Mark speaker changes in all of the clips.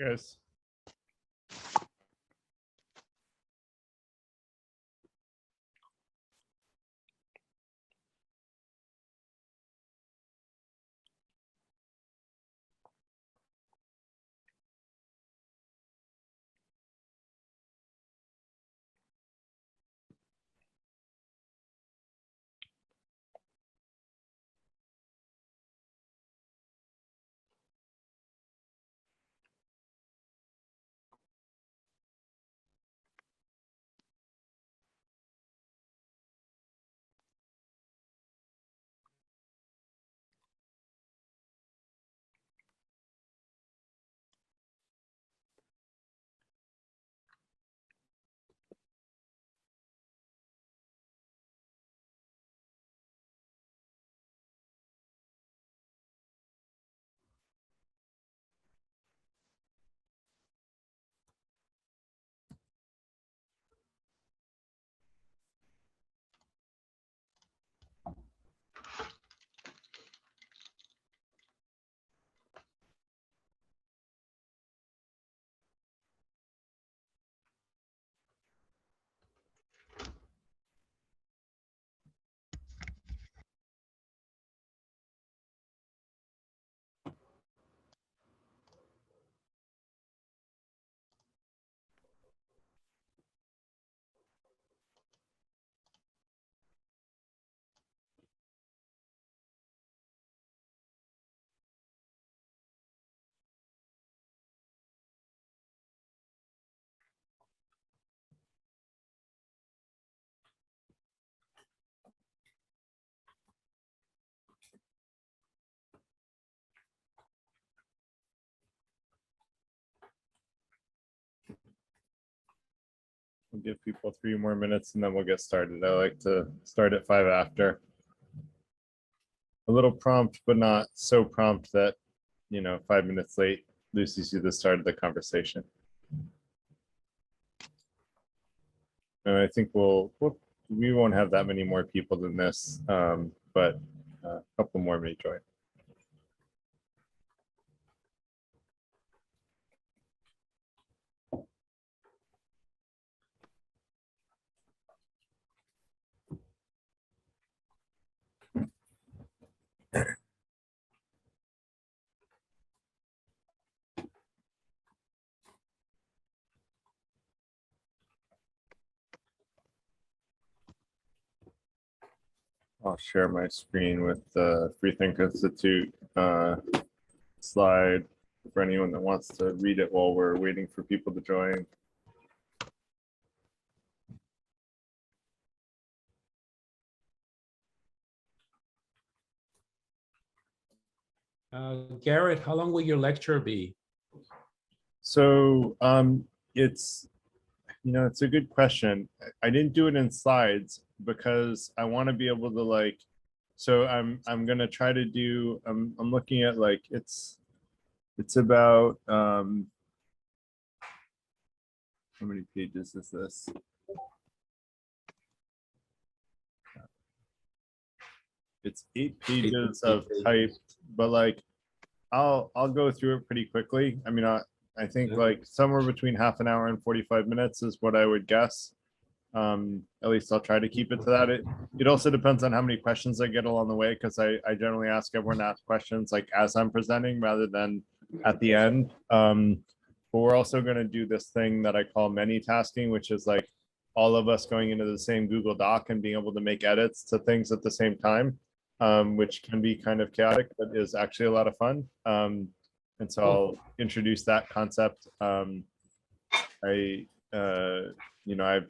Speaker 1: Yes. We'll give people 3 more minutes and then we'll get started. I like to start at 5 after. A little prompt, but not so prompt that, 5 minutes late loses you the start of the conversation. And I think we won't have that many more people than this, but a couple more may join. I'll share my screen with the Freethink Institute slide for anyone that wants to read it while we're waiting for people to join.
Speaker 2: Garrett, how long will your lecture be?
Speaker 1: So it's a good question. I didn't do it in slides because I want to be able to so I'm gonna try to do. I'm looking at it's about how many pages is this? It's 8 pages of typed, but I'll go through it pretty quickly. I mean, I think somewhere between half an hour and 45 minutes is what I would guess. At least I'll try to keep it to that. It also depends on how many questions I get along the way, because I generally ask everyone to ask questions as I'm presenting rather than at the end. But we're also going to do this thing that I call many tasking, which is all of us going into the same Google Doc and being able to make edits to things at the same time, which can be kind of chaotic, but is actually a lot of fun. And so I'll introduce that concept. I've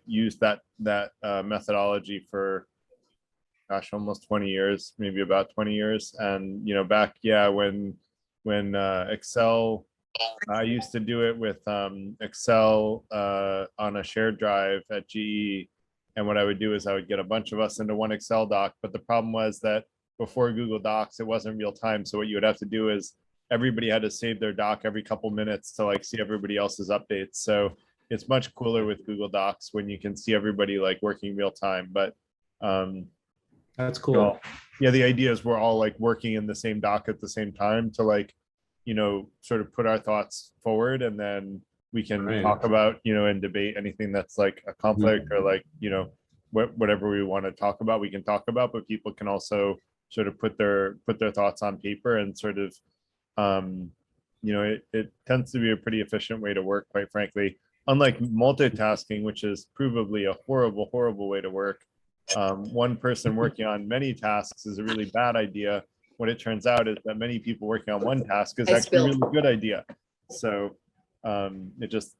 Speaker 1: used that methodology for, gosh, almost 20 years, maybe about 20 years. And, back, when Excel, I used to do it with Excel on a shared drive at GE. And what I would do is I would get a bunch of us into one Excel doc. But the problem was that before Google Docs, it wasn't real time. So what you would have to do is everybody had to save their doc every couple minutes to see everybody else's updates. So it's much cooler with Google Docs when you can see everybody working real time. But
Speaker 2: that's cool.
Speaker 1: Yeah, the idea is we're all working in the same doc at the same time to sort of put our thoughts forward, and then we can
Speaker 2: Right.
Speaker 1: talk about, and debate anything that's like a conflict or like, whatever we want to talk about, we can talk about, but people can also sort of put their thoughts on paper and sort of, it tends to be a pretty efficient way to work, quite frankly, unlike multitasking, which is provably a horrible, horrible way to work. One person working on many tasks is a really bad idea. What it turns out is that many people working on one task is actually a really good idea. So it just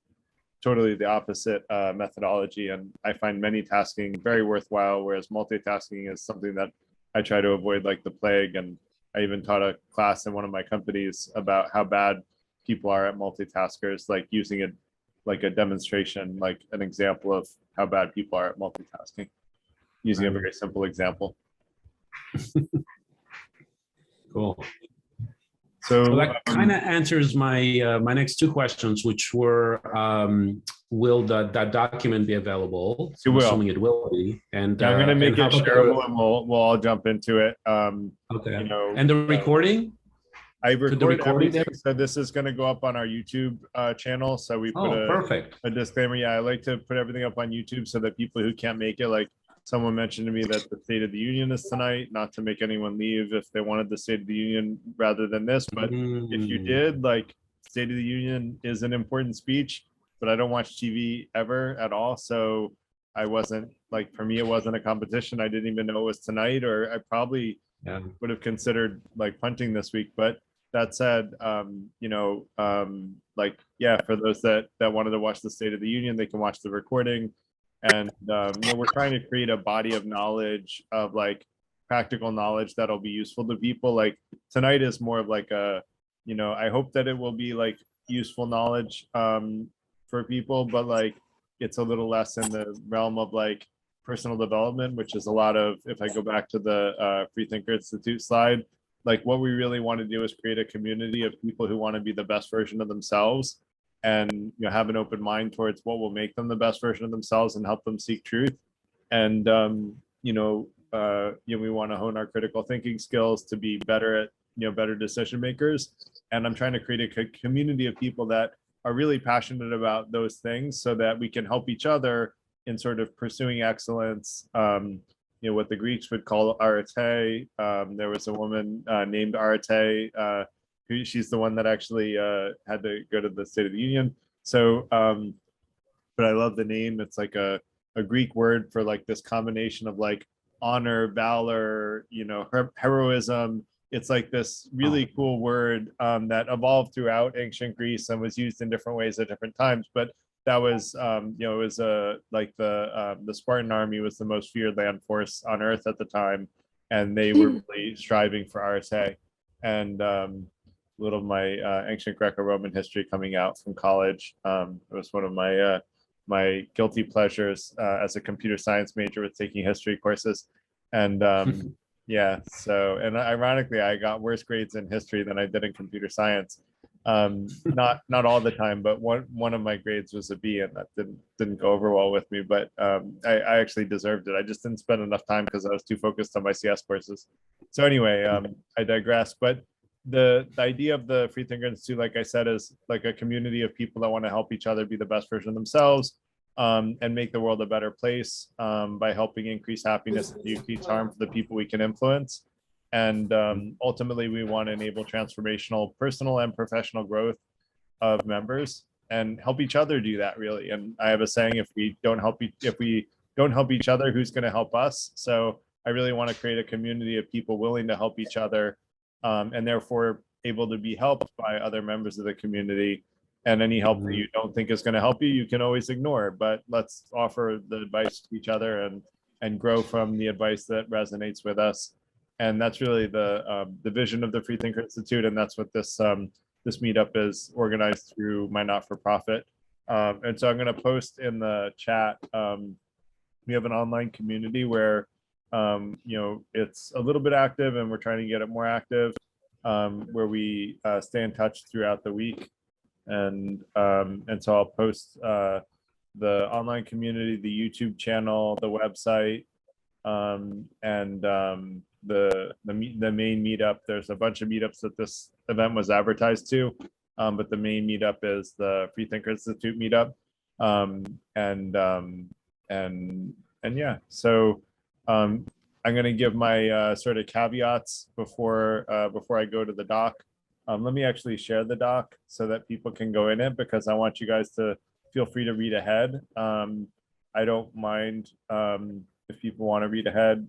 Speaker 1: totally the opposite methodology. And I find many tasking very worthwhile, whereas multitasking is something that I try to avoid like the plague. And I even taught a class in one of my companies about how bad people are at multitaskers, like using it like a demonstration, like an example of how bad people are at multitasking, using a very simple example.
Speaker 2: Cool.
Speaker 1: So
Speaker 2: that kind of answers my my next two questions, which were, will that document be available?
Speaker 1: It will.
Speaker 2: Assuming it will be. And
Speaker 1: I'm going to make it shareable, and we'll all jump into it.
Speaker 2: Okay. And the recording?
Speaker 1: I record everything, so this is going to go up on our YouTube channel. So we put a disclaimer. Yeah, I like to put everything up on YouTube so that people who can't make it, like someone mentioned to me that the State of the Union is tonight, not to make anyone leave if they wanted the State of the Union rather than this. But if you did, like, State of the Union is an important speech, but I don't watch TV ever at all. So I wasn't, like, for me, it wasn't a competition. I didn't even know it was tonight, or I probably would have considered like punting this week. But that said, like, yeah, for those that wanted to watch the State of the Union, they can watch the recording. And we're trying to create a body of knowledge, of like practical knowledge that'll be useful to people. Like tonight is more of like a, I hope that it will be like useful knowledge for people, but like it's a little less in the realm of like personal development, which is a lot of, if I go back to the Freethinker Institute slide, like what we really want to do is create a community of people who want to be the best version of themselves, and have an open mind towards what will make them the best version of themselves and help them seek truth. And we want to hone our critical thinking skills to be better at better decision makers. And I'm trying to create a community of people that are really passionate about those things, so that we can help each other in sort of pursuing excellence. What the Greeks would call arete. There was a woman named Arete. She's the one that actually had to go to the State of the Union. So, but I love the name. It's like a Greek word for like this combination of like honor, valor, heroism. It's like this really cool word that evolved throughout ancient Greece and was used in different ways at different times. But that was, it was like the Spartan army was the most feared land force on earth at the time, and they were really striving for arete. And little of my ancient Greco-Roman history coming out from college. It was one of my my guilty pleasures as a computer science major with taking history courses. And yeah, so, and ironically, I got worse grades in history than I did in computer science. Not all the time, but one of my grades was a B, and that didn't go over well with me. But I actually deserved it. I just didn't spend enough time because I was too focused on my CS courses. So anyway, I digress. But the idea of the Freethinker Institute, like I said, is like a community of people that want to help each other be the best version of themselves, and make the world a better place by helping increase happiness and decrease harm for the people we can influence. And ultimately, we want to enable transformational personal and professional growth of members and help each other do that, really. And I have a saying: if we don't help each other, who's going to help us? So I really want to create a community of people willing to help each other, and therefore able to be helped by other members of the community. And any help that you don't think is going to help you, you can always ignore. But let's offer the advice to each other and grow from the advice that resonates with us. And that's really the vision of the Freethinker Institute, and that's what this this meetup is organized through my not-for-profit. And so I'm going to post in the chat. We have an online community where it's a little bit active, and we're trying to get it more active, where we stay in touch throughout the week. And so I'll post the online community, the YouTube channel, the website, and the main meetup. There's a bunch of meetups that this event was advertised to, but the main meetup is the Freethinker Institute meetup. And yeah, so I'm going to give my sort of caveats before I go to the doc. Let me actually share the doc so that people can go in it, because I want you guys to feel free to read ahead. I don't mind if people want to read ahead.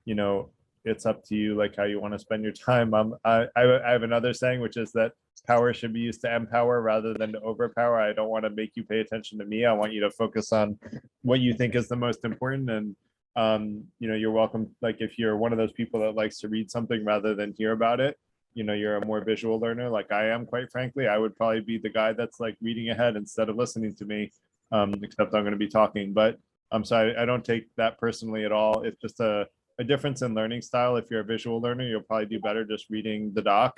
Speaker 1: You know, it's up to you, like how you want to spend your time. I have another saying, which is that power should be used to empower rather than to overpower. I don't want to make you pay attention to me. I want you to focus on what you think is the most important. And you know, you're welcome. Like if you're one of those people that likes to read something rather than hear about it, you know, you're a more visual learner like I am, quite frankly, I would probably be the guy that's like reading ahead instead of listening to me, except I'm going to be talking. But I'm sorry, I don't take that personally at all. It's just a difference in learning style. If you're a visual learner, you'll probably do better just reading the doc.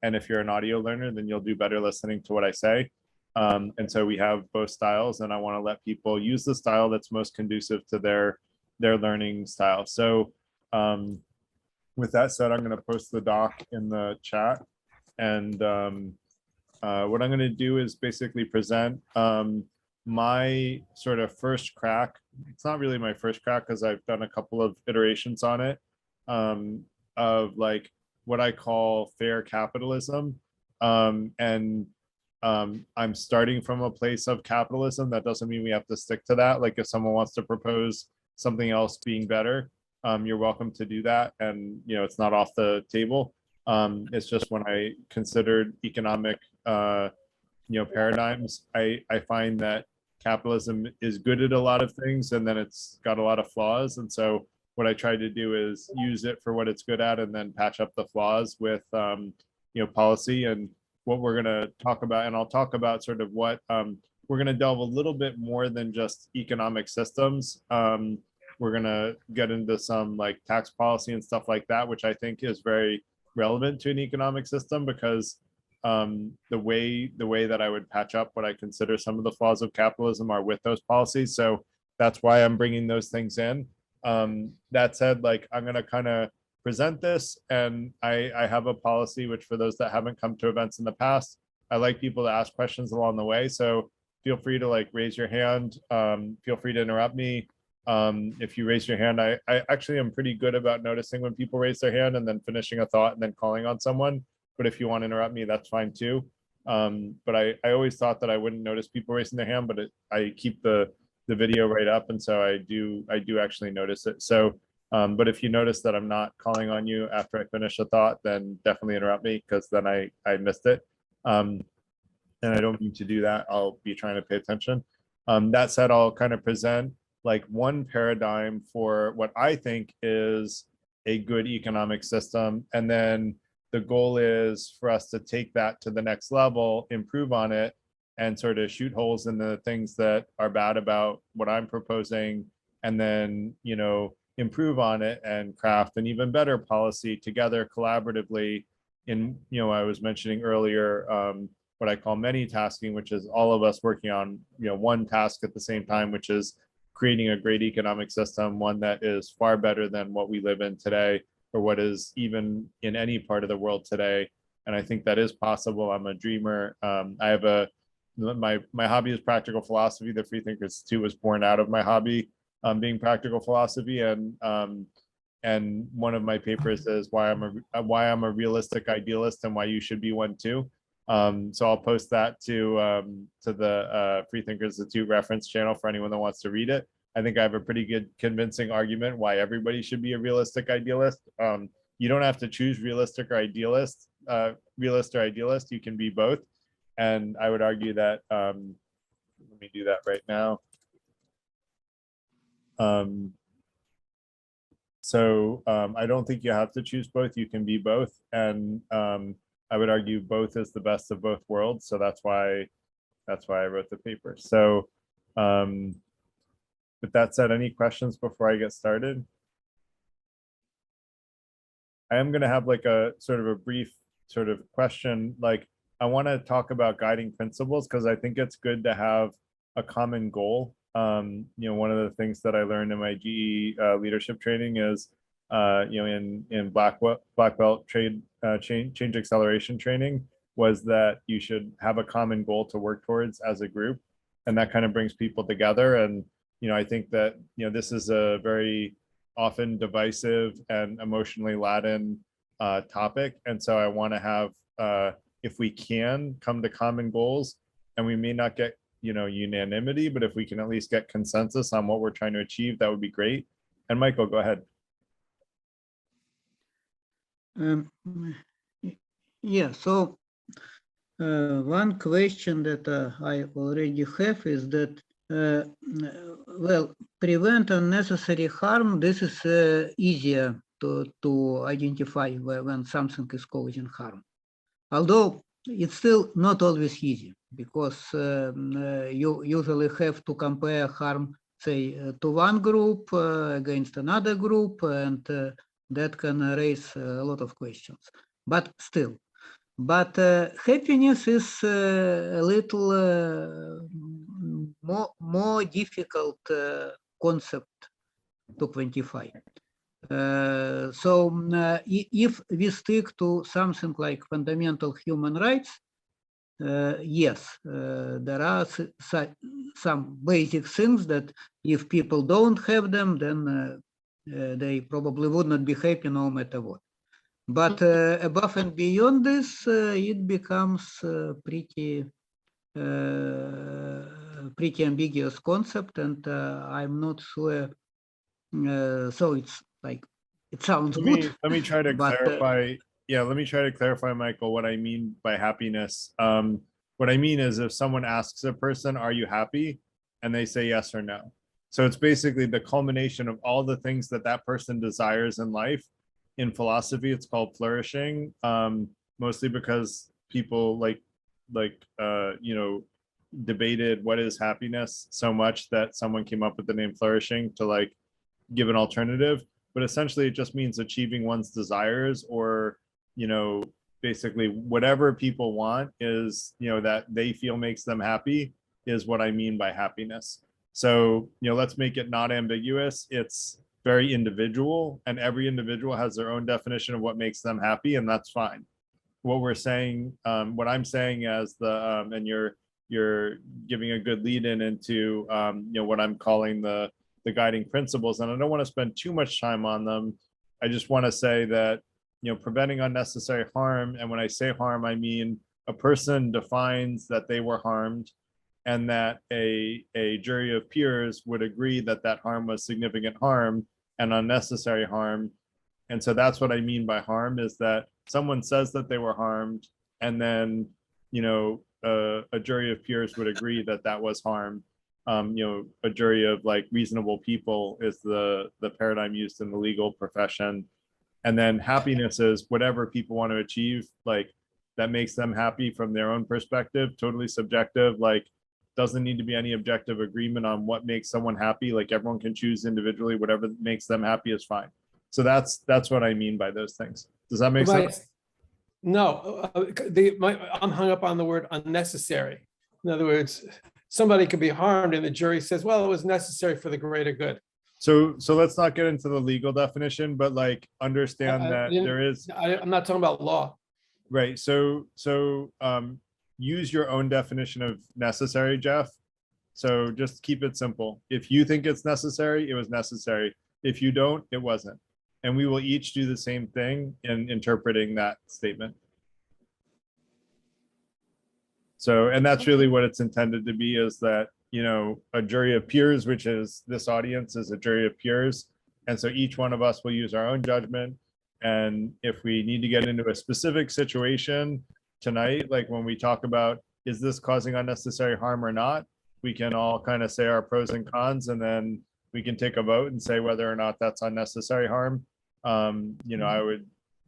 Speaker 1: And if you're an audio learner, then you'll do better listening to what I say. And so we have both styles, and I want to let people use the style that's most conducive to their learning style. So with that said, I'm going to post the doc in the chat. And what I'm going to do is basically present my sort of first crack. It's not really my first crack because I've done a couple of iterations on it, of like what I call fair capitalism. And I'm starting from a place of capitalism. That doesn't mean we have to stick to that. Like if someone wants to propose something else being better, you're welcome to do that. And, you know, it's not off the table. It's just when I considered economic, you know, paradigms, I find that capitalism is good at a lot of things, and then it's got a lot of flaws. And so what I tried to do is use it for what it's good at, and then patch up the flaws with, you know, policy. And what we're going to talk about, and I'll talk about sort of what we're going to delve a little bit more than just economic systems. We're going to get into some like tax policy and stuff like that, which I think is very relevant to an economic system, because the way that I would patch up what I consider some of the flaws of capitalism are with those policies. So that's why I'm bringing those things in. That said, like I'm going to kind of present this, and I have a policy, which for those that haven't come to events in the past, I like people to ask questions along the way. So feel free to like raise your hand. Feel free to interrupt me. If you raise your hand, I actually am pretty good about noticing when people raise their hand and then finishing a thought and then calling on someone. But if you want to interrupt me, that's fine too. But I always thought that I wouldn't notice people raising their hand, but I keep the video right up, and so I do actually notice it. So, but if you notice that I'm not calling on you after I finish a thought, then definitely interrupt me, because then I missed it. And I don't mean to do that. I'll be trying to pay attention. That said, I'll kind of present like one paradigm for what I think is a good economic system. And then the goal is for us to take that to the next level, improve on it, and sort of shoot holes in the things that are bad about what I'm proposing, and then, you know, improve on it and craft an even better policy together collaboratively. In, you know, I was mentioning earlier, what I call many tasking, which is all of us working on, you know, one task at the same time, which is creating a great economic system, one that is far better than what we live in today, or what is even in any part of the world today. And I think that is possible. I'm a dreamer. I have my hobby is practical philosophy. The Freethinker Institute was born out of my hobby, being practical philosophy. And one of my papers is why I'm a realistic idealist, and why you should be one too. So I'll post that to the Freethinker Institute reference channel for anyone that wants to read it. I think I have a pretty good convincing argument why everybody should be a realistic idealist. You don't have to choose realistic or idealist, realist or idealist. You can be both. And I would argue that, let me do that right now. I don't think you have to choose both. You can be both. And I would argue both is the best of both worlds. So that's why I wrote the paper. So, with that said, any questions before I get started? I am going to have like a sort of a brief sort of question. Like, I want to talk about guiding principles, because I think it's good to have a common goal. You know, one of the things that I learned in my GE leadership training is in black belt change acceleration training was that you should have a common goal to work towards as a group, and that kind of brings people together. And I think that this is a very often divisive and emotionally laden topic, and so I want to have, if we can, come to common goals, and we may not get unanimity, but if we can at least get consensus on what we're trying to achieve, that would be great. And Michael, go ahead.
Speaker 3: Yeah, so one question that I already have is that, well, prevent unnecessary harm, this is easier to identify when something is causing harm. Although it's still not always easy, because you usually have to compare harm, say, to one group against another group, and that can raise a lot of questions. But still, happiness is a little more difficult concept to quantify. So if we stick to something like fundamental human rights, yes, there are some basic things that if people don't have them, then they probably would not be happy no matter what. But above and beyond this, it becomes pretty ambiguous concept, and I'm not sure. So it's like, it sounds good.
Speaker 1: Let me try to clarify. Yeah, let me try to clarify, Michael, what I mean by happiness. What I mean is, if someone asks a person, "Are you happy?" and they say yes or no. So it's basically the culmination of all the things that that person desires in life. In philosophy, it's called flourishing, mostly because people debated what is happiness so much that someone came up with the name flourishing to give an alternative. But essentially it just means achieving one's desires, or basically whatever people want is that they feel makes them happy, is what I mean by happiness. So let's make it not ambiguous. It's very individual, and every individual has their own definition of what makes them happy, and that's fine. What we're saying, what I'm saying as and you're giving a good lead into what I'm calling the guiding principles, and I don't want to spend too much time on them. I just want to say that preventing unnecessary harm, and when I say harm, I mean a person defines that they were harmed, and that a jury of peers would agree that that harm was significant harm and unnecessary harm. And so that's what I mean by harm, is that someone says that they were harmed, and then a jury of peers would agree that that was harm. A jury of reasonable people is the paradigm used in the legal profession. And then happiness is whatever people want to achieve, that makes them happy from their own perspective, totally subjective. Doesn't need to be any objective agreement on what makes someone happy. Everyone can choose individually, whatever makes them happy is fine. So that's what I mean by those things. Does that make sense?
Speaker 4: No, I'm hung up on the word unnecessary. In other words, somebody could be harmed and the jury says, well, it was necessary for the great good.
Speaker 1: So let's not get into the legal definition, but understand that there is.
Speaker 4: I'm not talking about law.
Speaker 1: Right. So use your own definition of necessary, Jeff. So just keep it simple. If you think it's necessary, it was necessary. If you don't, it wasn't. And we will each do the same thing in interpreting that statement. So, and that's really what it's intended to be, is that, a jury of peers, which is this audience, is a jury of peers. And so each one of us will use our own judgment. And if we need to get into a specific situation tonight, when we talk about, is this causing unnecessary harm or not, we can all kind of say our pros and cons, and then we can take a vote and say whether or not that's unnecessary harm. I would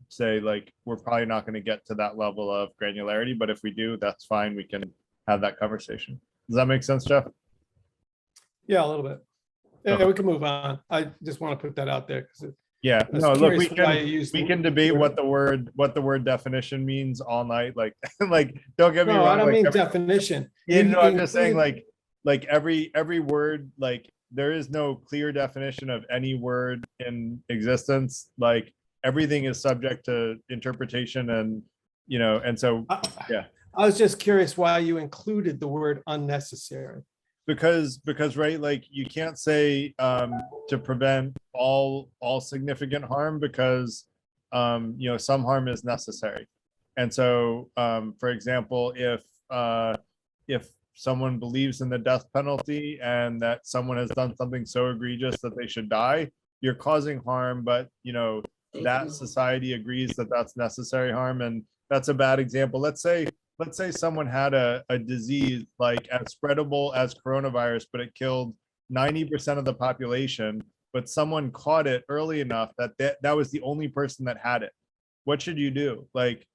Speaker 1: say we're probably not going to get to that level of granularity, but if we do, that's fine. We can have that conversation. Does that make sense, Jeff?
Speaker 4: Yeah, a little bit. Yeah,
Speaker 1: Okay.
Speaker 4: we can move on. I just want to put that out there because
Speaker 1: Yeah,
Speaker 4: I was
Speaker 1: no, look,
Speaker 4: curious
Speaker 1: we
Speaker 4: why you
Speaker 1: can debate what the word definition means all night. Don't get me
Speaker 4: No,
Speaker 1: wrong.
Speaker 4: I don't mean definition.
Speaker 1: Yeah, no, I'm
Speaker 4: You
Speaker 1: just saying
Speaker 4: include-
Speaker 1: every word there is no clear definition of any word in existence. Like everything is subject to interpretation and, and so, yeah.
Speaker 4: I was just curious why you included the word unnecessary.
Speaker 1: Because right, like you can't say to prevent all significant harm because some harm is necessary. And so for example, if someone believes in the death penalty and that someone has done something so egregious that they should die, you're causing harm, but that society agrees that that's necessary harm, and that's a bad example. Let's say someone had a disease like as spreadable as coronavirus, but it killed 90% of the population, but someone caught it early enough that was the only person that had it. What should you do? Like,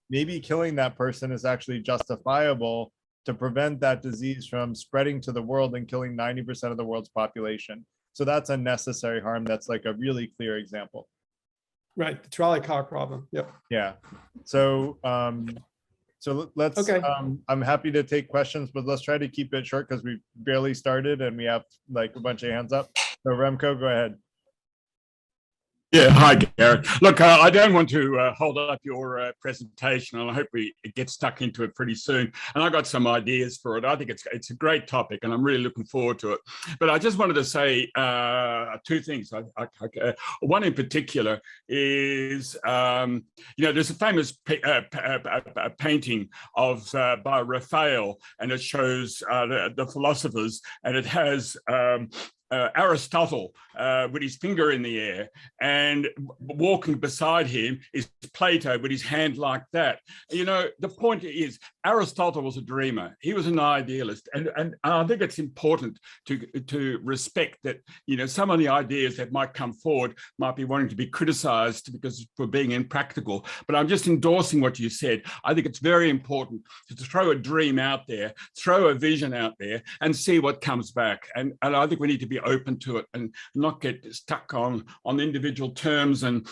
Speaker 1: maybe killing that person is actually justifiable to prevent that disease from spreading to the world and killing 90% of the world's population. So that's a necessary harm. That's like a really clear example.
Speaker 4: Right, the trolley car problem. Yep.
Speaker 1: Yeah. So let's,
Speaker 4: Okay.
Speaker 1: I'm happy to take questions, but let's try to keep it short because we barely started and we have like a bunch of hands up. So Remco, go ahead.
Speaker 5: Yeah, hi, Garrett. Look, I don't want to hold up your presentation, and I hope we get stuck into it pretty soon. And I got some ideas for it. I think it's a great topic, and I'm really looking forward to it. But I just wanted to say two things. One in particular is, there's a famous painting of by Raphael, and it shows the philosophers, and it has Aristotle with his finger in the air, and walking beside him is Plato with his hand like that. The point is Aristotle was a dreamer. He was an idealist, and I think it's important to respect that. Some of the ideas that might come forward might be wanting to be criticized because for being impractical. But I'm just endorsing what you said. I think it's very important to throw a dream out there, throw a vision out there, and see what comes back. And I think we need to be open to it and not get stuck on individual terms and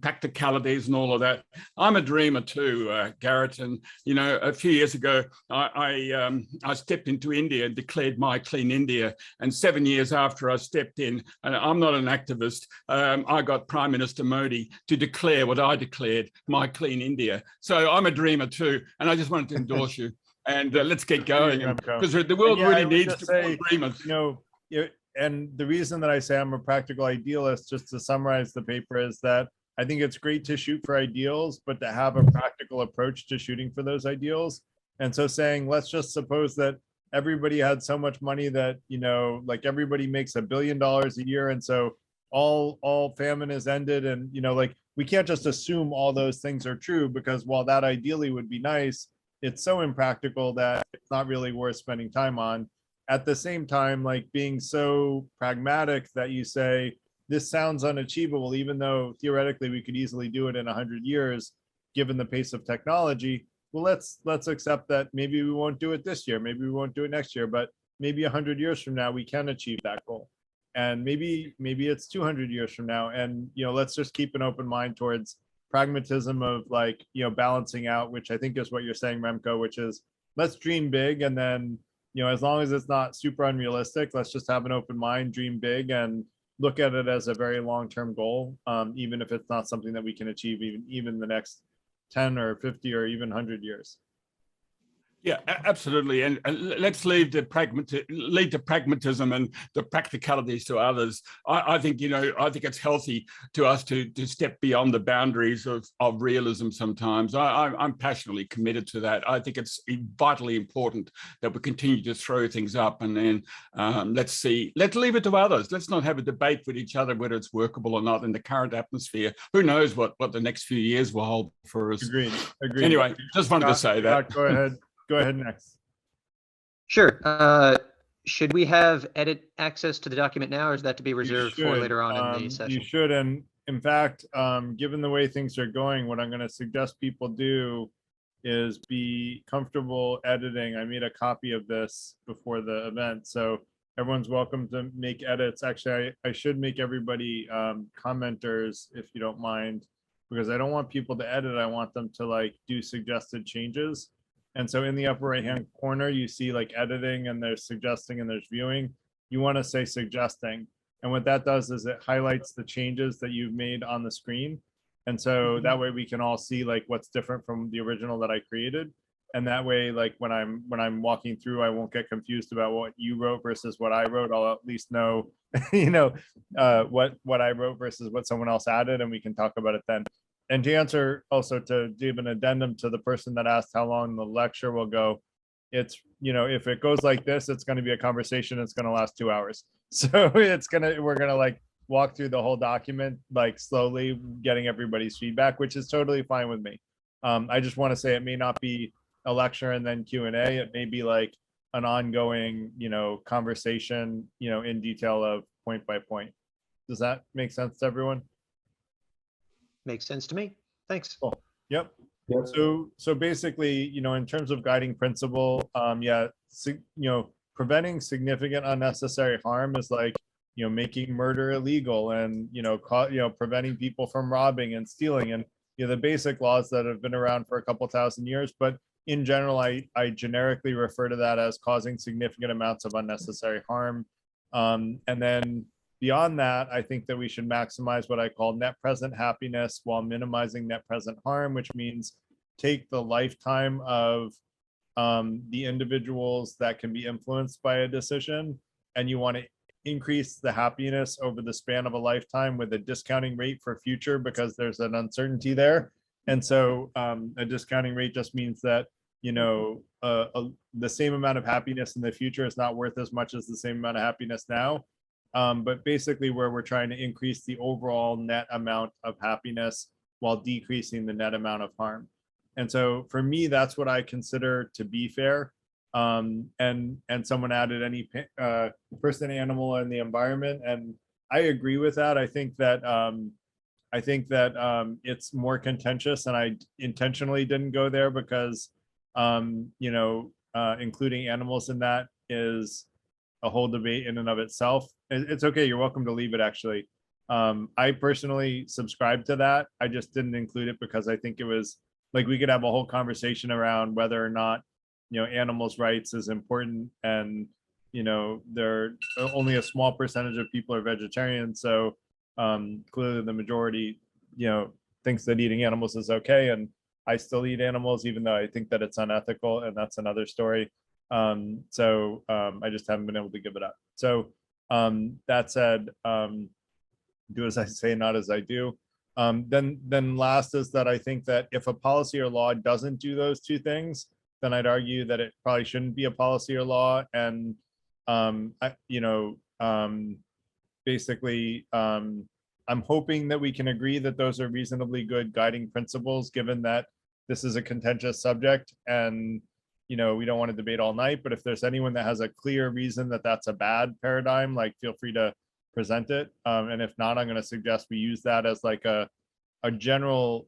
Speaker 5: practicalities and all of that. I'm a dreamer too, Garrett, and a few years ago I stepped into India and declared My Clean India, and 7 years after I stepped in, and I'm not an activist, I got Prime Minister Modi to declare what I declared, My Clean India. So I'm a dreamer too, and I just wanted to endorse you. And let's get going, because the world really needs to be dreamers.
Speaker 1: And the reason that I say I'm a practical idealist, just to summarize the paper, is that I think it's great to shoot for ideals, but to have a practical approach to shooting for those ideals. And so saying, let's just suppose that everybody had so much money that, like everybody makes $1 billion a year. And so all famine is ended. And, we can't just assume all those things are true, because while that ideally would be nice, it's so impractical that it's not really worth spending time on. At the same time, like being so pragmatic that you say, this sounds unachievable, even though theoretically we could easily do it in 100 years, given the pace of technology. Well, let's accept that maybe we won't do it this year, maybe we won't do it next year, but maybe 100 years from now, we can achieve that goal. And maybe it's 200 years from now. And, let's just keep an open mind towards pragmatism of like, balancing out, which I think is what you're saying, Remco, which is let's dream big, and then as long as it's not super unrealistic, let's just have an open mind, dream big, and look at it as a very long-term goal, even if it's not something that we can achieve even the next 10 or 50 or even 100 years.
Speaker 5: Yeah, absolutely. And let's leave the pragmatism and the practicalities to others. I think, I think it's healthy to us to step beyond the boundaries of realism sometimes. I'm passionately committed to that. I think it's vitally important that we continue to throw things up, and then let's leave it to others. Let's not have a debate with each other whether it's workable or not in the current atmosphere. Who knows what the next few years will hold for us.
Speaker 1: Agreed.
Speaker 5: Anyway, just wanted to say that.
Speaker 1: Go ahead next.
Speaker 6: Sure. Should we have edit access to the document now, or is that to be reserved for later on in the session?
Speaker 1: You should. And in fact, given the way things are going, what I'm going to suggest people do is be comfortable editing. I made a copy of this before the event, so everyone's welcome to make edits. Actually, I should make everybody commenters, if you don't mind, because I don't want people to edit. I want them to like do suggested changes. And so in the upper right hand corner, you see like editing, and there's suggesting, and there's viewing. you want to say suggesting. And what that does is it highlights the changes that you've made on the screen. And so that way we can all see like what's different from the original that I created. And that way, like when I'm walking through, I won't get confused about what you wrote versus what I wrote. I'll at least know, what I wrote versus what someone else added, and we can talk about it then. And to answer also to give an addendum to the person that asked how long the lecture will go, it's, if it goes like this, it's going to be a conversation. It's going to last 2 hours. So we're going to like walk through the whole document, like slowly getting everybody's feedback, which is totally fine with me. I just want to say it may not be a lecture and then Q&A. It may be like an ongoing, conversation, in detail of point by point. Does that make sense to everyone?
Speaker 6: Makes sense to me. Thanks.
Speaker 1: Yep.
Speaker 2: Yep.
Speaker 1: So basically, in terms of guiding principle, preventing significant unnecessary harm is like, making murder illegal and, preventing people from robbing and stealing and, the basic laws that have been around for a couple thousand years. But in general, I generically refer to that as causing significant amounts of unnecessary harm. And then beyond that, I think that we should maximize what I call net present happiness while minimizing net present harm, which means take the lifetime of the individuals that can be influenced by a decision, and you want to increase the happiness over the span of a lifetime with a discounting rate for future because there's an uncertainty there. And so a discounting rate just means that, the same amount of happiness in the future is not worth as much as the same amount of happiness now. But basically where we're trying to increase the overall net amount of happiness while decreasing the net amount of harm. And so for me, that's what I consider to be fair. And someone added any person, animal, and the environment. And I agree with that. I think that it's more contentious, and I intentionally didn't go there because, including animals in that is a whole debate in and of itself. It's okay. You're welcome to leave it, actually. I personally subscribe to that. I just didn't include it because I think it was like, we could have a whole conversation around whether or not, animals' rights is important. And, there only a small percentage of people are vegetarian. So clearly the majority, thinks that eating animals is okay. And I still eat animals, even though I think that it's unethical, and that's another story. I just haven't been able to give it up. So that said, do as I say, not as I do. Then last is that I think that if a policy or law doesn't do those two things, then I'd argue that it probably shouldn't be a policy or law. And basically, I'm hoping that we can agree that those are reasonably good guiding principles, given that this is a contentious subject and, we don't want to debate all night. But if there's anyone that has a clear reason that that's a bad paradigm, like, feel free to present it. And if not, I'm going to suggest we use that as like a general,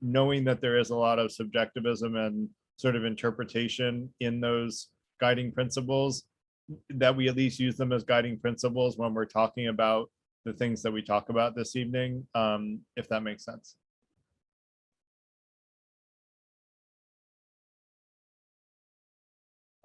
Speaker 1: knowing that there is a lot of subjectivism and sort of interpretation in those guiding principles, that we at least use them as guiding principles when we're talking about the things that we talk about this evening, if that makes sense.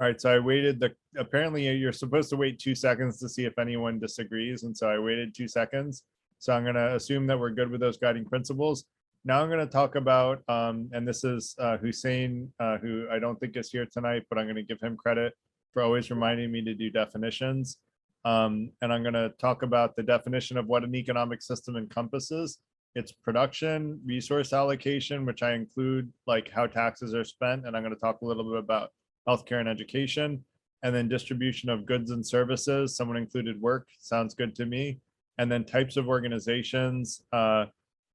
Speaker 1: All right, so I waited apparently you're supposed to wait 2 seconds to see if anyone disagrees. And so I waited 2 seconds. So I'm gonna assume that we're good with those guiding principles. Now I'm gonna talk about, and this is Hussein, who I don't think is here tonight, but I'm gonna give him credit for always reminding me to do definitions. And I'm gonna talk about the definition of what an economic system encompasses. It's production, resource allocation, which I include like how taxes are spent. And I'm gonna talk a little bit about healthcare and education, and then distribution of goods and services. Someone included work, sounds good to me. And then types of organizations, and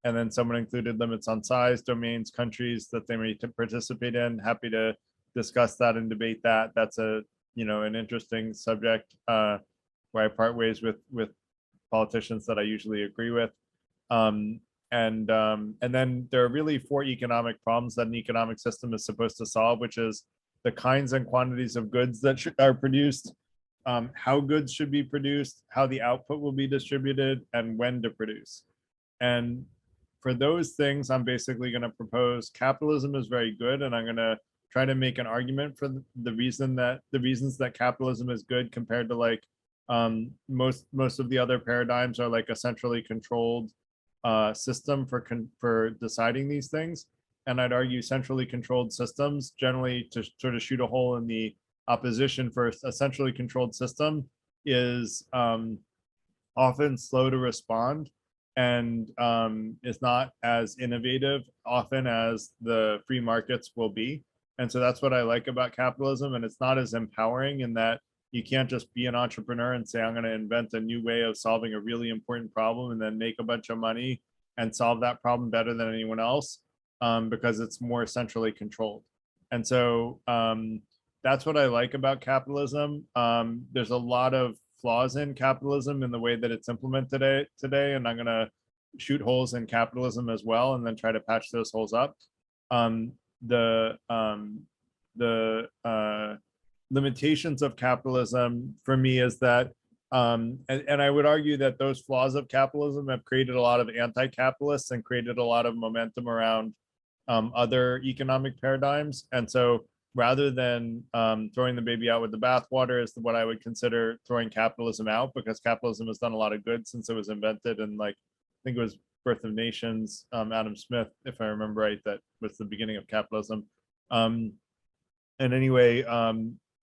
Speaker 1: then someone included limits on size, domains, countries that they may participate in. Happy to discuss that and debate that. That's an interesting subject where I part ways with politicians that I usually agree with. And then there are really 4 economic problems that an economic system is supposed to solve, which is the kinds and quantities of goods that are produced, how goods should be produced, how the output will be distributed, and when to produce. And for those things, I'm basically going to propose capitalism is very good, and I'm going to try to make an argument for the reasons that capitalism is good compared to like Most of the other paradigms are like a centrally controlled system for deciding these things. And I'd argue centrally controlled systems generally, to sort of shoot a hole in the opposition for a centrally controlled system, is often slow to respond and is not as innovative often as the free markets will be. And so that's what I like about capitalism. And it's not as empowering in that you can't just be an entrepreneur and say, I'm going to invent a new way of solving a really important problem and then make a bunch of money and solve that problem better than anyone else, because it's more centrally controlled. And so that's what I like about capitalism. There's a lot of flaws in capitalism in the way that it's implemented today, and I'm going to shoot holes in capitalism as well and then try to patch those holes up. The limitations of capitalism for me is that, and I would argue that those flaws of capitalism have created a lot of anti-capitalists and created a lot of momentum around other economic paradigms. And so rather than throwing the baby out with the bathwater is what I would consider throwing capitalism out, because capitalism has done a lot of good since it was invented. And like, I think it was Birth of Nations, Adam Smith, if I remember right, that was the beginning of capitalism. And anyway, I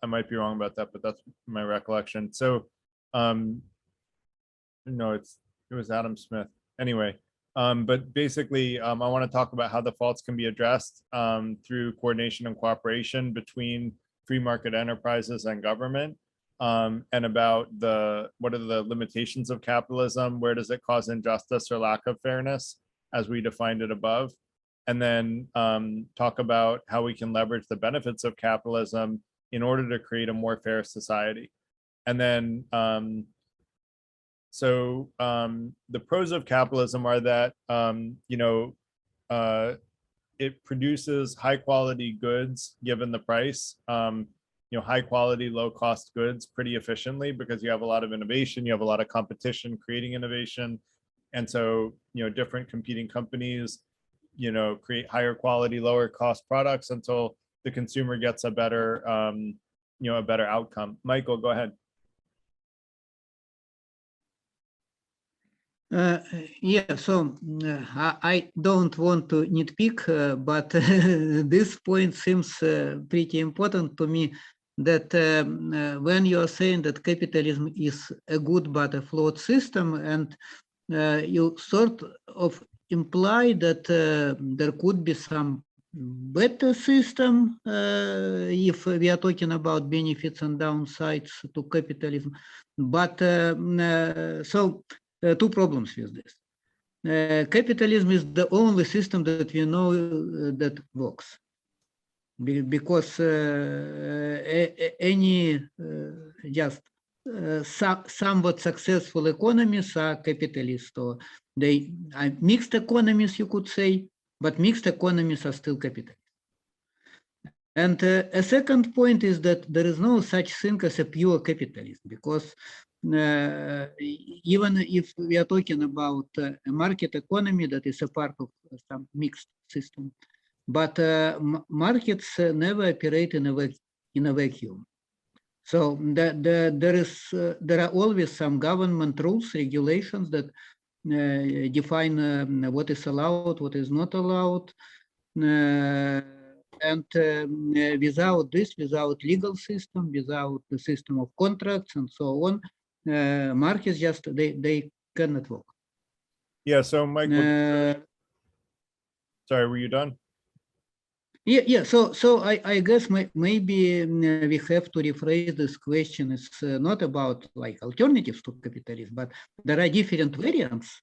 Speaker 1: might be wrong about that, but that's my recollection. So no, it was Adam Smith. Anyway, but basically, I want to talk about how the faults can be addressed through coordination and cooperation between free market enterprises and government, and about what are the limitations of capitalism, where does it cause injustice or lack of fairness, as we defined it above, and then talk about how we can leverage the benefits of capitalism in order to create a more fair society. And then the pros of capitalism are that it produces high quality goods given the price, high quality, low cost goods pretty efficiently, because you have a lot of innovation, you have a lot of competition creating innovation. And so, different competing companies, create higher quality, lower cost products until the consumer gets a better outcome. Michael, go ahead.
Speaker 3: Yeah, so I don't want to nitpick, but this point seems pretty important to me, that when you are saying that capitalism is a good but a flawed system, and you sort of imply that there could be some better system if we are talking about benefits and downsides to capitalism. But two problems with this. Capitalism is the only system that we know that works, because any just somewhat successful economies are capitalist, or they are mixed economies, you could say, but mixed economies are still capitalist. And a second point is that there is no such thing as a pure capitalism, because even if we are talking about a market economy that is a part of some mixed system, but markets never operate in a vacuum. So there are always some government rules, regulations that define what is allowed, what is not allowed. And without this, without legal system, without the system of contracts and so on, markets just, they cannot work.
Speaker 1: Yeah, so Michael, sorry, were you done?
Speaker 3: Yeah. So I guess maybe we have to rephrase this question. It's not about like alternatives to capitalism, but there are different variants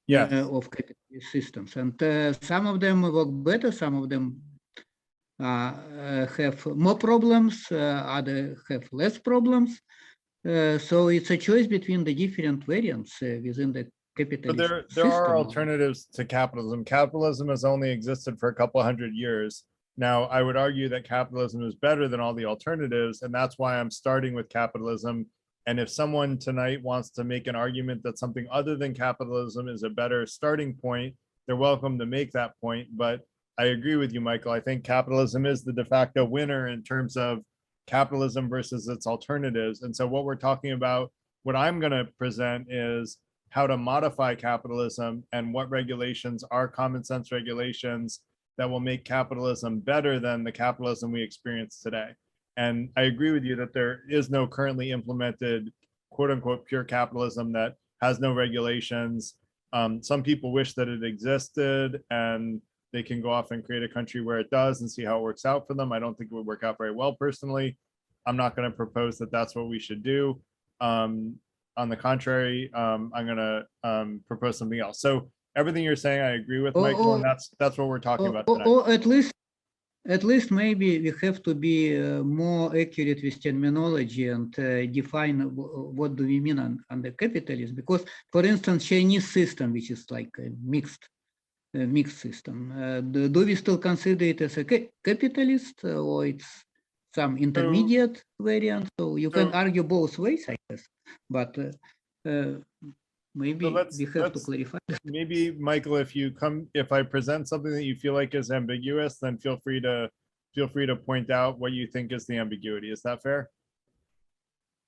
Speaker 3: of capitalist systems, and some of them work better, some of them have more problems, others have less problems. So it's a choice between the different variants within the capitalist system.
Speaker 1: There are alternatives to capitalism. Capitalism has only existed for a couple hundred years. Now, I would argue that capitalism is better than all the alternatives, and that's why I'm starting with capitalism. And if someone tonight wants to make an argument that something other than capitalism is a better starting point, they're welcome to make that point. But I agree with you, Michael. I think capitalism is the de facto winner in terms of capitalism versus its alternatives. And so what we're talking about what I'm going to present is how to modify capitalism and what regulations are common sense regulations that will make capitalism better than the capitalism we experience today. And I agree with you that there is no currently implemented quote unquote pure capitalism that has no regulations. Some people wish that it existed and they can go off and create a country where it does and see how it works out for them. I don't think it would work out very well personally. I'm not going to propose that that's what we should do. On the contrary, I'm going to propose something else. So everything you're saying, I agree with, Michael, and that's what we're talking about tonight.
Speaker 3: Or at least maybe we have to be more accurate with terminology and define what do we mean under capitalism. Because, for instance, Chinese system, which is like a mixed system, do we still consider it as a capitalist, or it's some intermediate variant? So you can argue both ways, I guess. But maybe we have to clarify.
Speaker 1: Maybe, Michael, if I present something that you feel like is ambiguous, then feel free to point out what you think is the ambiguity. Is that fair?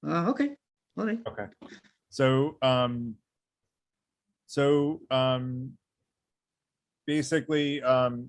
Speaker 3: Okay. All right.
Speaker 1: Okay. So basically,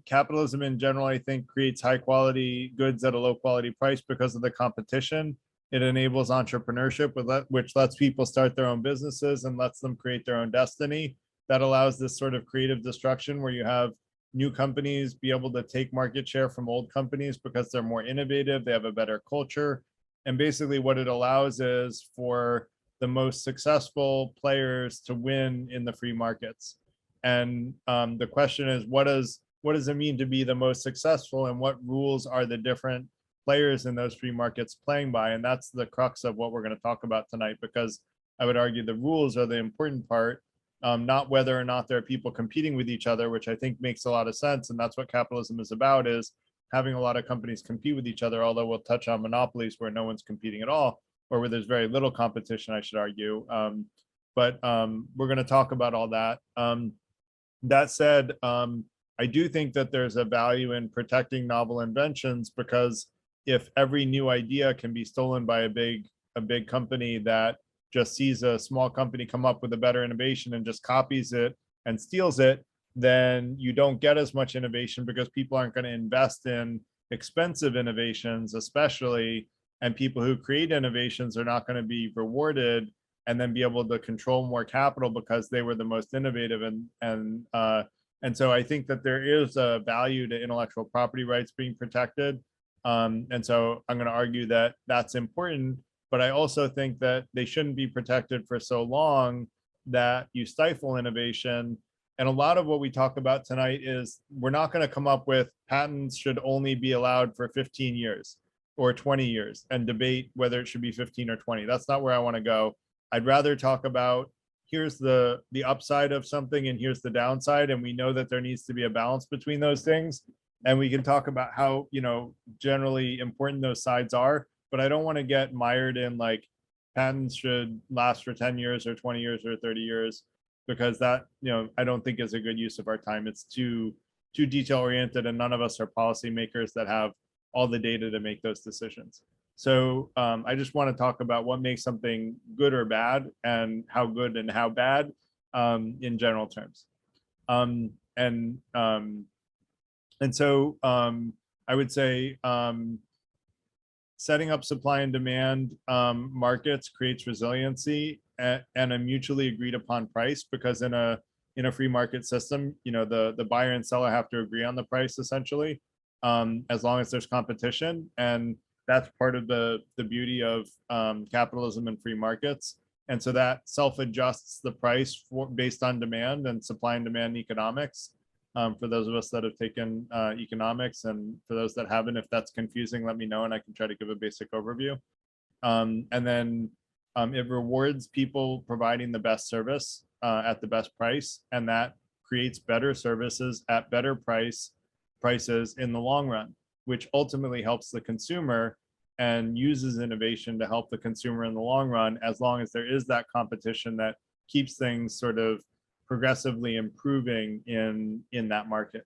Speaker 1: capitalism in general, I think, creates high quality goods at a low quality price because of the competition. It enables entrepreneurship, which lets people start their own businesses and lets them create their own destiny. That allows this sort of creative destruction where you have new companies be able to take market share from old companies because they're more innovative, they have a better culture. And basically what it allows is for the most successful players to win in the free markets. And the question is, what does it mean to be the most successful, and what rules are the different players in those free markets playing by? And that's the crux of what we're going to talk about tonight, because I would argue the rules are the important part, not whether or not there are people competing with each other, which I think makes a lot of sense. And that's what capitalism is about, is having a lot of companies compete with each other, although we'll touch on monopolies where no one's competing at all, or where there's very little competition, I should argue. But we're going to talk about all that. That said, I do think that there's a value in protecting novel inventions, because if every new idea can be stolen by a big company that just sees a small company come up with a better innovation and just copies it and steals it, then you don't get as much innovation because people aren't going to invest in expensive innovations, especially, and people who create innovations are not going to be rewarded and then be able to control more capital because they were the most innovative. And so I think that there is a value to intellectual property rights being protected. And so I'm going to argue that that's important, but I also think that they shouldn't be protected for so long that you stifle innovation. And a lot of what we talk about tonight is we're not going to come up with patents should only be allowed for 15 years or 20 years and debate whether it should be 15 or 20. That's not where I want to go. I'd rather talk about here's the upside of something and here's the downside. And we know that there needs to be a balance between those things. And we can talk about how, generally important those sides are, but I don't want to get mired in like patents should last for 10 years or 20 years or 30 years, because that, I don't think is a good use of our time. It's too detail oriented, and none of us are policymakers that have all the data to make those decisions. So I just want to talk about what makes something good or bad, and how good and how bad in general terms. And so I would say setting up supply and demand markets creates resiliency and a mutually agreed upon price, because in a free market system, the buyer and seller have to agree on the price essentially, as long as there's competition. And that's part of the beauty of capitalism and free markets. And so that self-adjusts the price based on demand and supply and demand economics. For those of us that have taken economics, and for those that haven't, if that's confusing, let me know and I can try to give a basic overview. And then it rewards people providing the best service at the best price, and that creates better services at better prices in the long run, which ultimately helps the consumer and uses innovation to help the consumer in the long run, as long as there is that competition that keeps things sort of progressively improving in that market.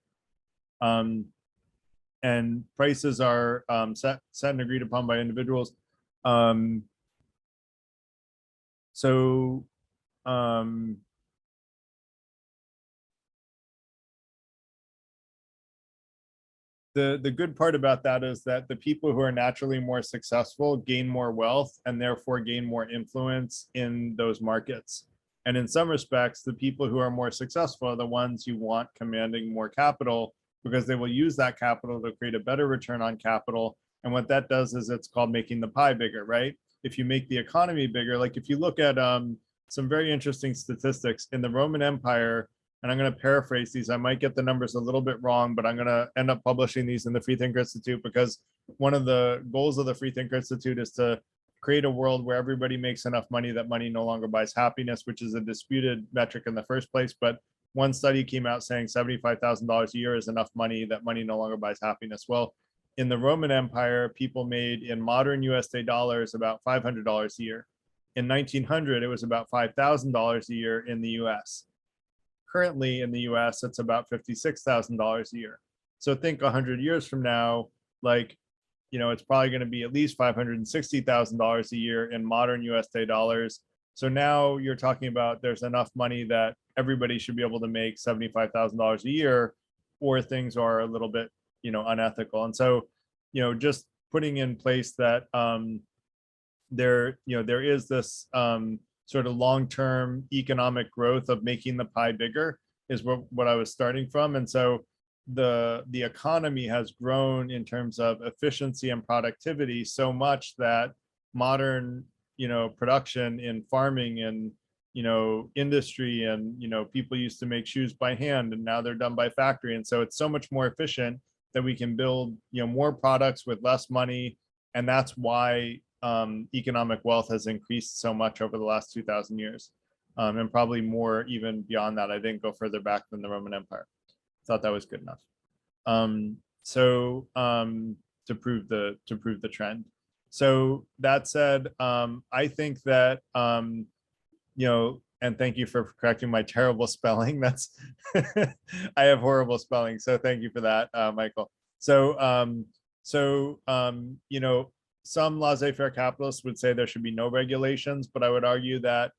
Speaker 1: And prices are set and agreed upon by individuals. So, um, the good part about that is that the people who are naturally more successful gain more wealth and therefore gain more influence in those markets. And in some respects, the people who are more successful are the ones you want commanding more capital, because they will use that capital to create a better return on capital. And what that does is it's called making the pie bigger, right? If you make the economy bigger, like if you look at some very interesting statistics in the Roman Empire, and I'm going to paraphrase these. I might get the numbers a little bit wrong, but I'm going to end up publishing these in the Freethinker Institute, because one of the goals of the Freethinker Institute is to create a world where everybody makes enough money that money no longer buys happiness, which is a disputed metric in the first place. But one study came out saying $75,000 a year is enough money that money no longer buys happiness. Well, in the Roman Empire, people made in modern USA dollars about $500 a year. In 1900, it was about $5,000 a year in the US. Currently in the US, it's about $56,000 a year. So think 100 years from now, like, you know, it's probably going to be at least $560,000 a year in modern USA dollars. So now you're talking about there's enough money that everybody should be able to make $75,000 a year, or things are a little bit, you know, unethical. And so, you know, just putting in place that there is this sort of long-term economic growth of making the pie bigger is what I was starting from. And so the economy has grown in terms of efficiency and productivity so much that modern, you know, production in farming and, you know, industry, and, you know, people used to make shoes by hand and now they're done by factory. And so it's so much more efficient that we can build, you know, more products with less money. And that's why economic wealth has increased so much over the last 2,000 years, and probably more even beyond that. I didn't go further back than the Roman Empire. Thought that was good enough. To prove the trend. So that said, I think that you know, and thank you for correcting my terrible spelling. That's I have horrible spelling, so thank you for that, Michael. So you know, some laissez-faire capitalists would say there should be no regulations, but I would argue that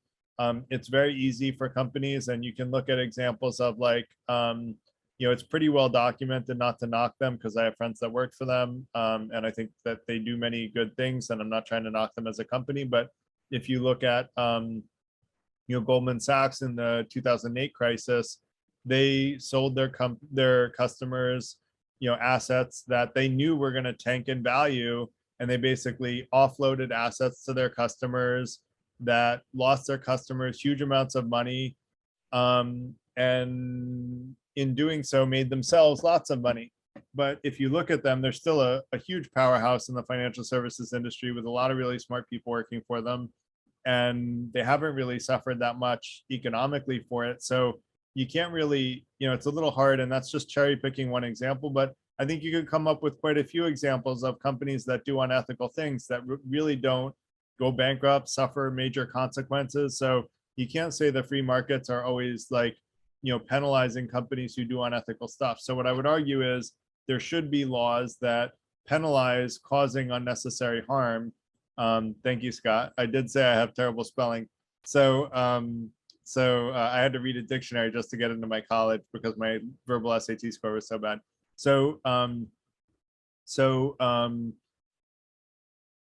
Speaker 1: it's very easy for companies, and you can look at examples of like, you know, it's pretty well documented not to knock them, because I have friends that work for them, and I think that they do many good things, and I'm not trying to knock them as a company. But if you look at, you know, Goldman Sachs in the 2008 crisis, they sold their customers, you know, assets that they knew were going to tank in value, and they basically offloaded assets to their customers that lost their customers huge amounts of money, and in doing so made themselves lots of money. But if you look at them, they're still a huge powerhouse in the financial services industry with a lot of really smart people working for them, and they haven't really suffered that much economically for it. So you can't really, you know, it's a little hard, and that's just cherry picking one example. But I think you could come up with quite a few examples of companies that do unethical things that really don't go bankrupt, suffer major consequences. So you can't say the free markets are always like, you know, penalizing companies who do unethical stuff. So what I would argue is there should be laws that penalize causing unnecessary harm. Thank you, Scott. I did say I have terrible spelling. So I had to read a dictionary just to get into my college because my verbal SAT score was so bad. So,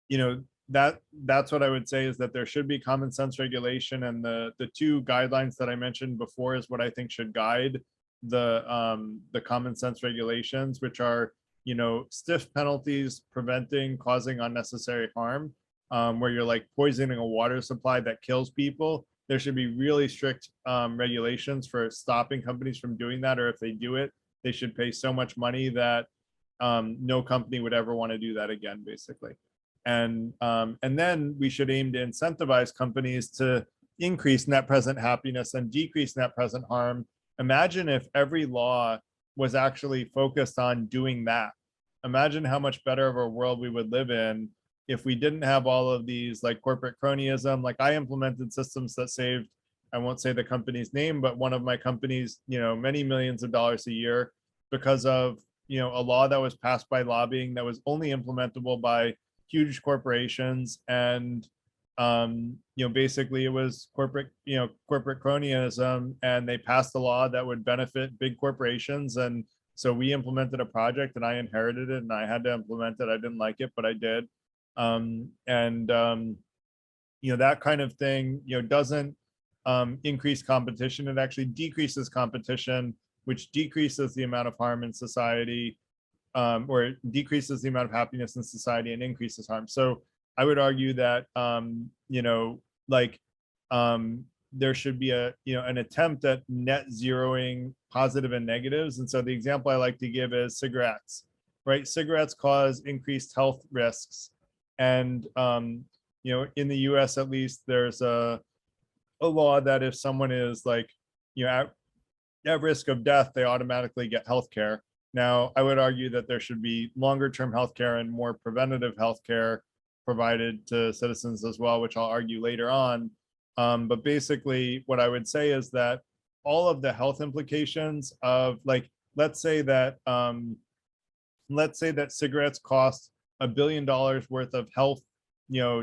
Speaker 1: you know, that's what I would say, is that there should be common sense regulation, and the two guidelines that I mentioned before is what I think should guide the common sense regulations, which are, you know, stiff penalties preventing causing unnecessary harm, where you're like poisoning a water supply that kills people. There should be really strict regulations for stopping companies from doing that, or if they do it, they should pay so much money that no company would ever want to do that again, basically. And then we should aim to incentivize companies to increase net present happiness and decrease net present harm. Imagine if every law was actually focused on doing that. Imagine how much better of a world we would live in if we didn't have all of these like corporate cronyism. Like I implemented systems that saved, I won't say the company's name, but one of my companies, you know, many millions of dollars a year because of, you know, a law that was passed by lobbying that was only implementable by huge corporations. And basically it was corporate cronyism, and they passed a law that would benefit big corporations. And so we implemented a project, and I inherited it, and I had to implement it. I didn't like it, but I did. That kind of thing, doesn't increase competition. It actually decreases competition, which decreases the amount of harm in society, or it decreases the amount of happiness in society and increases harm. So I would argue that, there should be an attempt at net zeroing positive and negatives. And so the example I like to give is cigarettes, right? Cigarettes cause increased health risks. And, in the US, at least, there's a law that if someone is at risk of death, they automatically get health care. Now, I would argue that there should be longer term healthcare and more preventative healthcare provided to citizens as well, which I'll argue later on. But basically, what I would say is that all of the health implications of, let's say that cigarettes cost $1 billion worth of health,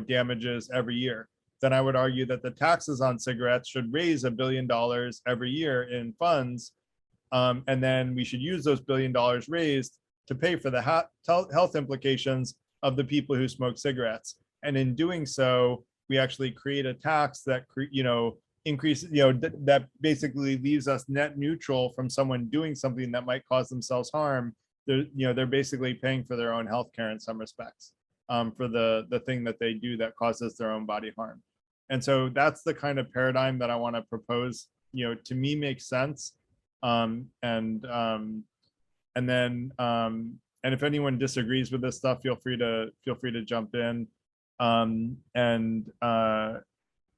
Speaker 1: damages every year, then I would argue that the taxes on cigarettes should raise $1 billion every year in funds. And then we should use those $1 billion raised to pay for the health implications of the people who smoke cigarettes. And in doing so, we actually create a tax that, increases, that basically leaves us net neutral from someone doing something that might cause themselves harm. They're basically paying for their own healthcare in some respects, for the thing that they do that causes their own body harm. And so that's the kind of paradigm that I want to propose, to me makes sense. And if anyone disagrees with this stuff, feel free to jump in.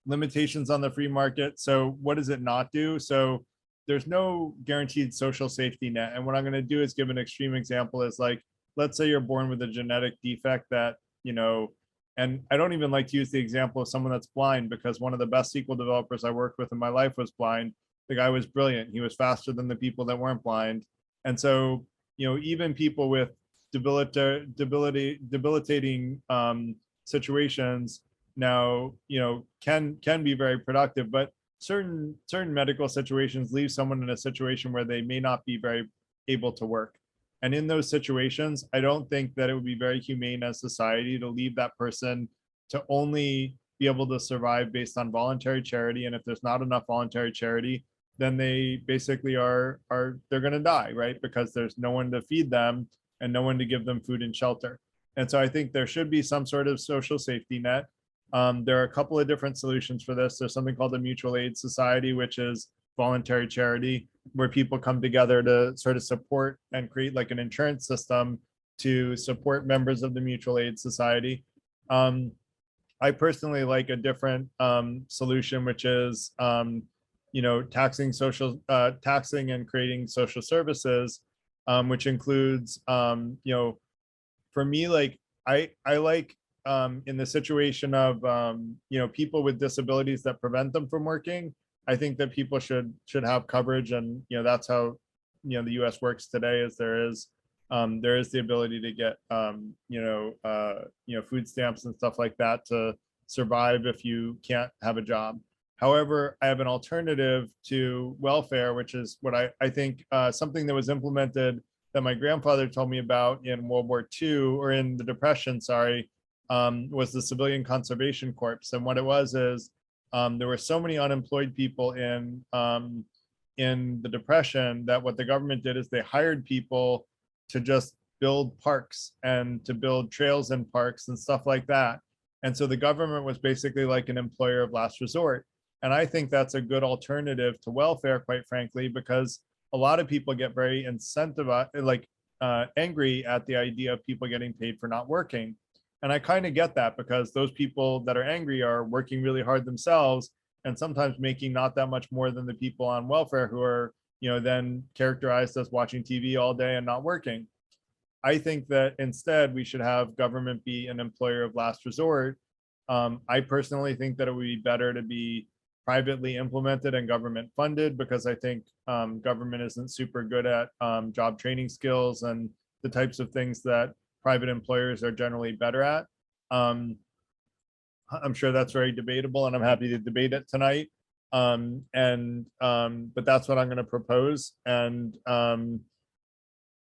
Speaker 1: Limitations on the free market. So what does it not do? So there's no guaranteed social safety net. And what I'm going to do is give an extreme example is let's say you're born with a genetic defect that, and I don't even like to use the example of someone that's blind, because one of the best SQL developers I worked with in my life was blind. The guy was brilliant. He was faster than the people that weren't blind. And so, even people with debilitating situations now, can be very productive, but certain medical situations leave someone in a situation where they may not be very able to work. And in those situations, I don't think that it would be very humane as society to leave that person to only be able to survive based on voluntary charity. And if there's not enough voluntary charity, then they basically they're going to die, right? Because there's no one to feed them and no one to give them food and shelter. And so I think there should be some sort of social safety net. There are a couple of different solutions for this. There's something called the Mutual Aid Society, which is voluntary charity, where people come together to sort of support and create an insurance system to support members of the Mutual Aid Society. I personally like a different solution, which is taxing and creating social services, which includes for me, I like in the situation of people with disabilities that prevent them from working. I think that people should have coverage, and that's how the U.S. works today. Is there is the ability to get food stamps and stuff like that to survive if you can't have a job. However, I have an alternative to welfare, which is what I think something that was implemented that my grandfather told me about in World War II, or in the Depression, sorry, was the Civilian Conservation Corps. And what it was is there were so many unemployed people in the Depression that what the government did is they hired people to just build parks and to build trails in parks and stuff like that. And so the government was basically like an employer of last resort. And I think that's a good alternative to welfare, quite frankly, because a lot of people get very incentivized, angry at the idea of people getting paid for not working. And I kind of get that, because those people that are angry are working really hard themselves and sometimes making not that much more than the people on welfare who are, then characterized as watching TV all day and not working. I think that instead we should have government be an employer of last resort. I personally think that it would be better to be privately implemented and government funded, because I think government isn't super good at job training skills and the types of things that private employers are generally better at. I'm sure that's very debatable, and I'm happy to debate it tonight. But that's what I'm going to propose. And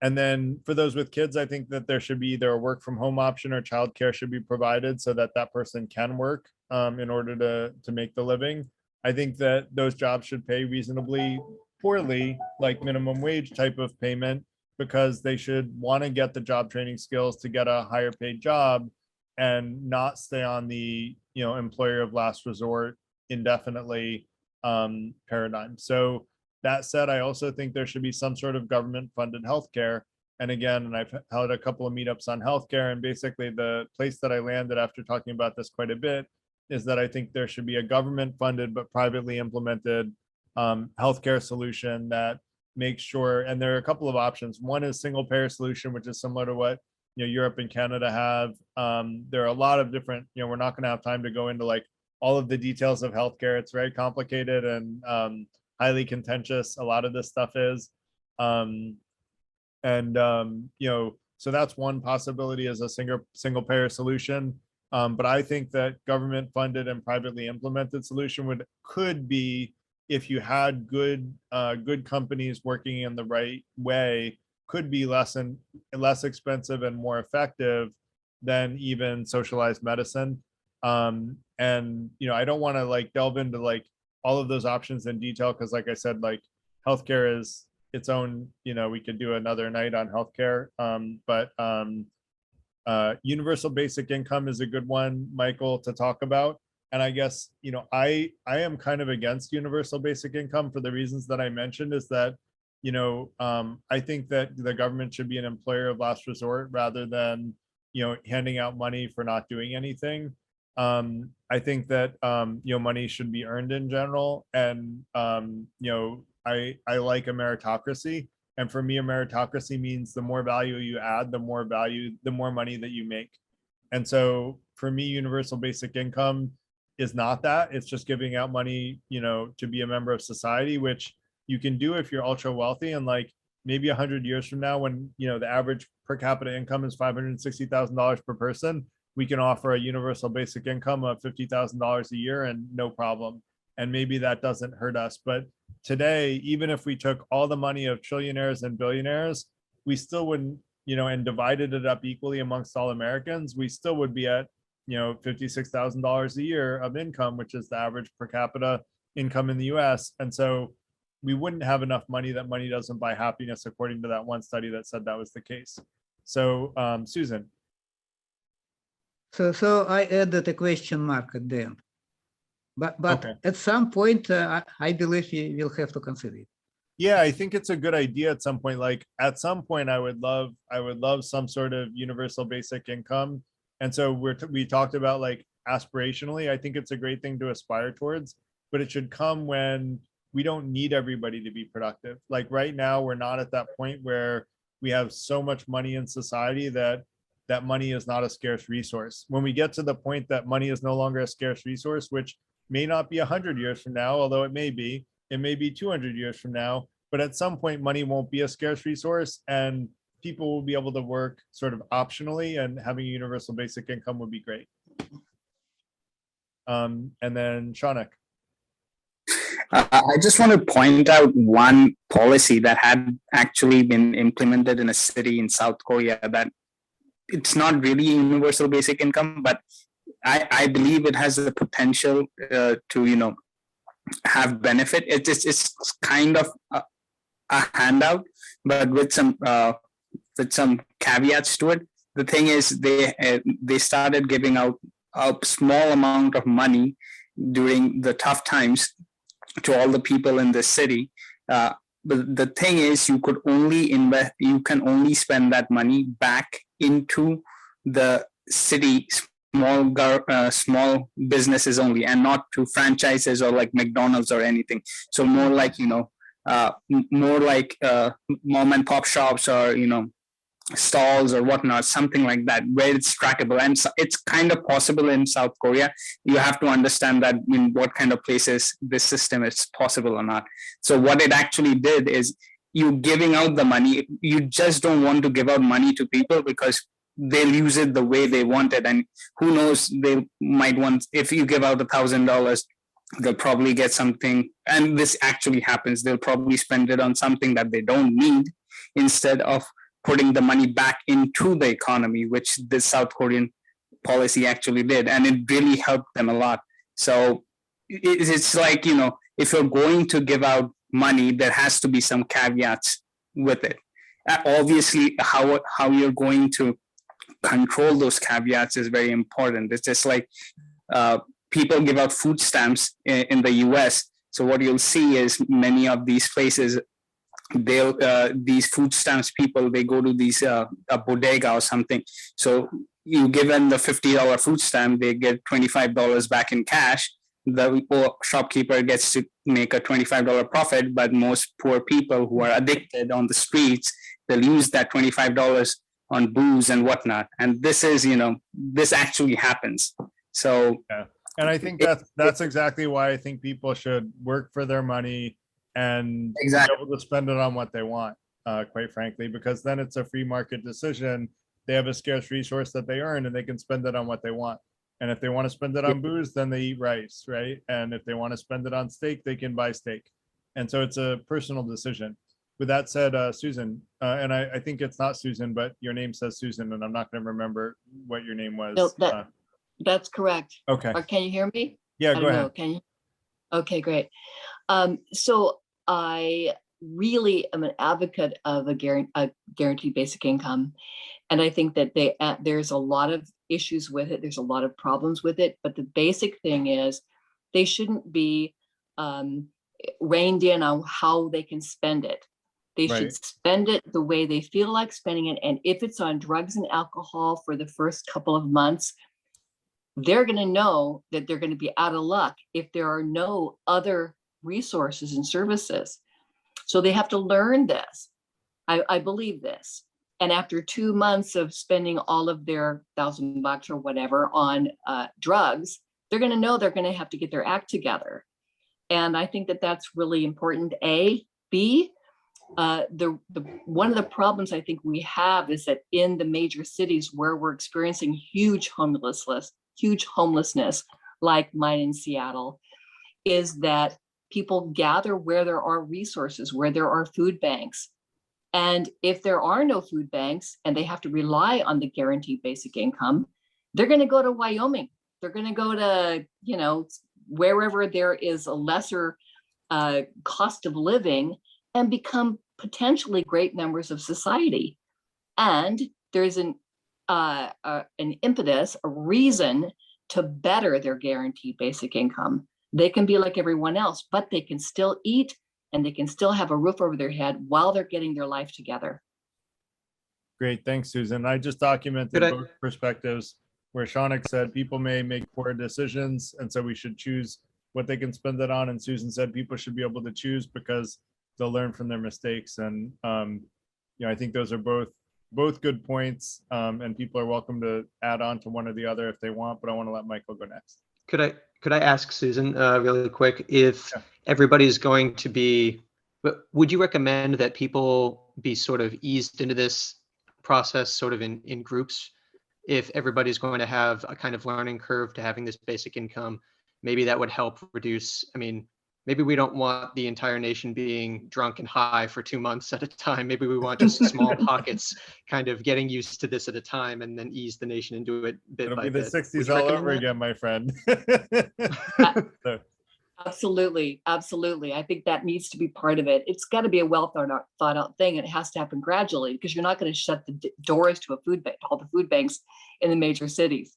Speaker 1: then for those with kids, I think that there should be either a work from home option or childcare should be provided so that that person can work in order to make the living. I think that those jobs should pay reasonably poorly, like minimum wage type of payment, because they should want to get the job training skills to get a higher paid job and not stay on the, you know, employer of last resort indefinitely paradigm. So that said, I also think there should be some sort of government funded healthcare. And again, and I've held a couple of meetups on healthcare, and basically the place that I landed after talking about this quite a bit is that I think there should be a government funded but privately implemented healthcare solution that makes sure, and there are a couple of options. One is single payer solution, which is similar to what, you know, Europe and Canada have. There are a lot of different, you know, we're not going to have time to go into like all of the details of healthcare. It's very complicated and highly contentious. A lot of this stuff is, you know, so that's one possibility as a single payer solution. But I think that government funded and privately implemented solution could be, if you had good companies working in the right way, could be less expensive and more effective than even socialized medicine. And you know, I don't want to like delve into like all of those options in detail, because like I said, like healthcare is its own, you know, we could do another night on healthcare. Universal basic income is a good one, Michael, to talk about. And I guess, you know, I am kind of against universal basic income for the reasons that I mentioned, is that, you know, I think that the government should be an employer of last resort rather than, you know, handing out money for not doing anything. I think that, you know, money should be earned in general. And, you know, I like a meritocracy. And for me, a meritocracy means the more value you add, the more money that you make. And so for me, universal basic income is not that. It's just giving out money, you know, to be a member of society, which you can do if you're ultra wealthy. And like maybe 100 years from now, when, you know, the average per capita income is $560,000 per person, we can offer a universal basic income of $50,000 a year and no problem. And maybe that doesn't hurt us. But today, even if we took all the money of trillionaires and billionaires, we still wouldn't, you know, and divided it up equally amongst all Americans, we still would be at, you know, $56,000 a year of income, which is the average per capita income in the US. And so we wouldn't have enough money. That money doesn't buy happiness, according to that one study that said that was the case. So Susan.
Speaker 3: So I added a question mark at the end. But
Speaker 1: Okay.
Speaker 3: at some point, I believe you will have to consider it.
Speaker 1: Yeah, I think it's a good idea at some point. Like at some point, I would love some sort of universal basic income. And so we talked about like aspirationally, I think it's a great thing to aspire towards, but it should come when we don't need everybody to be productive. Like right now, we're not at that point where we have so much money in society that money is not a scarce resource. When we get to the point that money is no longer a scarce resource, which may not be 100 years from now, although it may be 200 years from now, but at some point money won't be a scarce resource and people will be able to work sort of optionally, and having a universal basic income would be great. And then Shaunak.
Speaker 7: I just want to point out one policy that had actually been implemented in a city in South Korea, that it's not really universal basic income, but I believe it has the potential to, you know, have benefit. It's kind of a handout, but with some caveats to it. The thing is, they started giving out a small amount of money during the tough times to all the people in the city. But the thing is, you can only spend that money back into the city, small businesses only, and not to franchises or like McDonald's or anything. So more like, you know, more like mom and pop shops, or, you know, stalls or whatnot, something like that, where it's trackable. And so it's kind of possible in South Korea. You have to understand that in what kind of places this system is possible or not. So what it actually did is, you giving out the money, you just don't want to give out money to people because they'll use it the way they want it. And who knows, they might want, if you give out $1,000, they'll probably get something. And this actually happens. They'll probably spend it on something that they don't need instead of putting the money back into the economy, which the South Korean policy actually did. And it really helped them a lot. So it's like, you know, if you're going to give out money, there has to be some caveats with it. Obviously, how you're going to control those caveats is very important. It's just like people give out food stamps in the US. So what you'll see is many of these places, these food stamps people, they go to these a bodega or something. So you give them the $50 food stamp, they get $25 back in cash. The poor shopkeeper gets to make a $25 profit, but most poor people who are addicted on the streets, they'll use that $25 on booze and whatnot. And this is, you know, this actually happens. So
Speaker 1: yeah. And I think that's exactly why I think people should work for their money and
Speaker 7: Exactly.
Speaker 1: be able to spend it on what they want, quite frankly, because then it's a free market decision. They have a scarce resource that they earn and they can spend it on what they want. And if they want to spend it on booze, then they eat rice, right? And if they want to spend it on steak, they can buy steak. And so it's a personal decision. With that said, Susan, and I think it's not Susan, but your name says Susan, and I'm not going to remember what your name was.
Speaker 8: No, that's correct.
Speaker 1: Okay.
Speaker 8: Or can you hear me?
Speaker 1: Yeah,
Speaker 8: I
Speaker 1: go
Speaker 8: don't
Speaker 1: ahead.
Speaker 8: know. Can you? Okay, great. So I really am an advocate of a guaranteed basic income. And I think that there's a lot of issues with it. There's a lot of problems with it. But the basic thing is they shouldn't be reined in on how they can spend it. They
Speaker 1: Right.
Speaker 8: should spend it the way they feel like spending it. And if it's on drugs and alcohol for the first couple of months, they're going to know that they're going to be out of luck if there are no other resources and services. So they have to learn this. I believe this. And after 2 months of spending all of their $1,000 or whatever on drugs, they're going to know they're going to have to get their act together. And I think that that's really important. A, B, one of the problems I think we have is that in the major cities where we're experiencing huge homelessness, like mine in Seattle, is that people gather where there are resources, where there are food banks. And if there are no food banks and they have to rely on the guaranteed basic income, they're going to go to Wyoming. They're going to go to, you know, wherever there is a lesser cost of living and become potentially great members of society. And there's an impetus, a reason to better their guaranteed basic income. They can be like everyone else, but they can still eat and they can still have a roof over their head while they're getting their life together.
Speaker 1: Great, thanks, Susan. I just documented both perspectives where Shaunak said people may make poor decisions, and so we should choose what they can spend it on. And Susan said people should be able to choose because they'll learn from their mistakes. And you know, I think those are both good points, and people are welcome to add on to one or the other if they want. But I want to let Michael go next.
Speaker 6: Could I ask Susan really quick if everybody's going to be, would you recommend that people be sort of eased into this process sort of in groups? If everybody's going to have a kind of learning curve to having this basic income, maybe that would help reduce, I mean, maybe we don't want the entire nation being drunk and high for 2 months at a time. Maybe we want just small pockets kind of getting used to this at a time and then ease the nation into it bit
Speaker 1: It'll
Speaker 6: by
Speaker 1: be the
Speaker 6: bit.
Speaker 1: 60s
Speaker 6: Would you
Speaker 1: all
Speaker 6: recommend
Speaker 1: over
Speaker 6: that?
Speaker 1: again, my friend.
Speaker 8: Absolutely. Absolutely. I think that needs to be part of it. It's got to be a well thought out thing, and it has to happen gradually because you're not going to shut the doors to a food bank, all the food banks in the major cities.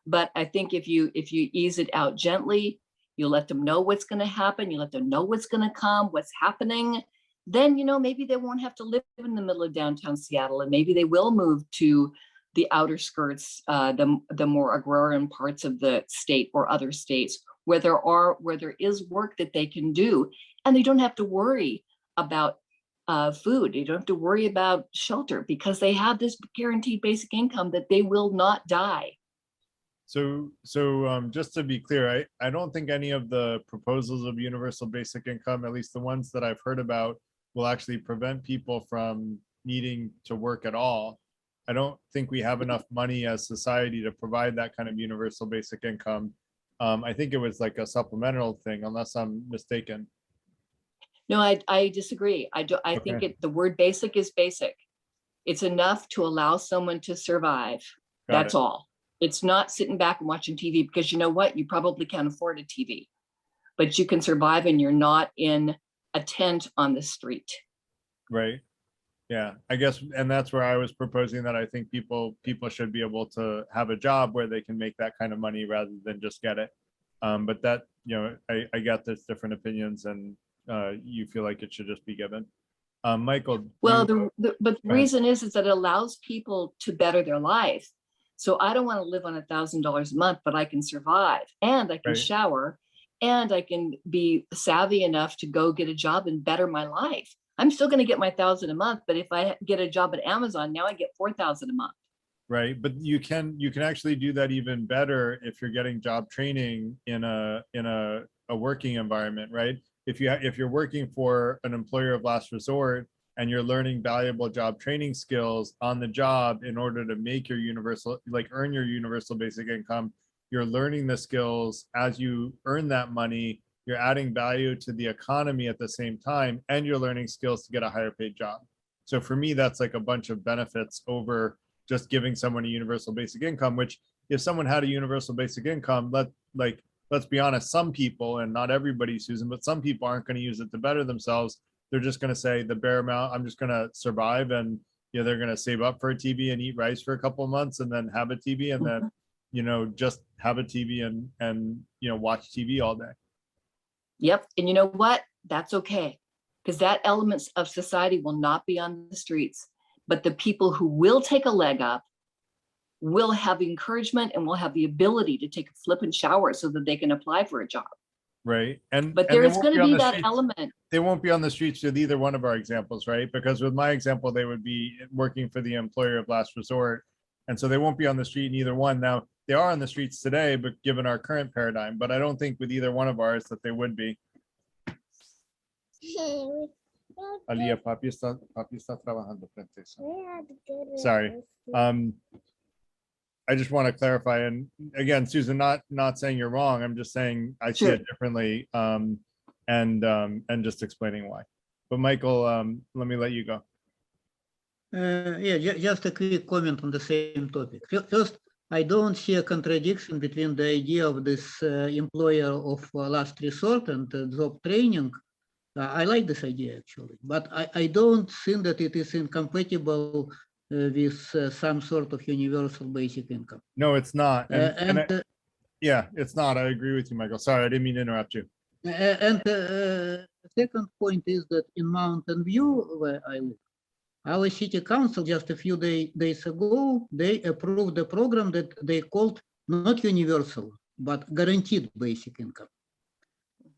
Speaker 8: But I think if you ease it out gently, you let them know what's going to happen, you let them know what's going to come, what's happening, then, you know, maybe they won't have to live in the middle of downtown Seattle, and maybe they will move to the outer skirts, the more agrarian parts of the state or other states where there is work that they can do, and they don't have to worry about food. You don't have to worry about shelter because they have this guaranteed basic income that they will not die.
Speaker 1: So just to be clear, I don't think any of the proposals of universal basic income, at least the ones that I've heard about, will actually prevent people from needing to work at all. I don't think we have enough money as society to provide that kind of universal basic income. I think it was like a supplemental thing, unless I'm mistaken.
Speaker 8: No, I disagree. I think
Speaker 1: Okay.
Speaker 8: the word basic is basic. It's enough to allow someone to survive.
Speaker 1: Got
Speaker 8: That's
Speaker 1: it.
Speaker 8: all. It's not sitting back and watching TV, because you know what? You probably can't afford a TV, but you can survive and you're not in a tent on the street.
Speaker 1: Right. Yeah, I guess, and that's where I was proposing that I think people should be able to have a job where they can make that kind of money rather than just get it. But that, you know, I got there's different opinions, and you feel like it should just be given. Michael.
Speaker 8: Well,
Speaker 1: you-
Speaker 8: but the
Speaker 1: go ahead.
Speaker 8: reason is that it allows people to better their life. So I don't want to live on $1,000 a month, but I can survive, and I can
Speaker 1: Right.
Speaker 8: shower, and I can be savvy enough to go get a job and better my life. I'm still going to get my 1,000 a month, but if I get a job at Amazon, now I get 4,000 a month.
Speaker 1: Right, but you can actually do that even better if you're getting job training in a working environment, right? If you're working for an employer of last resort and you're learning valuable job training skills on the job in order to make your universal, like earn your universal basic income, you're learning the skills as you earn that money. You're adding value to the economy at the same time, and you're learning skills to get a higher paid job. So for me, that's like a bunch of benefits over just giving someone a universal basic income, which if someone had a universal basic income, let's be honest, some people, and not everybody, Susan, but some people aren't going to use it to better themselves. They're just going to say the bare amount, I'm just going to survive, and you know, they're going to save up for a TV and eat rice for a couple of months and then have a TV, and then, you know, just have a TV and you know, watch TV all day.
Speaker 8: Yep. And you know what? That's okay, because that elements of society will not be on the streets. But the people who will take a leg up will have encouragement and will have the ability to take a flippant shower so that they can apply for a job.
Speaker 1: Right. And
Speaker 8: But
Speaker 1: and they
Speaker 8: there's
Speaker 1: won't
Speaker 8: going to
Speaker 1: on
Speaker 8: be
Speaker 1: the
Speaker 8: that
Speaker 1: streets.
Speaker 8: element.
Speaker 1: They won't be on the streets with either one of our examples, right? Because with my example, they would be working for the employer of last resort. And so they won't be on the street in either one. Now, they are on the streets today, but given our current paradigm, but I don't think with either one of ours that they would be. Alia, papi está trabajando frente a eso. Sorry. I just want to clarify, and again, Susan, not saying you're wrong. I'm just saying I see
Speaker 8: Sure.
Speaker 1: it differently, and just explaining why. But Michael, let me let you go.
Speaker 3: Yeah, just a quick comment on the same topic. First, I don't see a contradiction between the idea of this employer of last resort and job training. I like this idea actually, but I don't think that it is incompatible with some sort of universal basic income.
Speaker 1: No, it's not.
Speaker 3: And
Speaker 1: It's not. I agree with you, Michael. Sorry, I didn't mean to interrupt you.
Speaker 3: and second point is that in Mountain View, where I live, our city council just a few days ago, they approved a program that they called not universal, but guaranteed basic income.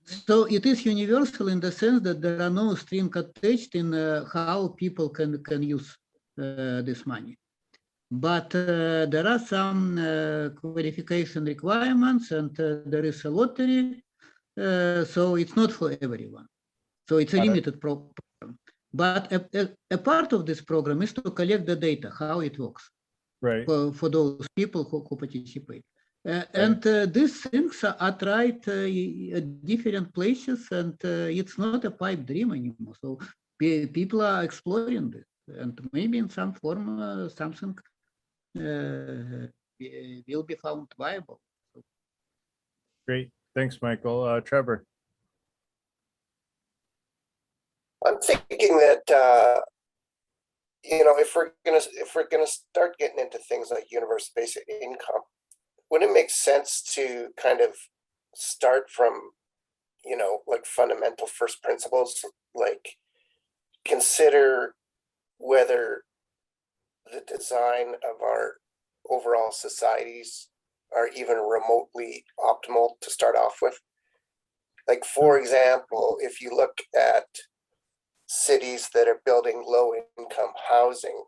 Speaker 3: So it is universal in the sense that there are no strings attached in how people can use this money. But there are some qualification requirements, and there is a lottery, so it's not for everyone. So it's a limited program. But a part of this program is to collect the data, how it works,
Speaker 1: Right.
Speaker 3: for those people who participate. And these things are tried at different places, and it's not a pipe dream anymore. So people are exploring this, and maybe in some form something will be found viable.
Speaker 1: Great. Thanks, Michael. Trevor.
Speaker 9: I'm thinking that you know, if we're gonna start getting into things like universal basic income, wouldn't it make sense to kind of start from, you know, like fundamental first principles, like consider whether the design of our overall societies are even remotely optimal to start off with? Like, for example, if you look at cities that are building low income housing,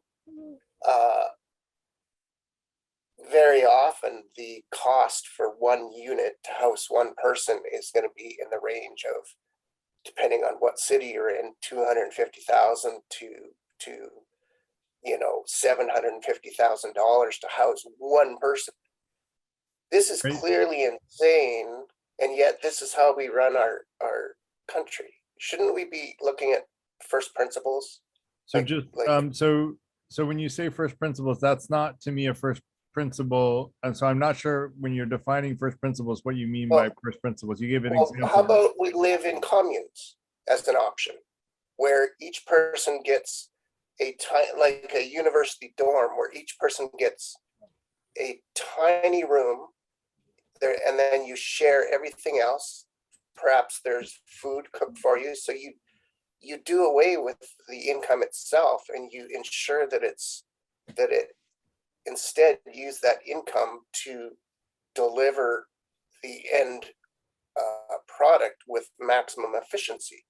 Speaker 9: very often the cost for one unit to house one person is going to be in the range of, depending on what city you're in, 250,000 to $750,000 to house one person. This is
Speaker 1: Right.
Speaker 9: clearly insane, and yet this is how we run our country. Shouldn't we be looking at first principles?
Speaker 1: So
Speaker 9: Like-
Speaker 1: just,
Speaker 9: like-
Speaker 1: so when you say first principles, that's not to me a first principle. And so I'm not sure when you're defining first principles, what you mean by
Speaker 9: Well-
Speaker 1: first principles. You gave an
Speaker 9: Well,
Speaker 1: example.
Speaker 9: how about we live in communes as an option, where each person gets like a university dorm, where each person gets a tiny room there, and then you share everything else. Perhaps there's food cooked for you, so you do away with the income itself, and you ensure that it instead use that income to deliver the end product with maximum efficiency.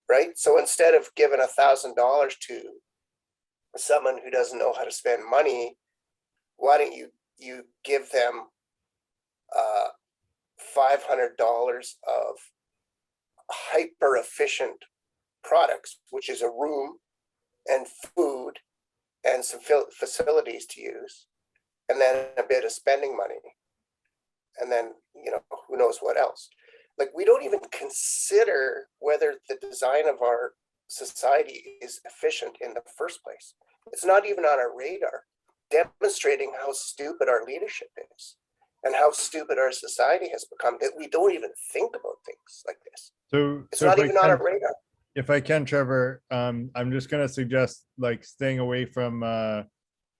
Speaker 9: Right? So instead of giving $1,000 to someone who doesn't know how to spend money, why don't you give them $500 of hyper efficient products, which is a room and food and some facilities to use, and then a bit of spending money, and then who knows what else. Like, we don't even consider whether the design of our society is efficient in the first place. It's not even on our radar, demonstrating how stupid our leadership is and how stupid our society has become, that we don't even think about things like this.
Speaker 1: So,
Speaker 9: It's
Speaker 1: so
Speaker 9: not
Speaker 1: if I
Speaker 9: even on our
Speaker 1: can-
Speaker 9: radar.
Speaker 1: if I can, Trevor, I'm just gonna suggest like staying away from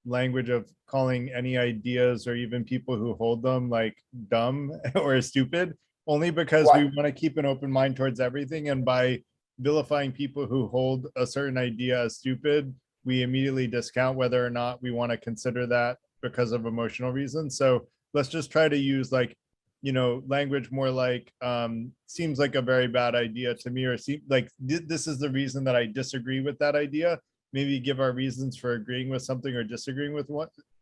Speaker 1: language of calling any ideas or even people who hold them like dumb or stupid, only because we
Speaker 9: Why?
Speaker 1: want to keep an open mind towards everything. And by vilifying people who hold a certain idea as stupid, we immediately discount whether or not we want to consider that because of emotional reasons. So let's just try to use like, language more like seems like a very bad idea to me, or seem like this is the reason that I disagree with that idea. Maybe give our reasons for agreeing with something or disagreeing with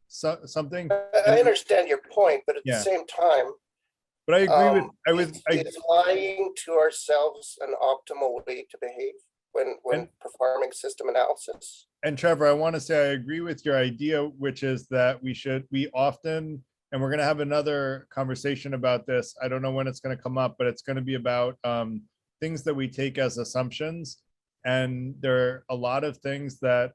Speaker 1: something.
Speaker 9: I understand your point, but at
Speaker 1: Yeah.
Speaker 9: the same time,
Speaker 1: But I agree with,
Speaker 9: is lying to ourselves an optimal way to behave when
Speaker 1: And-
Speaker 9: performing system analysis?
Speaker 1: and Trevor, I want to say I agree with your idea, which is that we often, and we're going to have another conversation about this. I don't know when it's going to come up, but it's going to be about things that we take as assumptions. And there are a lot of things that,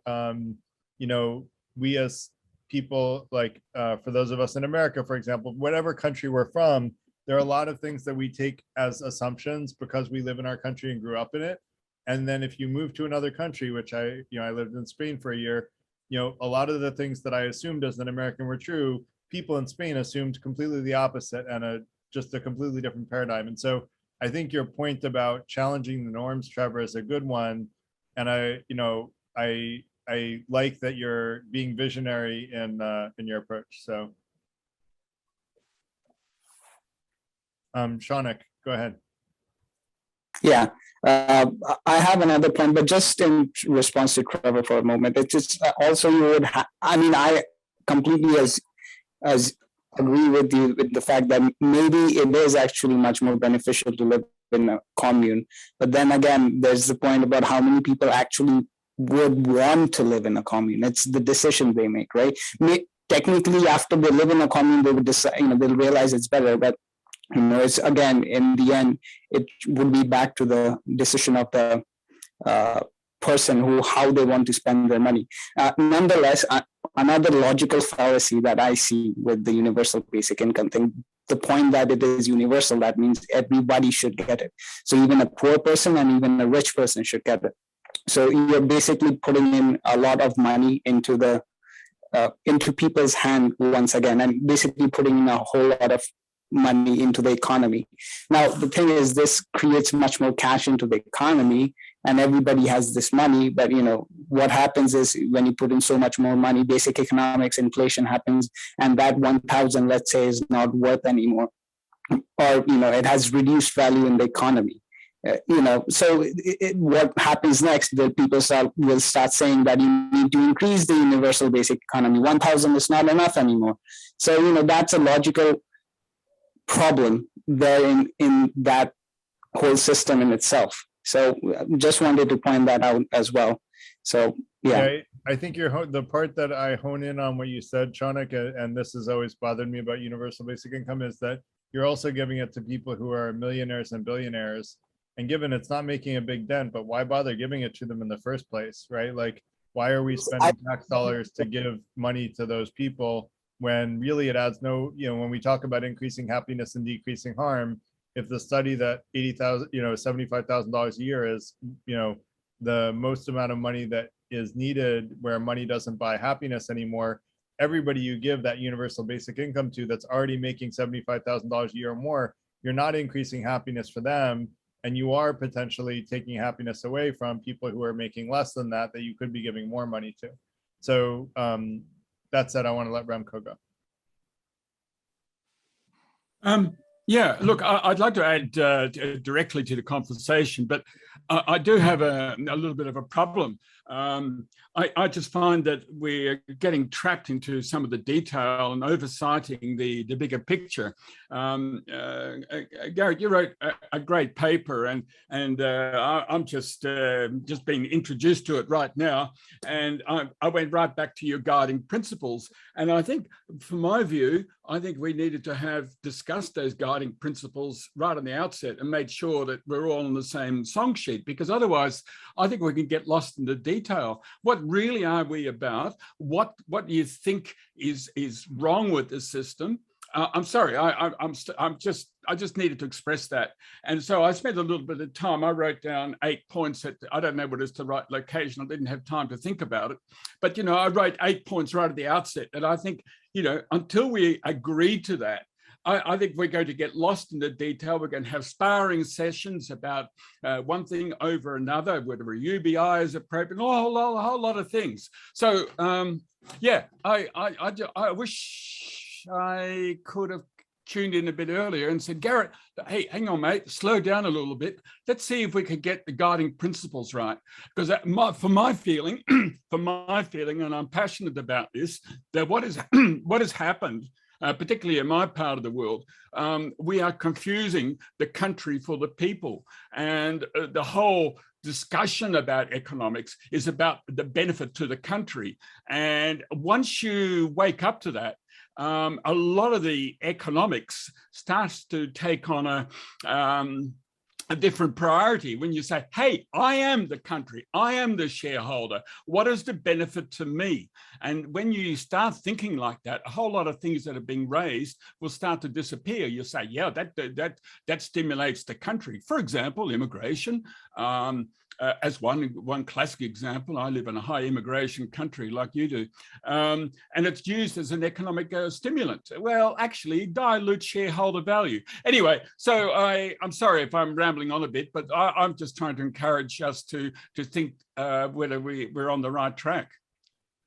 Speaker 1: we as people, like for those of us in America, for example, whatever country we're from, there are a lot of things that we take as assumptions because we live in our country and grew up in it. And then if you move to another country, which I lived in Spain for a year, a lot of the things that I assumed as an American were true, people in Spain assumed completely the opposite, and just a completely different paradigm. And so I think your point about challenging the norms, Trevor, is a good one. And I like that you're being visionary in your approach. So Shaunak, go ahead.
Speaker 7: Yeah, I have another point, but just in response to Trevor for a moment, it's just also you would. I completely as agree with you with the fact that maybe it is actually much more beneficial to live in a commune. But then again, there's the point about how many people actually would want to live in a commune. It's the decision they make, right? Technically, after they live in a commune, they would decide. They'll realize it's better, but. It's again, in the end, it would be back to the decision of the person how they want to spend their money. Nonetheless, another logical fallacy that I see with the universal basic income thing, the point that it is universal, that means everybody should get it. So even a poor person and even a rich person should get it. So you're basically putting in a lot of money into people's hand once again, and basically putting in a whole lot of money into the economy. Now, the thing is, this creates much more cash into the economy and everybody has this money. But, what happens is when you put in so much more money, basic economics, inflation happens, and that 1,000, let's say, is not worth anymore. Or, it has reduced value in the economy. So what happens next? The people will start saying that you need to increase the universal basic economy. 1,000 is not enough anymore. So, that's a logical problem there in that whole system in itself. So just wanted to point that out as well. So yeah,
Speaker 1: I think the part that I hone in on what you said, Shaunak, and this has always bothered me about universal basic income, is that you're also giving it to people who are millionaires and billionaires. And given it's not making a big dent, but why bother giving it to them in the first place, right? Like, why are we spending tax dollars to give money to those people when really it adds no, when we talk about increasing happiness and decreasing harm, if the study that 80,000, $75,000 a year is, the most amount of money that is needed where money doesn't buy happiness anymore, everybody you give that universal basic income to that's already making $75,000 a year or more, you're not increasing happiness for them. And you are potentially taking happiness away from people who are making less than that you could be giving more money to. So that said, I want to let Remco go.
Speaker 5: Yeah, look, I'd like to add directly to the conversation, but I do have a little bit of a problem. I just find that we're getting trapped into some of the detail and oversighting the bigger picture. Garrett, you wrote a great paper, and I'm just being introduced to it right now, and I went right back to your guiding principles. And I think, from my view, I think we needed to have discussed those guiding principles right on the outset and made sure that we're all on the same song sheet, because otherwise I think we can get lost in the detail. What really are we about? What do you think is wrong with the system? I'm sorry, I just needed to express that. And so I spent a little bit of time. I wrote down 8 points that I don't know what is the right location. I didn't have time to think about it. But, I wrote 8 points right at the outset. And I think, until we agree to that, I think we're going to get lost in the detail. We're going to have sparring sessions about one thing over another, whether a UBI is appropriate, a whole lot of things. So, yeah, I wish I could have tuned in a bit earlier and said, Garrett, hey, hang on, mate, slow down a little bit. Let's see if we could get the guiding principles right. Because for my feeling, and I'm passionate about this, that what has happened, particularly in my part of the world, we are confusing the country for the people. And the whole discussion about economics is about the benefit to the country. And once you wake up to that, a lot of the economics starts to take on a different priority when you say, hey, I am the country, I am the shareholder, what is the benefit to me? And when you start thinking like that, a whole lot of things that are being raised will start to disappear. You'll say, yeah, that stimulates the country. For example, immigration. As one classic example, I live in a high immigration country like you do, and it's used as an economic stimulant. Well, actually, dilute shareholder value. Anyway, so I'm sorry if I'm rambling on a bit, but I'm just trying to encourage us to think whether we're on the right track.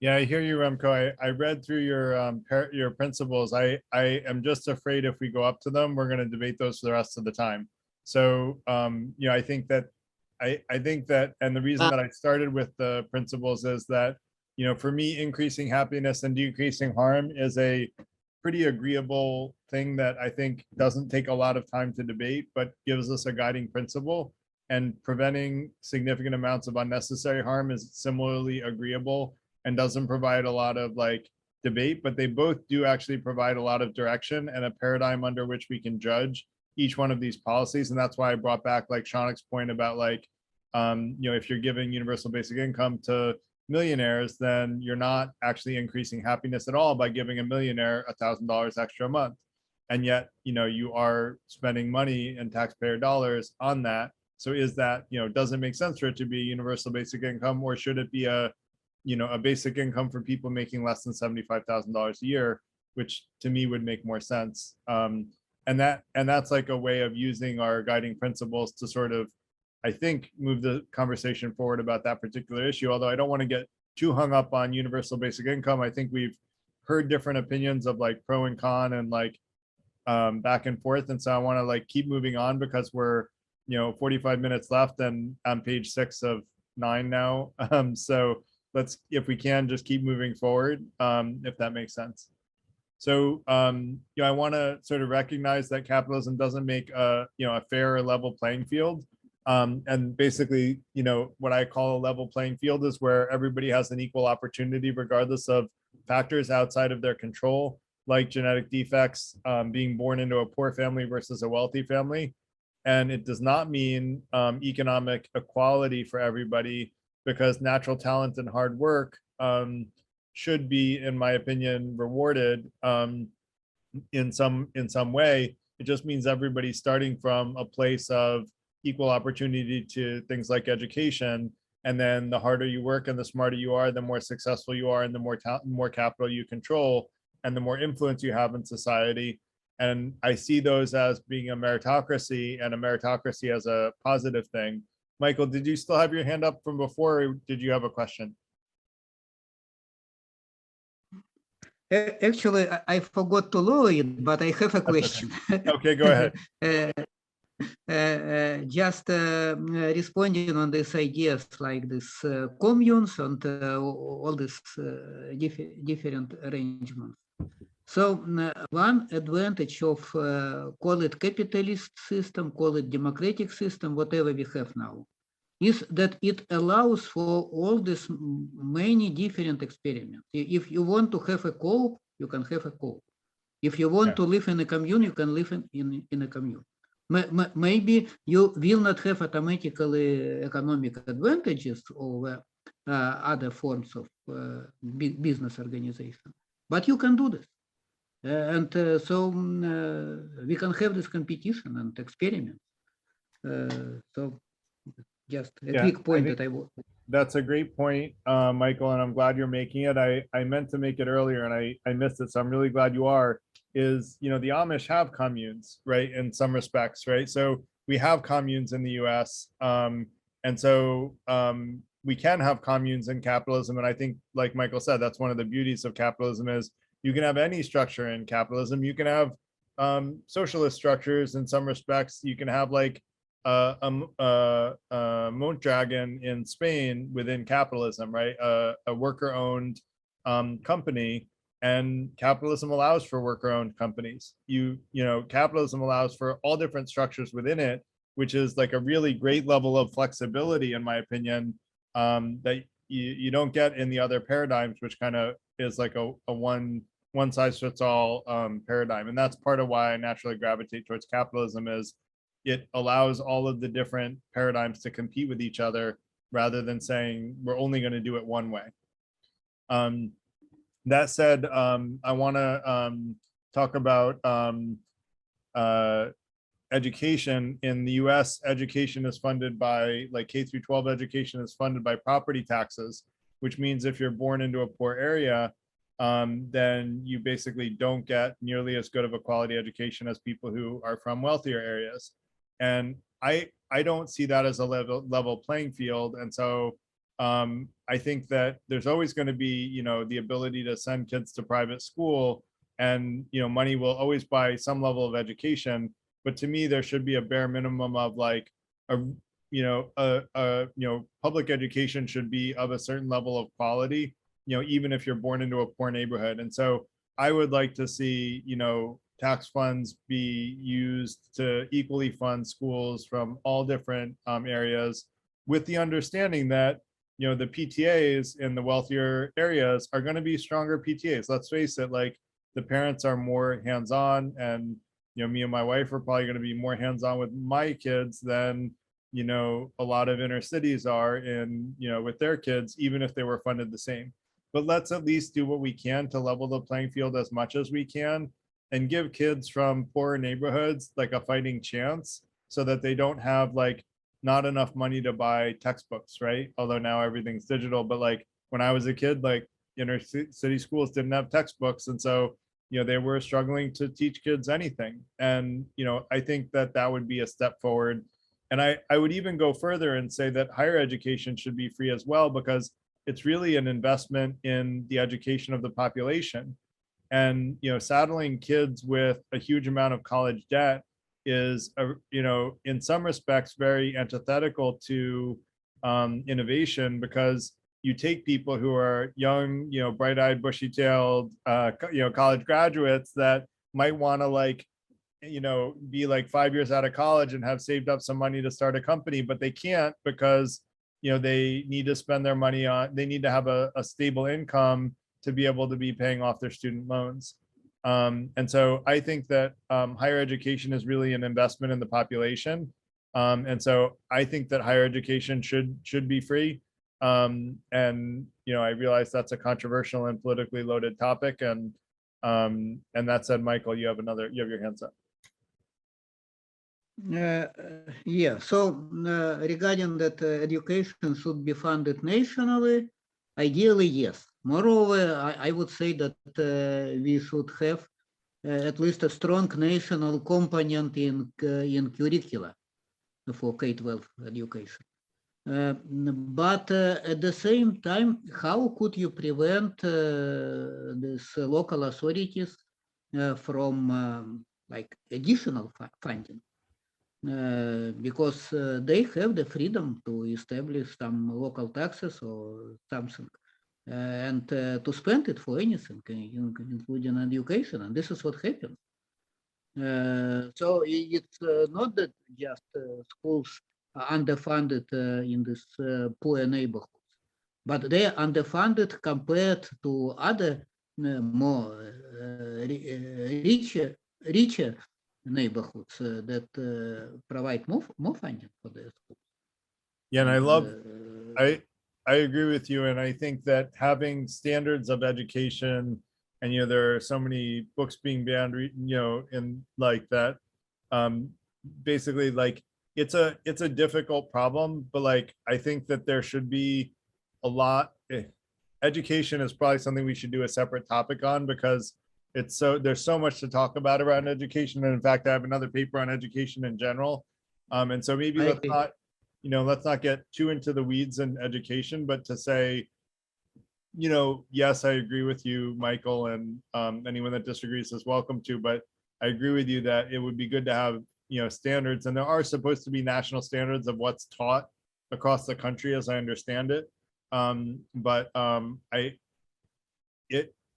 Speaker 1: Yeah, I hear you, Remco. I read through your principles. I am just afraid if we go up to them, we're going to debate those for the rest of the time. So, I think that. I think that, and the reason that I started with the principles is that, for me, increasing happiness and decreasing harm is a pretty agreeable thing that I think doesn't take a lot of time to debate, but gives us a guiding principle. And preventing significant amounts of unnecessary harm is similarly agreeable and doesn't provide a lot of debate, but they both do actually provide a lot of direction and a paradigm under which we can judge each one of these policies. And that's why I brought back Shaunak's point about if you're giving universal basic income to millionaires, then you're not actually increasing happiness at all by giving a millionaire $1,000 extra a month. And yet, you are spending money and taxpayer dollars on that. So is that, does it make sense for it to be universal basic income, or should it be a basic income for people making less than $75,000 a year, which to me would make more sense. And that's a way of using our guiding principles to sort of, I think, move the conversation forward about that particular issue. Although I don't want to get too hung up on universal basic income. I think we've heard different opinions of pro and con and back and forth. And so I want to keep moving on because we're, 45 minutes left and on page 6 of 9 now. So let's, if we can, just keep moving forward, if that makes sense. So, I want to sort of recognize that capitalism doesn't make a fair or level playing field. And basically, what I call a level playing field is where everybody has an equal opportunity, regardless of factors outside of their control, like genetic defects, being born into a poor family versus a wealthy family. And it does not mean economic equality for everybody, because natural talent and hard work should be, in my opinion, rewarded in some way. It just means everybody's starting from a place of equal opportunity to things like education. And then the harder you work and the smarter you are, the more successful you are, and the more capital you control, and the more influence you have in society. And I see those as being a meritocracy, and a meritocracy as a positive thing. Michael, did you still have your hand up from before, or did you have a question?
Speaker 3: Actually, I forgot to lower it, but I have a question.
Speaker 1: Okay, go ahead.
Speaker 3: Just responding on these ideas like this communes and all these different arrangements. So one advantage of call it capitalist system, call it democratic system, whatever we have now, is that it allows for all these many different experiments. If you want to have a co-op, you can have a co-op. If you want to live in a commune, you can live in a commune. Maybe you will not have automatically economic advantages over other forms of business organization, but you can do this. And so we can have this competition and experiment. So just a quick point that I want.
Speaker 1: That's a great point, Michael, and I'm glad you're making it. I meant to make it earlier and I missed it, so I'm really glad you are. Is, the Amish have communes, right? In some respects, right? So we have communes in the US. And so we can have communes in capitalism. And I think, like Michael said, that's one of the beauties of capitalism is you can have any structure in capitalism. You can have socialist structures in some respects. You can have like Mondragon in Spain within capitalism, right? A worker-owned company, and capitalism allows for worker-owned companies. Capitalism allows for all different structures within it, which is like a really great level of flexibility, in my opinion, that you don't get in the other paradigms, which kind of is like a one size fits all paradigm. And that's part of why I naturally gravitate towards capitalism, is it allows all of the different paradigms to compete with each other, rather than saying we're only going to do it one way. That said, I want to talk about education. In the US, education is funded by, like, K through 12 education is funded by property taxes, which means if you're born into a poor area, then you basically don't get nearly as good of a quality education as people who are from wealthier areas. And I don't see that as a level playing field. And so I think that there's always going to be, the ability to send kids to private school, and, money will always buy some level of education. But to me, there should be a bare minimum of like public education should be of a certain level of quality, even if you're born into a poor neighborhood. And so I would like to see, tax funds be used to equally fund schools from all different areas, with the understanding that, the PTAs in the wealthier areas are going to be stronger PTAs. Let's face it, like, the parents are more hands-on, and, me and my wife are probably going to be more hands-on with my kids than, a lot of inner cities are in, with their kids, even if they were funded the same. But let's at least do what we can to level the playing field as much as we can, and give kids from poorer neighborhoods like a fighting chance, so that they don't have like not enough money to buy textbooks, right? Although now everything's digital, but like when I was a kid, like inner city schools didn't have textbooks. And so, they were struggling to teach kids anything. And, I think that would be a step forward. And I would even go further and say that higher education should be free as well, because it's really an investment in the education of the population. And, saddling kids with a huge amount of college debt is, in some respects, very antithetical to innovation, because you take people who are young, bright-eyed, bushy-tailed, college graduates that might want to like be like 5 years out of college and have saved up some money to start a company, but they can't because, they need to spend their money on, they need to have a stable income to be able to be paying off their student loans. And so I think that higher education is really an investment in the population. And so I think that higher education should be free. And I realize that's a controversial and politically loaded topic. And that said, Michael, you have your hands up.
Speaker 3: Yeah, so regarding that education should be funded nationally, ideally, yes. Moreover, I would say that we should have at least a strong national component in curricula for K-12 education. But at the same time, how could you prevent these local authorities from like additional funding? Because they have the freedom to establish some local taxes or something, and to spend it for anything, including education, and this is what happened. So it's not that just schools are underfunded in this poor neighborhoods, but they are underfunded compared to other more richer neighborhoods that provide more funding for their schools.
Speaker 1: Yeah, and I agree with you, and I think that having standards of education, and there are so many books being banned, in like that, basically like it's a difficult problem, but like I think that there should be a lot. Education is probably something we should do a separate topic on, because there's so much to talk about around education. And in fact, I have another paper on education in general. And so maybe let's not get too into the weeds in education, but to say, yes, I agree with you, Michael, and anyone that disagrees is welcome to, but I agree with you that it would be good to have, standards, and there are supposed to be national standards of what's taught across the country, as I understand it.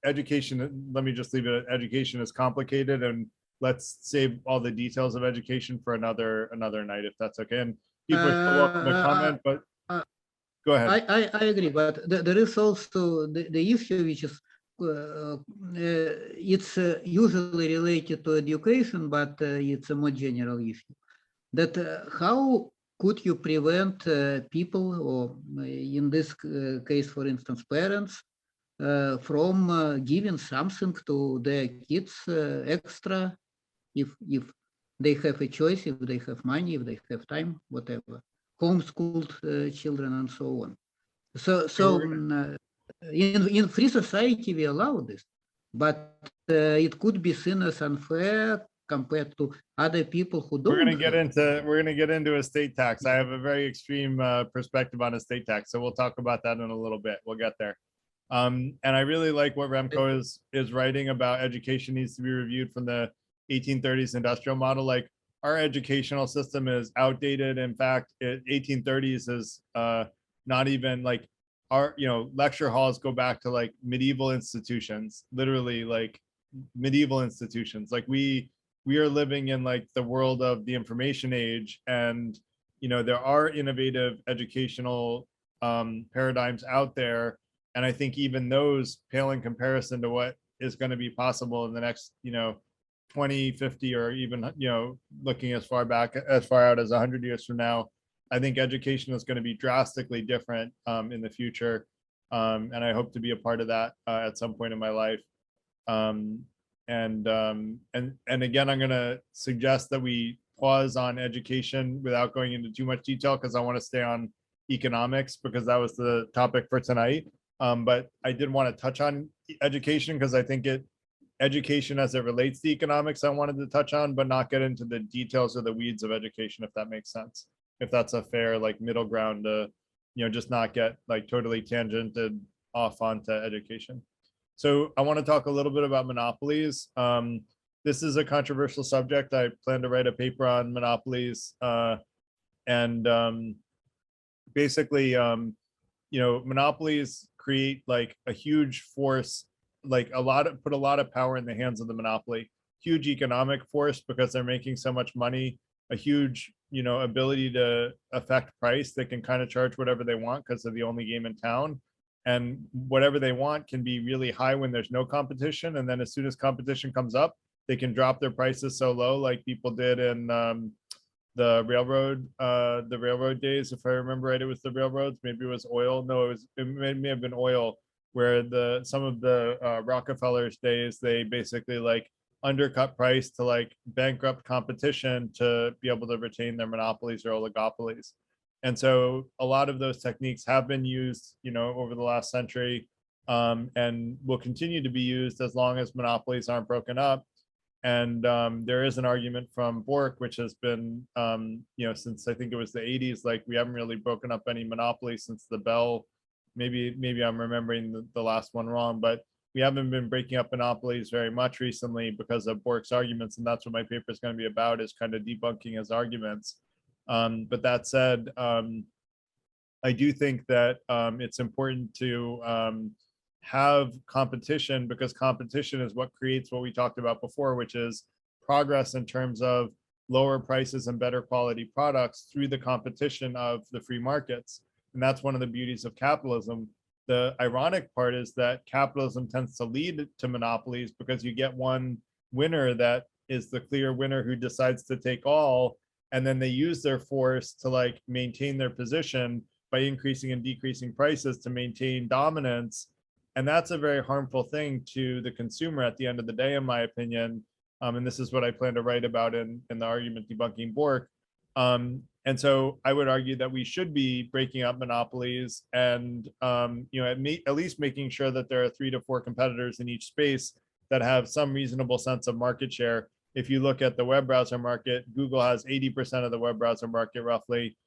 Speaker 1: Education, let me just leave it at education is complicated, and let's save all the details of education for another night, if that's okay. And people are still welcome to comment, but go ahead.
Speaker 3: I agree, but there is also the issue, which is it's usually related to education, but it's a more general issue. That how could you prevent people, or in this case, for instance, parents, from giving something to their kids extra, if they have a choice, if they have money, if they have time, whatever, homeschooled children and so on. So in free society we allow this, but it could be seen as unfair compared to other people who don't.
Speaker 1: We're gonna get into estate tax. I have a very extreme perspective on estate tax, so we'll talk about that in a little bit. We'll get there. And I really like what Remco is writing about education needs to be reviewed from the 1830s industrial model. Like, our educational system is outdated. In fact, 1830s is not even like our, lecture halls go back to like medieval institutions, literally like medieval institutions. Like we are living in like the world of the information age, and there are innovative educational paradigms out there. And I think even those pale in comparison to what is going to be possible in the next, 20, 50, or even, looking as far out as 100 years from now. I think education is going to be drastically different in the future. And I hope to be a part of that at some point in my life. And again, I'm going to suggest that we pause on education without going into too much detail, because I want to stay on economics, because that was the topic for tonight. But I did want to touch on education, because I think education as it relates to economics, I wanted to touch on, but not get into the details or the weeds of education, if that makes sense. If that's a fair like middle ground to, just not get like totally tangented off onto education. So I want to talk a little bit about monopolies. This is a controversial subject. I plan to write a paper on monopolies, and basically, monopolies create like a huge force, like put a lot of power in the hands of the monopoly. huge economic force because they're making so much money, a huge, you know, ability to affect price. They can kind of charge whatever they want because they're the only game in town. And whatever they want can be really high when there's no competition. And then as soon as competition comes up, they can drop their prices so low, like people did in the railroad days. If I remember right, it was the railroads. Maybe it was oil. No, it may have been oil, where some of the Rockefeller's days, they basically like undercut price to like bankrupt competition to be able to retain their monopolies or oligopolies. And so a lot of those techniques have been used, you know, over the last century, and will continue to be used as long as monopolies aren't broken up. And there is an argument from Bork, which has been, you know, since I think it was the 80s, like we haven't really broken up any monopoly since the Bell. Maybe I'm remembering the last one wrong, but we haven't been breaking up monopolies very much recently because of Bork's arguments. And that's what my paper is going to be about, is kind of debunking his arguments. But that said, I do think that it's important to have competition, because competition is what creates what we talked about before, which is progress in terms of lower prices and better quality products through the competition of the free markets. And that's one of the beauties of capitalism. The ironic part is that capitalism tends to lead to monopolies because you get one winner that is the clear winner who decides to take all, and then they use their force to like maintain their position by increasing and decreasing prices to maintain dominance. And that's a very harmful thing to the consumer at the end of the day, in my opinion. And this is what I plan to write about in the argument debunking Bork. And so I would argue that we should be breaking up monopolies and, you know, at least making sure that there are 3 to 4 competitors in each space that have some reasonable sense of market share. If you look at the web browser market, Google has 80% of the web browser market roughly.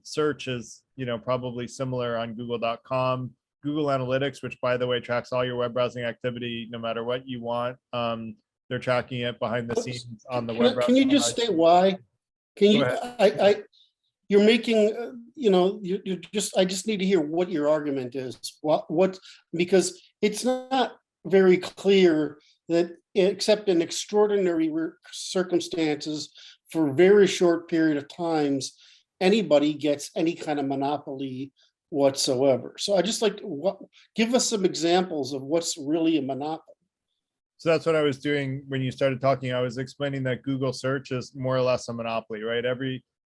Speaker 1: Search is, you know, probably similar on google.com. Google Analytics, which by the way tracks all your web browsing activity, no matter what you want. They're tracking it behind the scenes on the web browser.
Speaker 10: Can you just state why? Can you, you're making, you know, you just, I just need to hear what your argument is. What, because it's not very clear that except in extraordinary circumstances for a very short period of times, anybody gets any kind of monopoly whatsoever. So I just like, give us some examples of what's really a monopoly.
Speaker 1: So that's what I was doing when you started talking. I was explaining that Google search is more or less a monopoly, right?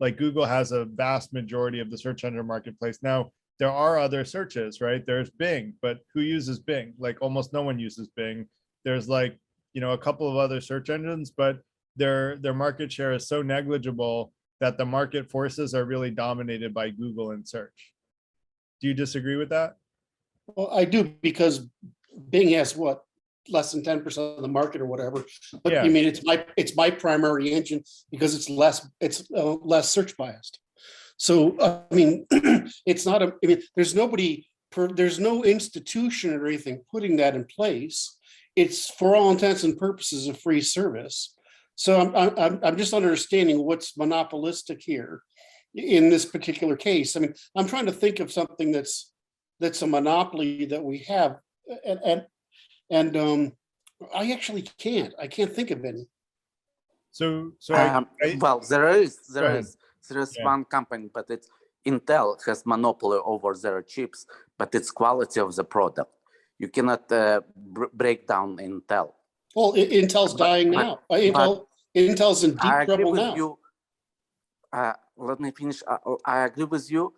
Speaker 1: Like Google has a vast majority of the search engine marketplace. Now, there are other searches, right? There's Bing, but who uses Bing? Like almost no one uses Bing. There's like, you know, a couple of other search engines, but their market share is so negligible that the market forces are really dominated by Google and search. Do you disagree with that?
Speaker 10: Well, I do, because Bing has what, less than 10% of the market or whatever. But
Speaker 1: Yeah.
Speaker 10: I mean, it's my primary engine because it's less search biased. So I mean, it's not I mean, there's no institution or anything putting that in place. It's for all intents and purposes a free service. So I'm just understanding what's monopolistic here in this particular case. I mean, I'm trying to think of something that's a monopoly that we have, and I actually can't. I can't think of any.
Speaker 11: Well, there is
Speaker 1: Yeah.
Speaker 11: one company, but it's Intel has monopoly over their chips, but it's quality of the product. You cannot break down Intel.
Speaker 10: Well, Intel's dying now. Intel's in deep trouble now.
Speaker 11: You. Let me finish. I agree with you.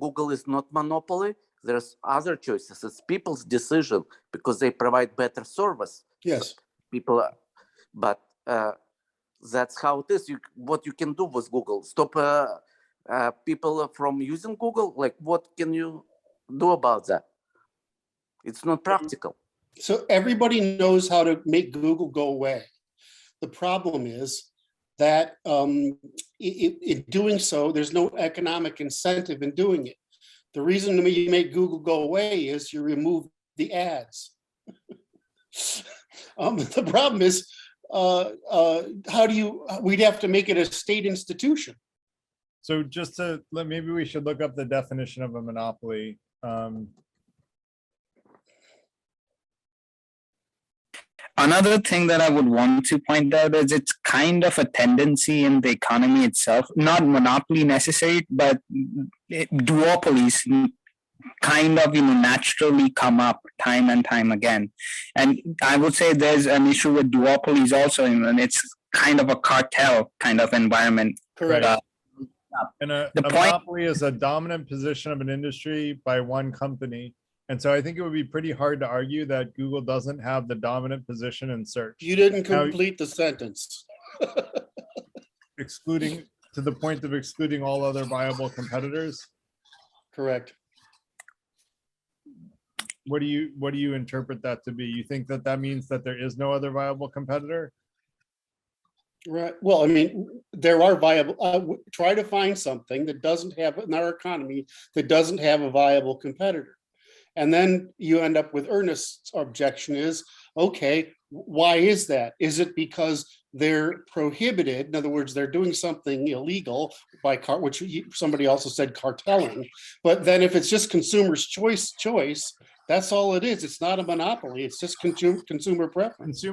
Speaker 11: Google is not monopoly. There's other choices. It's people's decision because they provide better service.
Speaker 10: Yes.
Speaker 11: People, but that's how it is. What you can do with Google? Stop people from using Google? Like, what can you do about that? It's not practical.
Speaker 10: So everybody knows how to make Google go away. The problem is that in doing so, there's no economic incentive in doing it. The reason you make Google go away is you remove the ads. The problem is, we'd have to make it a state institution.
Speaker 1: So just to maybe we should look up the definition of a monopoly.
Speaker 7: another thing that I would want to point out is it's kind of a tendency in the economy itself, not monopoly necessary, but duopolies kind of naturally come up time and time again. And I would say there's an issue with duopolies also, and it's kind of a cartel kind of environment.
Speaker 10: Correct.
Speaker 1: And a
Speaker 7: The point-
Speaker 1: monopoly is a dominant position of an industry by one company. And so I think it would be pretty hard to argue that Google doesn't have the dominant position in search,
Speaker 10: You didn't
Speaker 1: Now-
Speaker 10: complete the sentence.
Speaker 1: excluding to the point of excluding all other viable competitors.
Speaker 10: Correct.
Speaker 1: What do you interpret that to be? You think that that means that there is no other viable competitor?
Speaker 10: Right. Well, I mean, there are viable, try to find something that doesn't have in our economy, that doesn't have a viable competitor. And then you end up with Ernest's objection is, okay, why is that? Is it because they're prohibited? In other words, they're doing something illegal by which somebody also said cartelling. But then if it's just consumer's choice, that's all it is. It's not a monopoly. It's just consumer preference.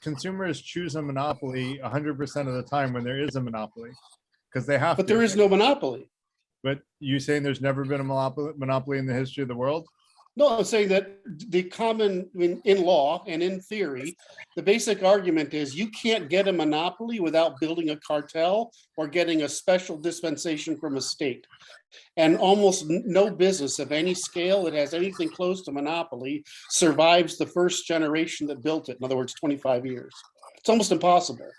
Speaker 1: Consumers choose a monopoly 100% of the time when there is a monopoly, because they have
Speaker 10: But
Speaker 1: to.
Speaker 10: there is no monopoly.
Speaker 1: But you saying there's never been a monopoly in the history of the world?
Speaker 10: No, I'm saying that the common, in law and in theory, the basic argument is you can't get a monopoly without building a cartel or getting a special dispensation from a state. And almost no business of any scale that has anything close to monopoly survives the first generation that built it. In other words, 25 years. It's almost impossible.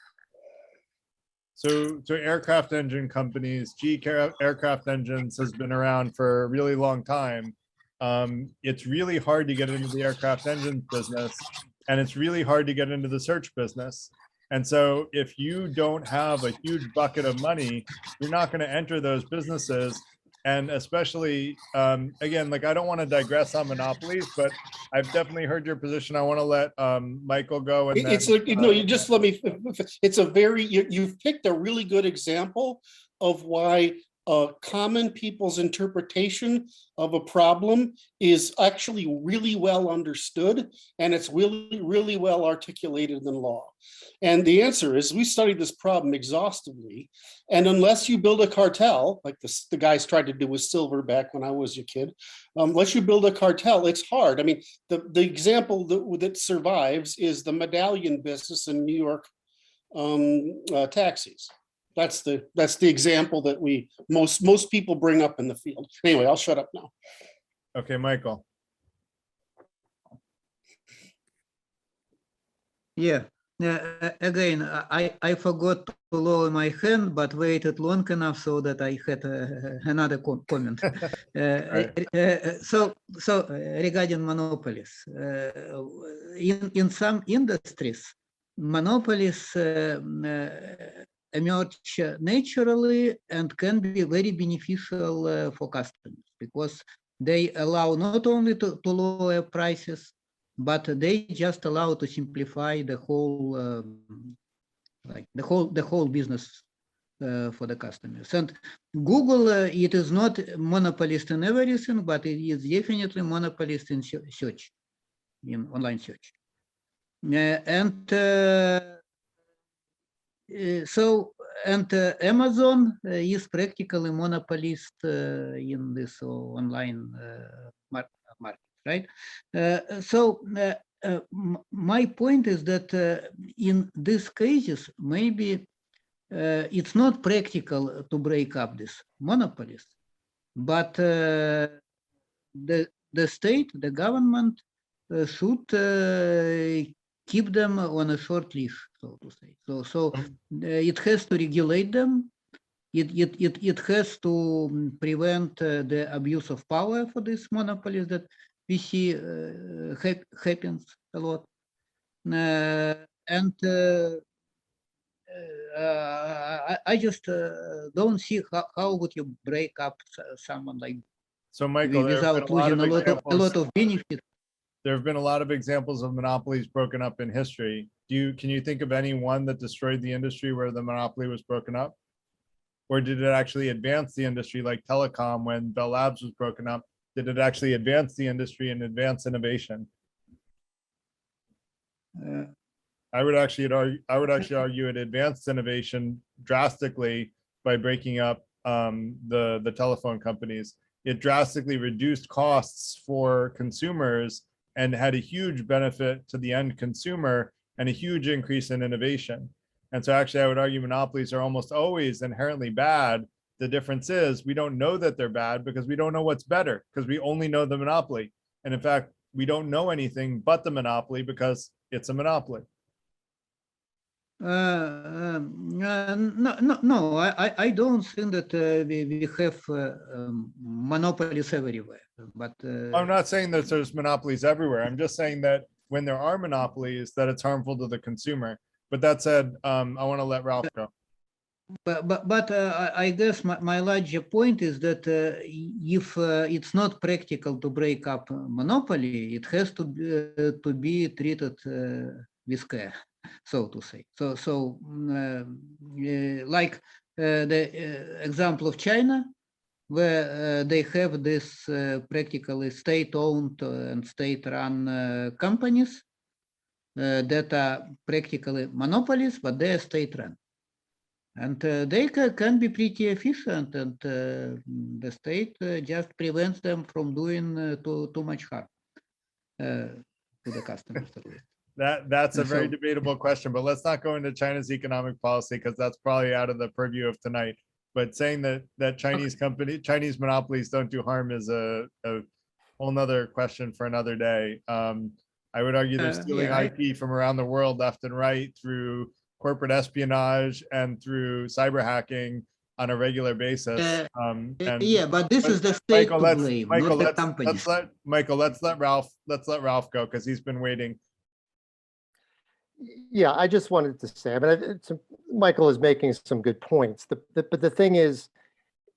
Speaker 1: So aircraft engine companies, GE Aircraft Engines has been around for a really long time. It's really hard to get into the aircraft engine business, and it's really hard to get into the search business. And so if you don't have a huge bucket of money, you're not going to enter those businesses. And especially, again, like, I don't want to digress on monopolies, but I've definitely heard your position. I want to let Michael go. And
Speaker 10: It's
Speaker 1: then,
Speaker 10: like, no, you just let me, it's a very, you've picked a really good example of why common people's interpretation of a problem is actually really well understood, and it's really, really well articulated in law. And the answer is, we studied this problem exhaustively, and unless you build a cartel, like the guys tried to do with silver back when I was a kid, unless you build a cartel, it's hard. I mean, the example that survives is the medallion business in New York taxis. That's the example that most people bring up in the field. Anyway, I'll shut up now.
Speaker 1: okay, Michael.
Speaker 3: Yeah. Again, I forgot to lower my hand, but waited long enough so that I had another comment. So regarding monopolies, in some industries, monopolies emerge naturally and can be very beneficial for customers, because they allow not only to lower prices, but they just allow to simplify the whole, the whole business for the customers. And Google, it is not monopolist in everything, but it is definitely monopolist in search, in online search. Amazon is practically monopolist in this online market, right? My point is that in these cases, maybe it's not practical to break up these monopolies, but the state, the government should keep them on a short leash, so to say. So it has to regulate them. It has to prevent the abuse of power for these monopolies that we see happens a lot. I just don't see how would you break up someone like
Speaker 1: So Michael,
Speaker 3: without losing a lot of benefit.
Speaker 1: There have been a lot of examples of monopolies broken up in history. Can you think of any one that destroyed the industry where the monopoly was broken up? Or did it actually advance the industry, like telecom when Bell Labs was broken up? Did it actually advance the industry and advance innovation? I would actually argue it advanced innovation drastically by breaking up the telephone companies. It drastically reduced costs for consumers and had a huge benefit to the end consumer and a huge increase in innovation. And so actually I would argue monopolies are almost always inherently bad. The difference is we don't know that they're bad because we don't know what's better, because we only know the monopoly. And in fact, we don't know anything but the monopoly because it's a monopoly.
Speaker 3: No, I don't think that we have monopolies everywhere. But
Speaker 1: I'm not saying that there's monopolies everywhere. I'm just saying that when there are monopolies, that it's harmful to the consumer. But that said, I want to let Ralph go.
Speaker 3: But I guess my larger point is that if it's not practical to break up monopoly, it has to be treated with care, so to say. So like the example of China, where they have this practically state-owned and state-run companies that are practically monopolies, but they are state-run. And they can be pretty efficient, and the state just prevents them from doing too much harm to the customers.
Speaker 1: That's a very debatable question, but let's not go into China's economic policy because that's probably out of the purview of tonight. But saying that Chinese Chinese monopolies don't do harm is a whole nother question for another day. I would argue they're stealing IP from around the world left and right through corporate espionage and through cyber hacking on a regular basis.
Speaker 3: But this is the state to blame, not the companies.
Speaker 1: Let's let Ralph go because he's been waiting.
Speaker 12: Yeah, I just wanted to say, Michael is making some good points. But the thing is,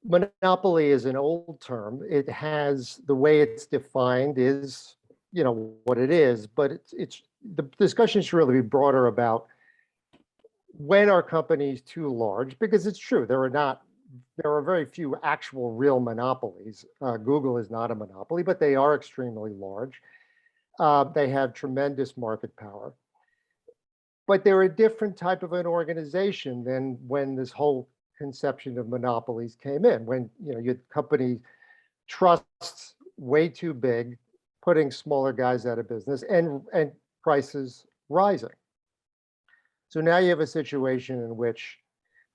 Speaker 12: monopoly is an old term. It has, the way it's defined is, what it is, but it's the discussion should really be broader about when are companies too large, because it's true, there are very few actual real monopolies. Google is not a monopoly, but they are extremely large. They have tremendous market power. But they're a different type of an organization than when this whole conception of monopolies came in, when your company trusts way too big, putting smaller guys out of business and prices rising. So now you have a situation in which,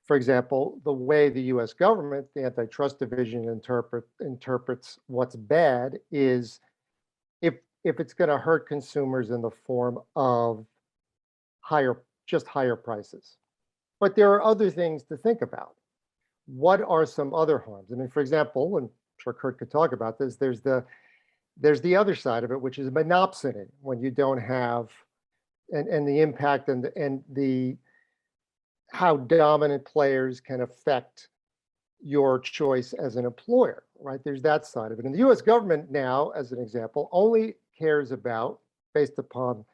Speaker 12: for example, the way the US government, the antitrust division interprets what's bad is if it's going to hurt consumers in the form of higher prices. But there are other things to think about. What are some other harms? For example, and I'm sure Kurt could talk about this, there's the other side of it, which is monopsony, when you don't have and the impact and the how dominant players can affect your choice as an employer, right? There's that side of it. And the US government now, as an example, only cares about, based upon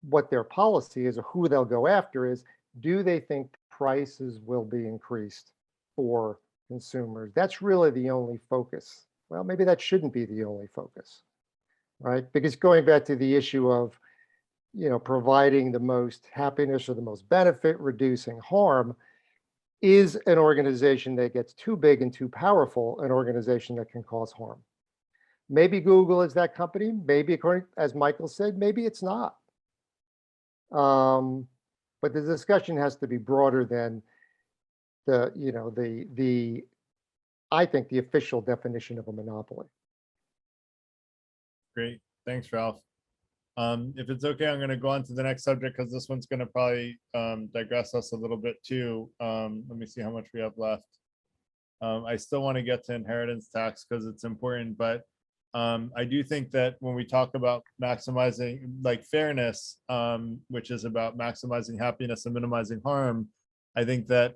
Speaker 12: what their policy is or who they'll go after is, do they think prices will be increased for consumers? That's really the only focus. Well, maybe that shouldn't be the only focus, right? Because going back to the issue of providing the most happiness or the most benefit, reducing harm, is an organization that gets too big and too powerful, an organization that can cause harm. Maybe Google is that company. Maybe, according, as Michael said, maybe it's not. But the discussion has to be broader than I think the official definition of a monopoly.
Speaker 1: Great, thanks, Ralph. If it's okay, I'm going to go on to the next subject because this one's going to probably digress us a little bit too. Let me see how much we have left. I still want to get to inheritance tax because it's important, but I do think that when we talk about maximizing fairness, which is about maximizing happiness and minimizing harm, I think that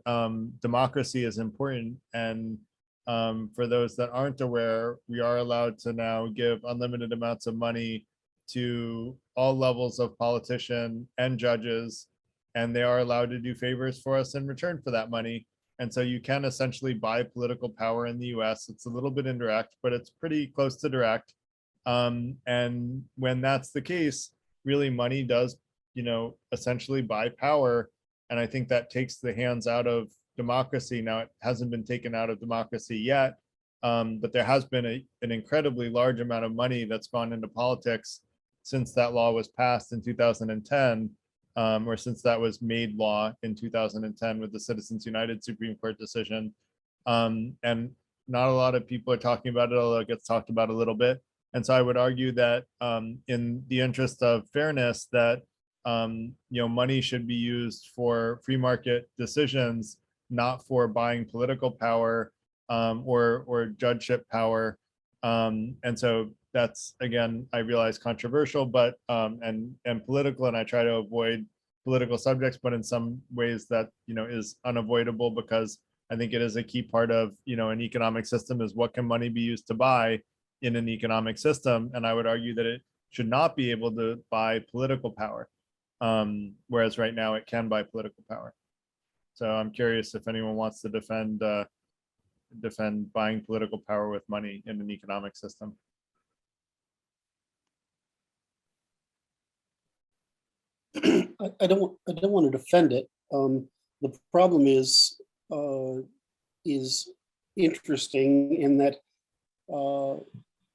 Speaker 1: democracy is important. And for those that aren't aware, we are allowed to now give unlimited amounts of money to all levels of politician and judges, and they are allowed to do favors for us in return for that money. And so you can essentially buy political power in the US. It's a little bit indirect, but it's pretty close to direct. And when that's the case, really money does, essentially buy power. And I think that takes the hands out of democracy. Now, it hasn't been taken out of democracy yet, but there has been an incredibly large amount of money that's gone into politics since that law was passed in 2010, or since that was made law in 2010 with the Citizens United Supreme Court decision. And not a lot of people are talking about it, although it gets talked about a little bit. And so I would argue that in the interest of fairness, that money should be used for free market decisions, not for buying political power or judgeship power. And so that's, again, I realize controversial, but and political, and I try to avoid political subjects, but in some ways that is unavoidable, because I think it is a key part of an economic system, is what can money be used to buy in an economic system. And I would argue that it should not be able to buy political power, whereas right now it can buy political power. So I'm curious if anyone wants to defend buying political power with money in an economic system.
Speaker 10: I don't want to defend it. The problem is interesting in that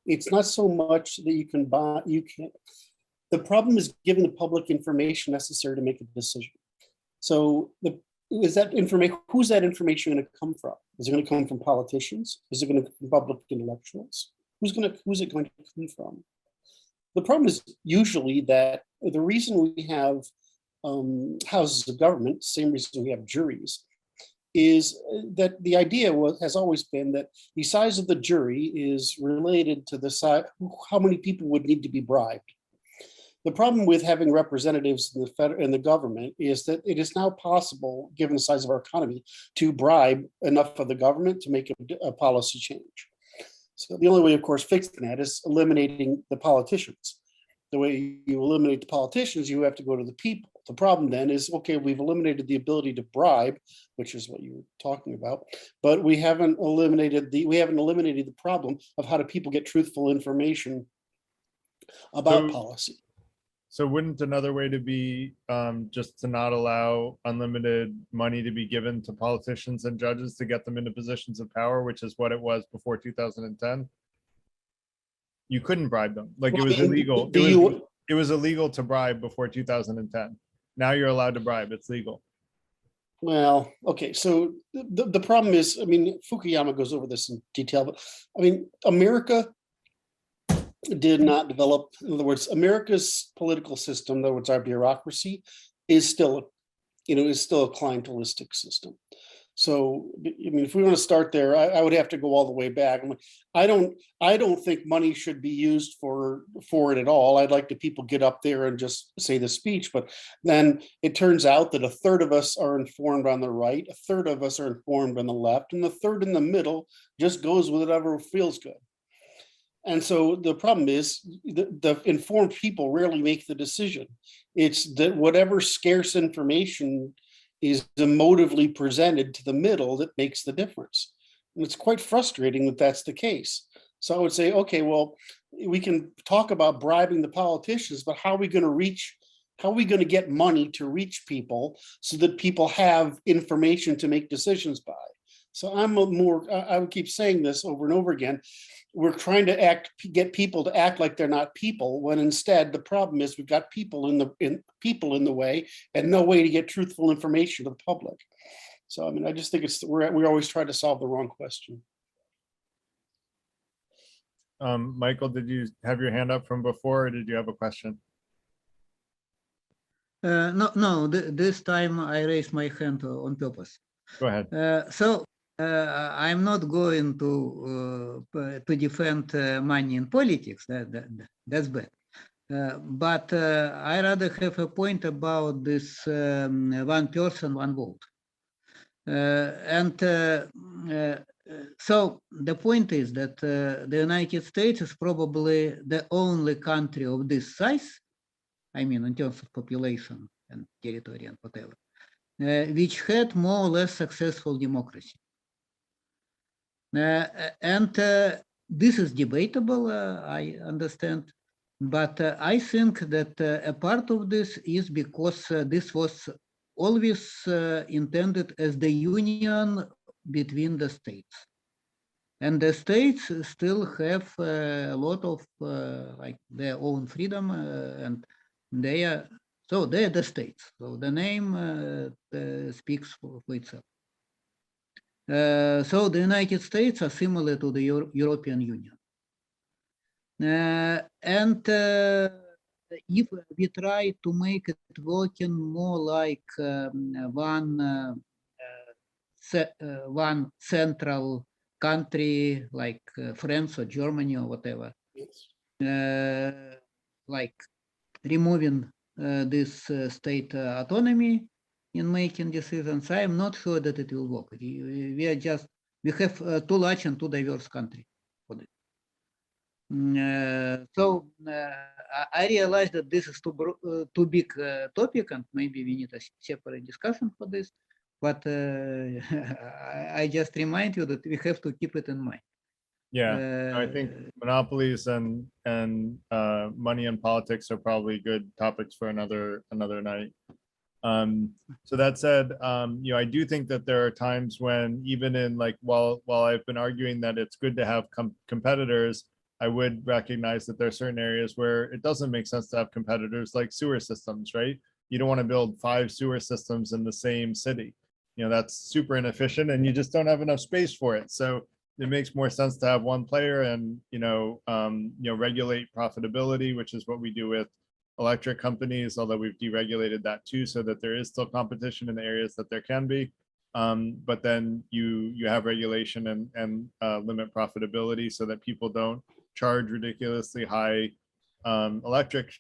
Speaker 10: it's not so much that you can buy. The problem is giving the public information necessary to make a decision. So who's that information going to come from? Is it going to come from politicians? Is it going to come from public intellectuals? Who's it going to come from? The problem is usually that the reason we have houses of government, same reason we have juries, is that the idea has always been that the size of the jury is related to the size, how many people would need to be bribed. The problem with having representatives in the government is that it is now possible, given the size of our economy, to bribe enough of the government to make a policy change. So the only way, of course, fixing that is eliminating the politicians. The way you eliminate the politicians, you have to go to the people. The problem then is, okay, we've eliminated the ability to bribe, which is what you were talking about, but we haven't eliminated the problem of how do people get truthful information about policy.
Speaker 1: So wouldn't another way to be just to not allow unlimited money to be given to politicians and judges to get them into positions of power, which is what it was before 2010? You couldn't bribe them. Like, it was illegal. It was illegal to bribe before 2010. Now you're allowed to bribe. It's legal.
Speaker 10: Well, okay. So the problem is, I mean, Fukuyama goes over this in detail, but I mean, America did not develop. In other words, America's political system, in other words, our bureaucracy, is still a clientelistic system. So, I mean, if we want to start there, I would have to go all the way back. I don't think money should be used for it at all. I'd like the people get up there and just say the speech, but then it turns out that a third of us are informed on the right, a third of us are informed on the left, and the third in the middle just goes with whatever feels good. And so the problem is the informed people rarely make the decision. It's that whatever scarce information is emotively presented to the middle that makes the difference. And it's quite frustrating that that's the case. So I would say, okay, well, we can talk about bribing the politicians, but how are we going to get money to reach people so that people have information to make decisions by? So I would keep saying this over and over again. We're trying to get people to act like they're not people, when instead the problem is we've got people in the way and no way to get truthful information to the public. So I mean, I just think we always try to solve the wrong question.
Speaker 1: Michael, did you have your hand up from before, or did you have a question?
Speaker 3: No. This time I raised my hand on purpose.
Speaker 1: Go ahead.
Speaker 3: I'm not going to defend money in politics. That's bad. But I rather have a point about this one person, one vote. So the point is that the United States is probably the only country of this size, I mean, in terms of population and territory and whatever, which had more or less successful democracy. And this is debatable, I understand. But I think that a part of this is because this was always intended as the union between the states. And the states still have a lot of like their own freedom and they are, so they're the states. So the name speaks for itself. So the United States are similar to the European Union. And if we try to make it working more like one central country, like France or Germany or whatever, like removing this state autonomy in making decisions, I am not sure that it will work. We have too large and too diverse country for this. So I realize that this is too big topic, and maybe we need a separate discussion for this. But I just remind you that we have to keep it in mind.
Speaker 1: Yeah, I think monopolies and money and politics are probably good topics for another night. So that said, I do think that there are times when even in like while I've been arguing that it's good to have competitors, I would recognize that there are certain areas where it doesn't make sense to have competitors, like sewer systems, right? You don't want to build 5 sewer systems in the same city. That's super inefficient and you just don't have enough space for it. So it makes more sense to have one player and, regulate profitability, which is what we do with electric companies, although we've deregulated that too, so that there is still competition in the areas that there can be. But then you have regulation and limit profitability so that people don't charge ridiculously high electric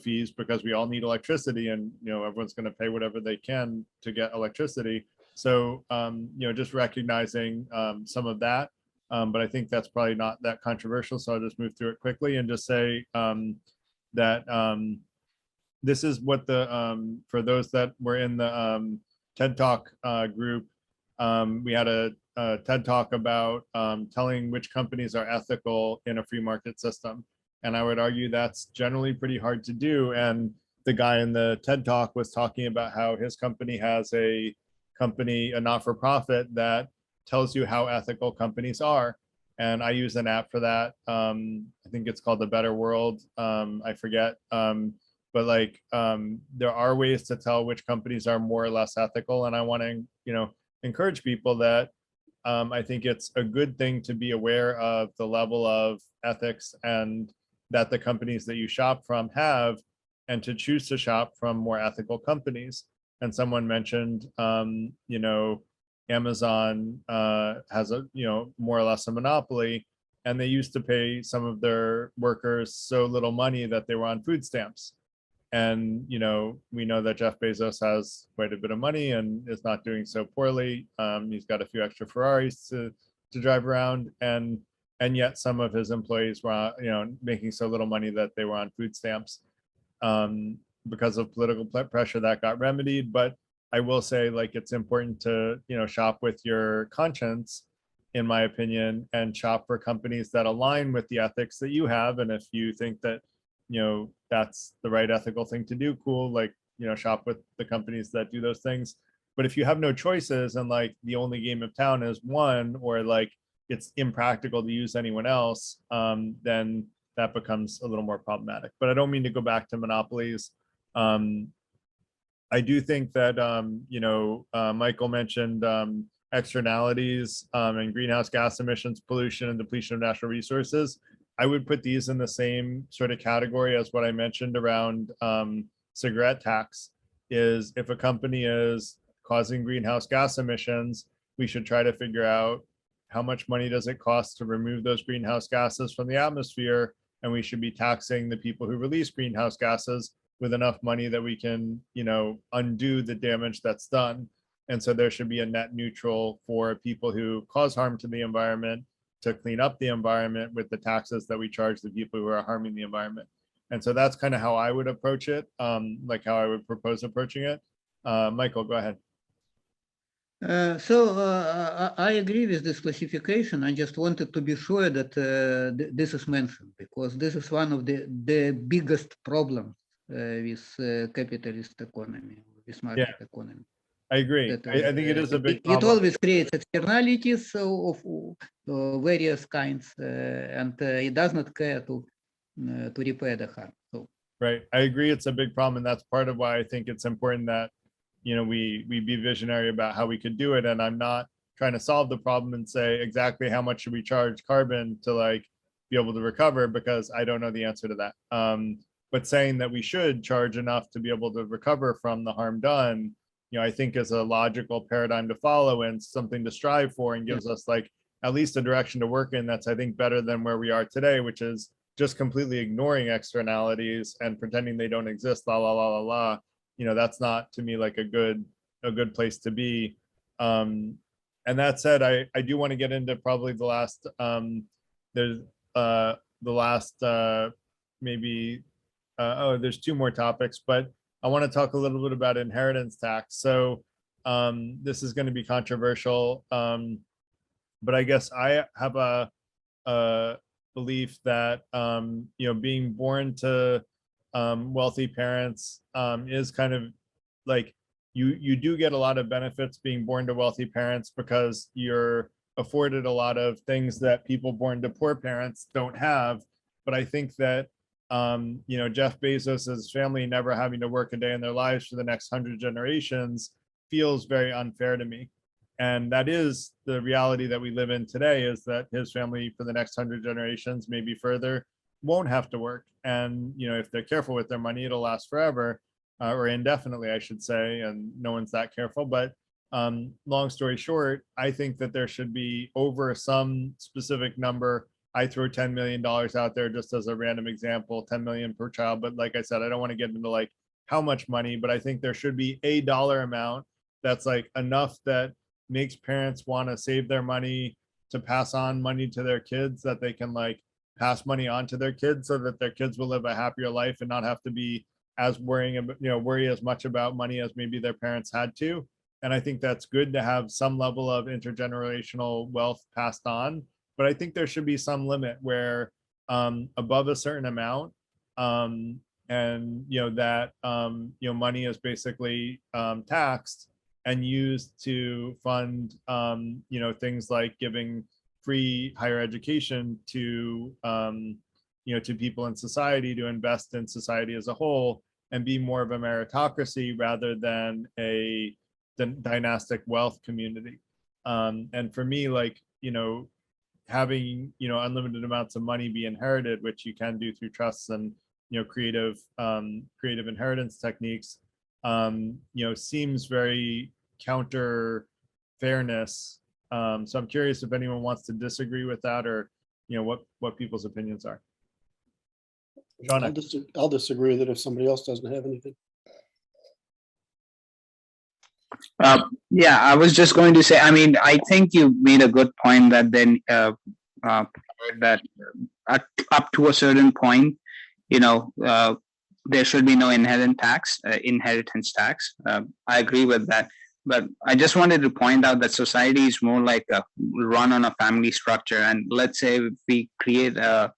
Speaker 1: fees, because we all need electricity and everyone's going to pay whatever they can to get electricity. So just recognizing some of that, but I think that's probably not that controversial, so I'll just move through it quickly and just say that this is what the for those that were in the TED Talk group, we had a TED Talk about telling which companies are ethical in a free market system. And I would argue that's generally pretty hard to do. And the guy in the TED Talk was talking about how his company has a not-for-profit that tells you how ethical companies are. And I use an app for that. I think it's called The Better World. I forget. But like there are ways to tell which companies are more or less ethical. And I want to, encourage people that I think it's a good thing to be aware of the level of ethics and that the companies that you shop from have, and to choose to shop from more ethical companies. And someone mentioned, Amazon has a, more or less a monopoly, and they used to pay some of their workers so little money that they were on food stamps. And, we know that Jeff Bezos has quite a bit of money and is not doing so poorly. He's got a few extra Ferraris to drive around, and yet some of his employees were, making so little money that they were on food stamps. Because of political pressure that got remedied. But I will say, like, it's important to, shop with your conscience, in my opinion, and shop for companies that align with the ethics that you have. And if you think that, that's the right ethical thing to do, cool, like, shop with the companies that do those things. But if you have no choices and like the only game of town is one, or like it's impractical to use anyone else, then that becomes a little more problematic. But I don't mean to go back to monopolies. I do think that, Michael mentioned externalities and greenhouse gas emissions, pollution, and depletion of natural resources. I would put these in the same sort of category as what I mentioned around cigarette tax. Is if a company is causing greenhouse gas emissions, we should try to figure out how much money does it cost to remove those greenhouse gases from the atmosphere, and we should be taxing the people who release greenhouse gases with enough money that we can, undo the damage that's done. And so there should be a net neutral for people who cause harm to the environment to clean up the environment with the taxes that we charge the people who are harming the environment. And so that's kind of how I would approach it, like how I would propose approaching it. Michael, go ahead.
Speaker 3: I agree with this classification. I just wanted to be sure that this is mentioned, because this is one of the biggest problems with capitalist economy, with market economy.
Speaker 1: I agree.
Speaker 3: That,
Speaker 1: I think it is a big
Speaker 3: it
Speaker 1: problem.
Speaker 3: always creates externalities of various kinds, and it does not care to repair the harm. So,
Speaker 1: Right. I agree. It's a big problem. And that's part of why I think it's important that, you know, we be visionary about how we could do it. And I'm not trying to solve the problem and say exactly how much should we charge carbon to like be able to recover, because I don't know the answer to that. But saying that we should charge enough to be able to recover from the harm done, you know, I think is a logical paradigm to follow and something to strive for, and gives us like at least a direction to work in that's, I think, better than where we are today, which is just completely ignoring externalities and pretending they don't exist, la la la la la. You know, that's not to me like a good place to be. And that said, I do want to get into probably the last maybe there's two more topics, but I want to talk a little bit about inheritance tax. So this is going to be controversial, but I guess I have a belief that you know, being born to wealthy parents is kind of like you do get a lot of benefits being born to wealthy parents, because you're afforded a lot of things that people born to poor parents don't have. But I think that you know, Jeff Bezos's family never having to work a day in their lives for the next 100 generations feels very unfair to me. And that is the reality that we live in today, is that his family for the next 100 generations, maybe further, won't have to work. And, you know, if they're careful with their money, it'll last forever, or indefinitely, I should say, and no one's that careful. But long story short, I think that there should be, over some specific number, I throw $10 million out there just as a random example, 10 million per child. But like I said, I don't want to get into like how much money, but I think there should be a dollar amount that's like enough that makes parents want to save their money to pass on money to their kids, that they can like pass money on to their kids so that their kids will live a happier life and not have to be as worrying about, you know, worry as much about money as maybe their parents had to. And I think that's good to have some level of intergenerational wealth passed on. But I think there should be some limit where above a certain amount, and you know, that you know, money is basically taxed and used to fund you know, things like giving free higher education to you know, to people in society, to invest in society as a whole, and be more of a meritocracy rather than a dynastic wealth community. And for me, like, you know, having, you know, unlimited amounts of money be inherited, which you can do through trusts and, you know, creative inheritance techniques, you know, seems very counter fairness. So I'm curious if anyone wants to disagree with that, or, you know, what people's opinions are. Sean,
Speaker 10: I'll disagree with it if somebody else doesn't have anything.
Speaker 7: Yeah, I was just going to say, I mean, I think you made a good point that then that up to a certain point, you know, there should be no inheritance tax. I agree with that. But I just wanted to point out that society is more like a run on a family structure. And let's say if we create an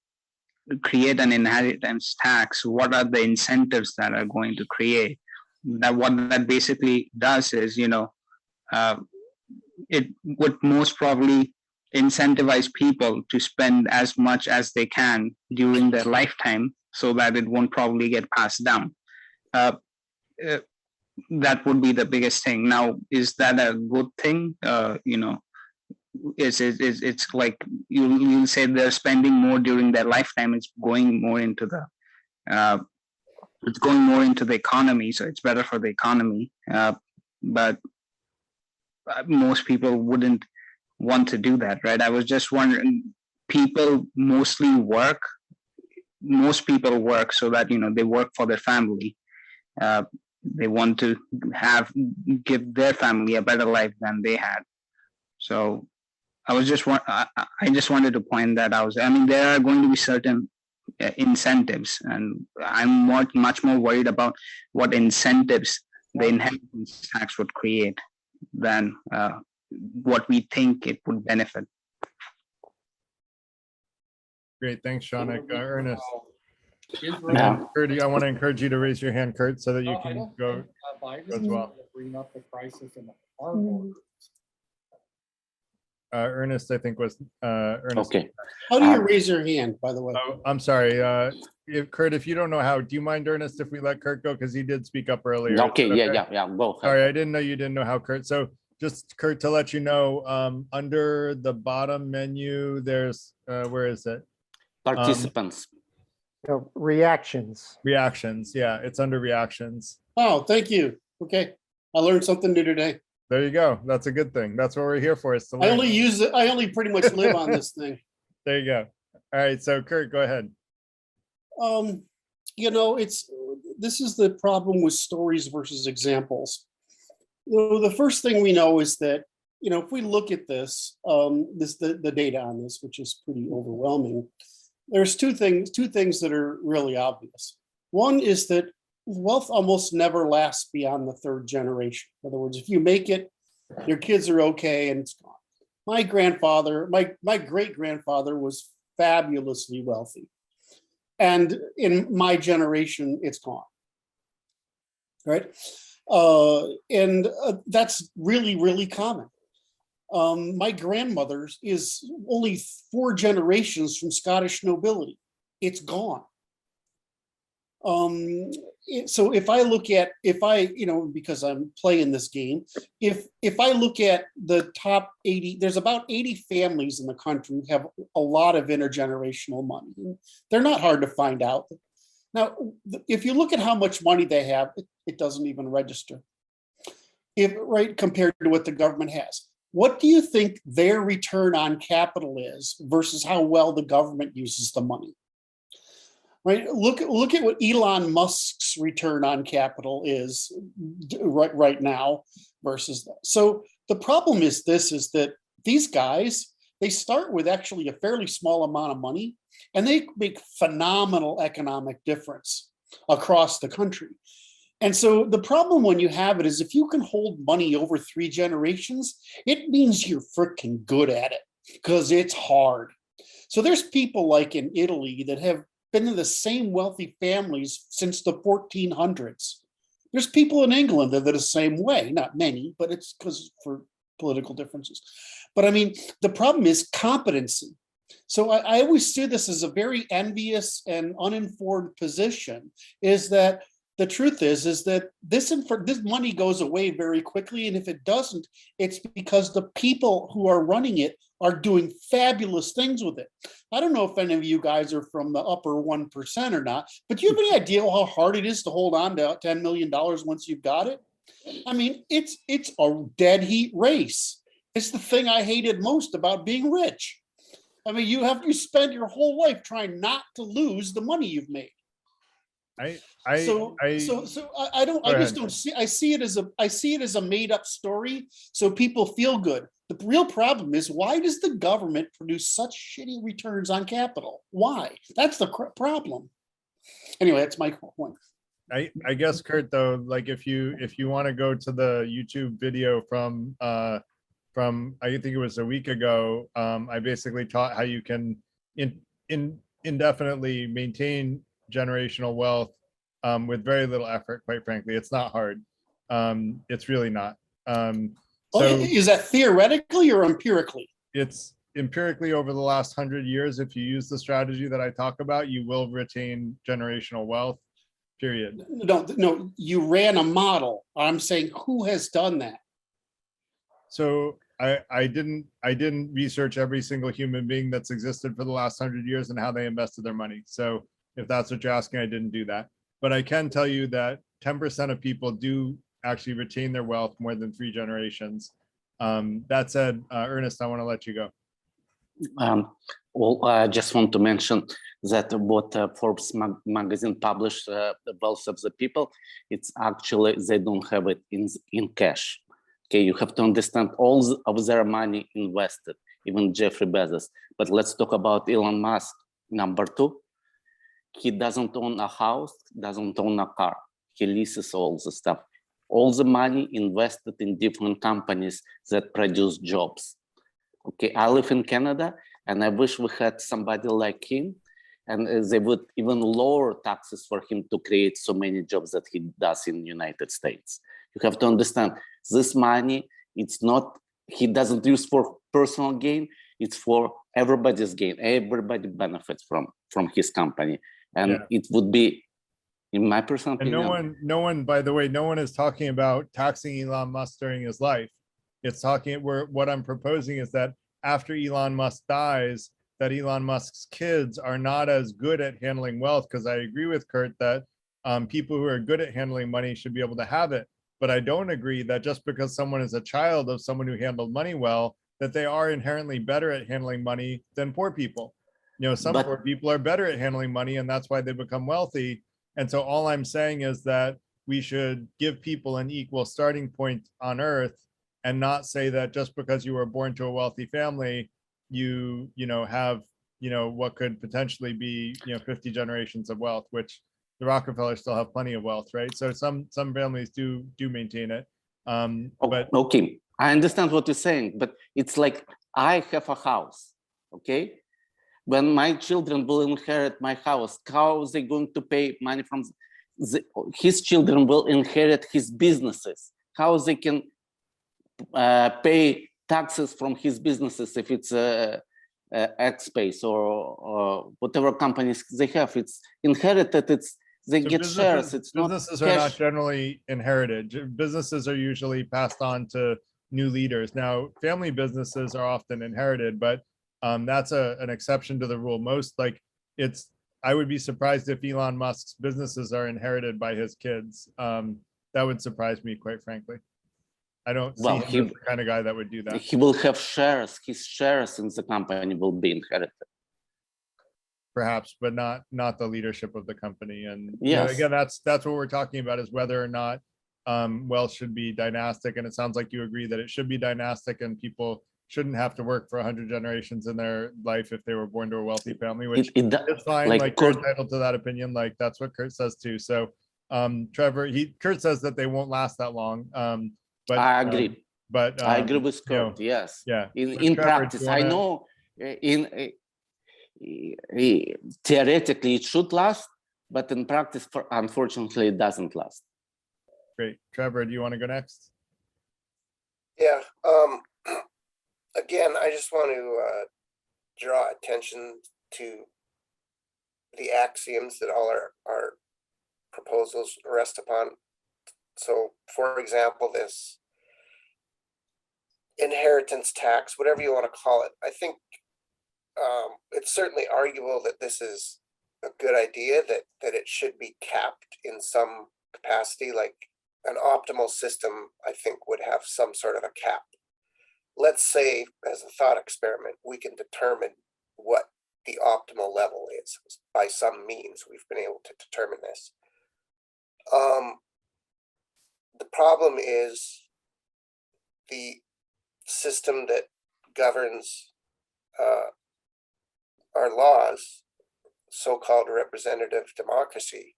Speaker 7: inheritance tax, what are the incentives that are going to create? That what that basically does is, you know, it would most probably incentivize people to spend as much as they can during their lifetime, so that it won't probably get passed down. That would be the biggest thing. Now, is that a good thing? You know, it's like you say they're spending more during their lifetime. It's going more into the economy, so it's better for the economy. But most people wouldn't want to do that, right? I was just wondering, most people work so that, you know, they work for their family. They want to give their family a better life than they had. So I just wanted to point that out. I mean, there are going to be certain incentives, and I'm much more worried about what incentives the inheritance tax would create. than what we think it would benefit.
Speaker 1: Great, thanks, Shaunak. Ernest.
Speaker 7: Yeah.
Speaker 1: And Kurt, I want to encourage you to raise your hand, Kurt, so that you can go as well. Ernest, I think was Ernest.
Speaker 11: Okay.
Speaker 10: How do you raise your hand, by the way?
Speaker 1: Oh, I'm sorry. Kurt, if you don't know how, do you mind, Ernest, if we let Kurt go? Because he did speak up earlier.
Speaker 11: Okay,
Speaker 1: Is that
Speaker 11: yeah, go ahead.
Speaker 1: Sorry, I didn't know you didn't know how, Kurt. So just Kurt, to let you know, under the bottom menu, there's, where is it?
Speaker 11: Participants.
Speaker 12: Reactions.
Speaker 1: Reactions. Yeah, it's under reactions.
Speaker 10: Oh, thank you. Okay. I learned something new today.
Speaker 1: There you go. That's a good thing. That's what we're here for. Is to
Speaker 10: I
Speaker 1: learn.
Speaker 10: only use it. I only pretty much live on this thing.
Speaker 1: There you go. All right. So Kurt, go ahead.
Speaker 10: You know, this is the problem with stories versus examples. You know, the first thing we know is that, you know, if we look at this, the data on this, which is pretty overwhelming, there's two things that are really obvious. One is that wealth almost never lasts beyond the third generation. In other words, if you make it, your kids are okay and it's gone. My grandfather, my great-grandfather was fabulously wealthy. And in my generation, it's gone, right? And that's really, really common. My grandmother's is only 4 generations from Scottish nobility. It's gone. So if I look at, you know, because I'm playing this game, if I look at the top 80, there's about 80 families in the country who have a lot of intergenerational money. They're not hard to find out. Now, if you look at how much money they have, it doesn't even register. Right, compared to what the government has. What do you think their return on capital is versus how well the government uses the money? Right. Look at what Elon Musk's return on capital is right now versus that. So the problem is that these guys, they start with actually a fairly small amount of money and they make phenomenal economic difference across the country. And so the problem when you have it is if you can hold money over 3 generations, it means you're freaking good at it because it's hard. So there's people like in Italy that have been in the same wealthy families since the 1400s. There's people in England that are the same way, not many, but it's because for political differences. But I mean, the problem is competency. So I always see this as a very envious and uninformed position, is that the truth is that this money goes away very quickly. And if it doesn't, it's because the people who are running it are doing fabulous things with it. I don't know if any of you guys are from the upper 1% or not, but do you have any idea how hard it is to hold on to $10 million once you've got it? I mean, it's a dead heat race. It's the thing I hated most about being rich. I mean, you spend your whole life trying not to lose the money you've made. I see it as a made up story so people feel good. The real problem is, why does the government produce such shitty returns on capital? Why? That's the problem. Anyway, that's my point.
Speaker 1: I guess, Kurt, though, like if you want to go to the YouTube video from I think it was a week ago, I basically taught how you can indefinitely maintain generational wealth with very little effort. Quite frankly, it's not hard. It's really not. So
Speaker 10: is that theoretically or empirically?
Speaker 1: It's empirically over the last 100 years. If you use the strategy that I talk about, you will retain generational wealth. Period.
Speaker 10: No, you ran a model. I'm saying, who has done that?
Speaker 1: So I didn't research every single human being that's existed for the last 100 years and how they invested their money. So if that's what you're asking, I didn't do that. But I can tell you that 10% of people do actually retain their wealth more than 3 generations. That said, Ernest, I want to let you go.
Speaker 11: Well, I just want to mention that what Forbes magazine published, the wealth of the people, it's actually, they don't have it in cash. Okay, you have to understand all of their money invested, even Jeffrey Bezos. But let's talk about Elon Musk, number 2. He doesn't own a house, doesn't own a car. He leases all the stuff. all the money invested in different companies that produce jobs. Okay, I live in Canada, and I wish we had somebody like him, and they would even lower taxes for him to create so many jobs that he does in the United States. You have to understand, this money, it's not, he doesn't use for personal gain, it's for everybody's gain. Everybody benefits from his company. And it would be, in my personal
Speaker 1: And
Speaker 11: opinion.
Speaker 1: no one, by the way, no one is talking about taxing Elon Musk during his life. It's talking where what I'm proposing is that after Elon Musk dies, that Elon Musk's kids are not as good at handling wealth, because I agree with Kurt that people who are good at handling money should be able to have it. But I don't agree that just because someone is a child of someone who handled money well, that they are inherently better at handling money than poor people. You know, some poor people are better at handling money, and that's why they become wealthy. And so all I'm saying is that we should give people an equal starting point on earth, and not say that just because you were born to a wealthy family, you know, have, you know, what could potentially be, you know, 50 generations of wealth, which the Rockefellers still have plenty of wealth, right? So some families do maintain it. But
Speaker 11: okay, I understand what you're saying, but it's like I have a house, okay? When my children will inherit my house, how are they going to pay money from his children will inherit his businesses? How they can pay taxes from his businesses if it's X-Space or whatever companies they have? It's inherited, they
Speaker 1: so
Speaker 11: get shares. It's not
Speaker 1: businesses are not generally inherited. Businesses are usually passed on to new leaders. Now, family businesses are often inherited, but that's an exception to the rule. Most, like, I would be surprised if Elon Musk's businesses are inherited by his kids. That would surprise me, quite frankly. I don't see him as the kind of guy that would do that.
Speaker 11: He will have shares. His shares in the company will be inherited.
Speaker 1: Perhaps, but not the leadership of the company. And
Speaker 11: yes,
Speaker 1: you know, again, that's what we're talking about, is whether or not wealth should be dynastic. And it sounds like you agree that it should be dynastic, and people shouldn't have to work for 100 generations in their life if they were born to a wealthy family, which is fine. Like, you're entitled to that opinion. Like, that's what Kurt says too. So Trevor, Kurt says that they won't last that long. But
Speaker 11: I agree.
Speaker 1: But
Speaker 11: I agree with Kurt.
Speaker 1: You know,
Speaker 11: yes.
Speaker 1: Yeah.
Speaker 11: In
Speaker 1: Trevor,
Speaker 11: practice, I know theoretically it should last, but in practice, unfortunately, it doesn't last.
Speaker 1: Great. Trevor, do you want to go next?
Speaker 9: Yeah. Again, I just want to draw attention to the axioms that all our proposals rest upon. So, for example, this inheritance tax, whatever you want to call it, I think it's certainly arguable that this is a good idea, that it should be capped in some capacity. Like, an optimal system, I think, would have some sort of a cap. Let's say, as a thought experiment, we can determine what the optimal level is. By some means, we've been able to determine this. The problem is the system that governs our laws, so-called representative democracy.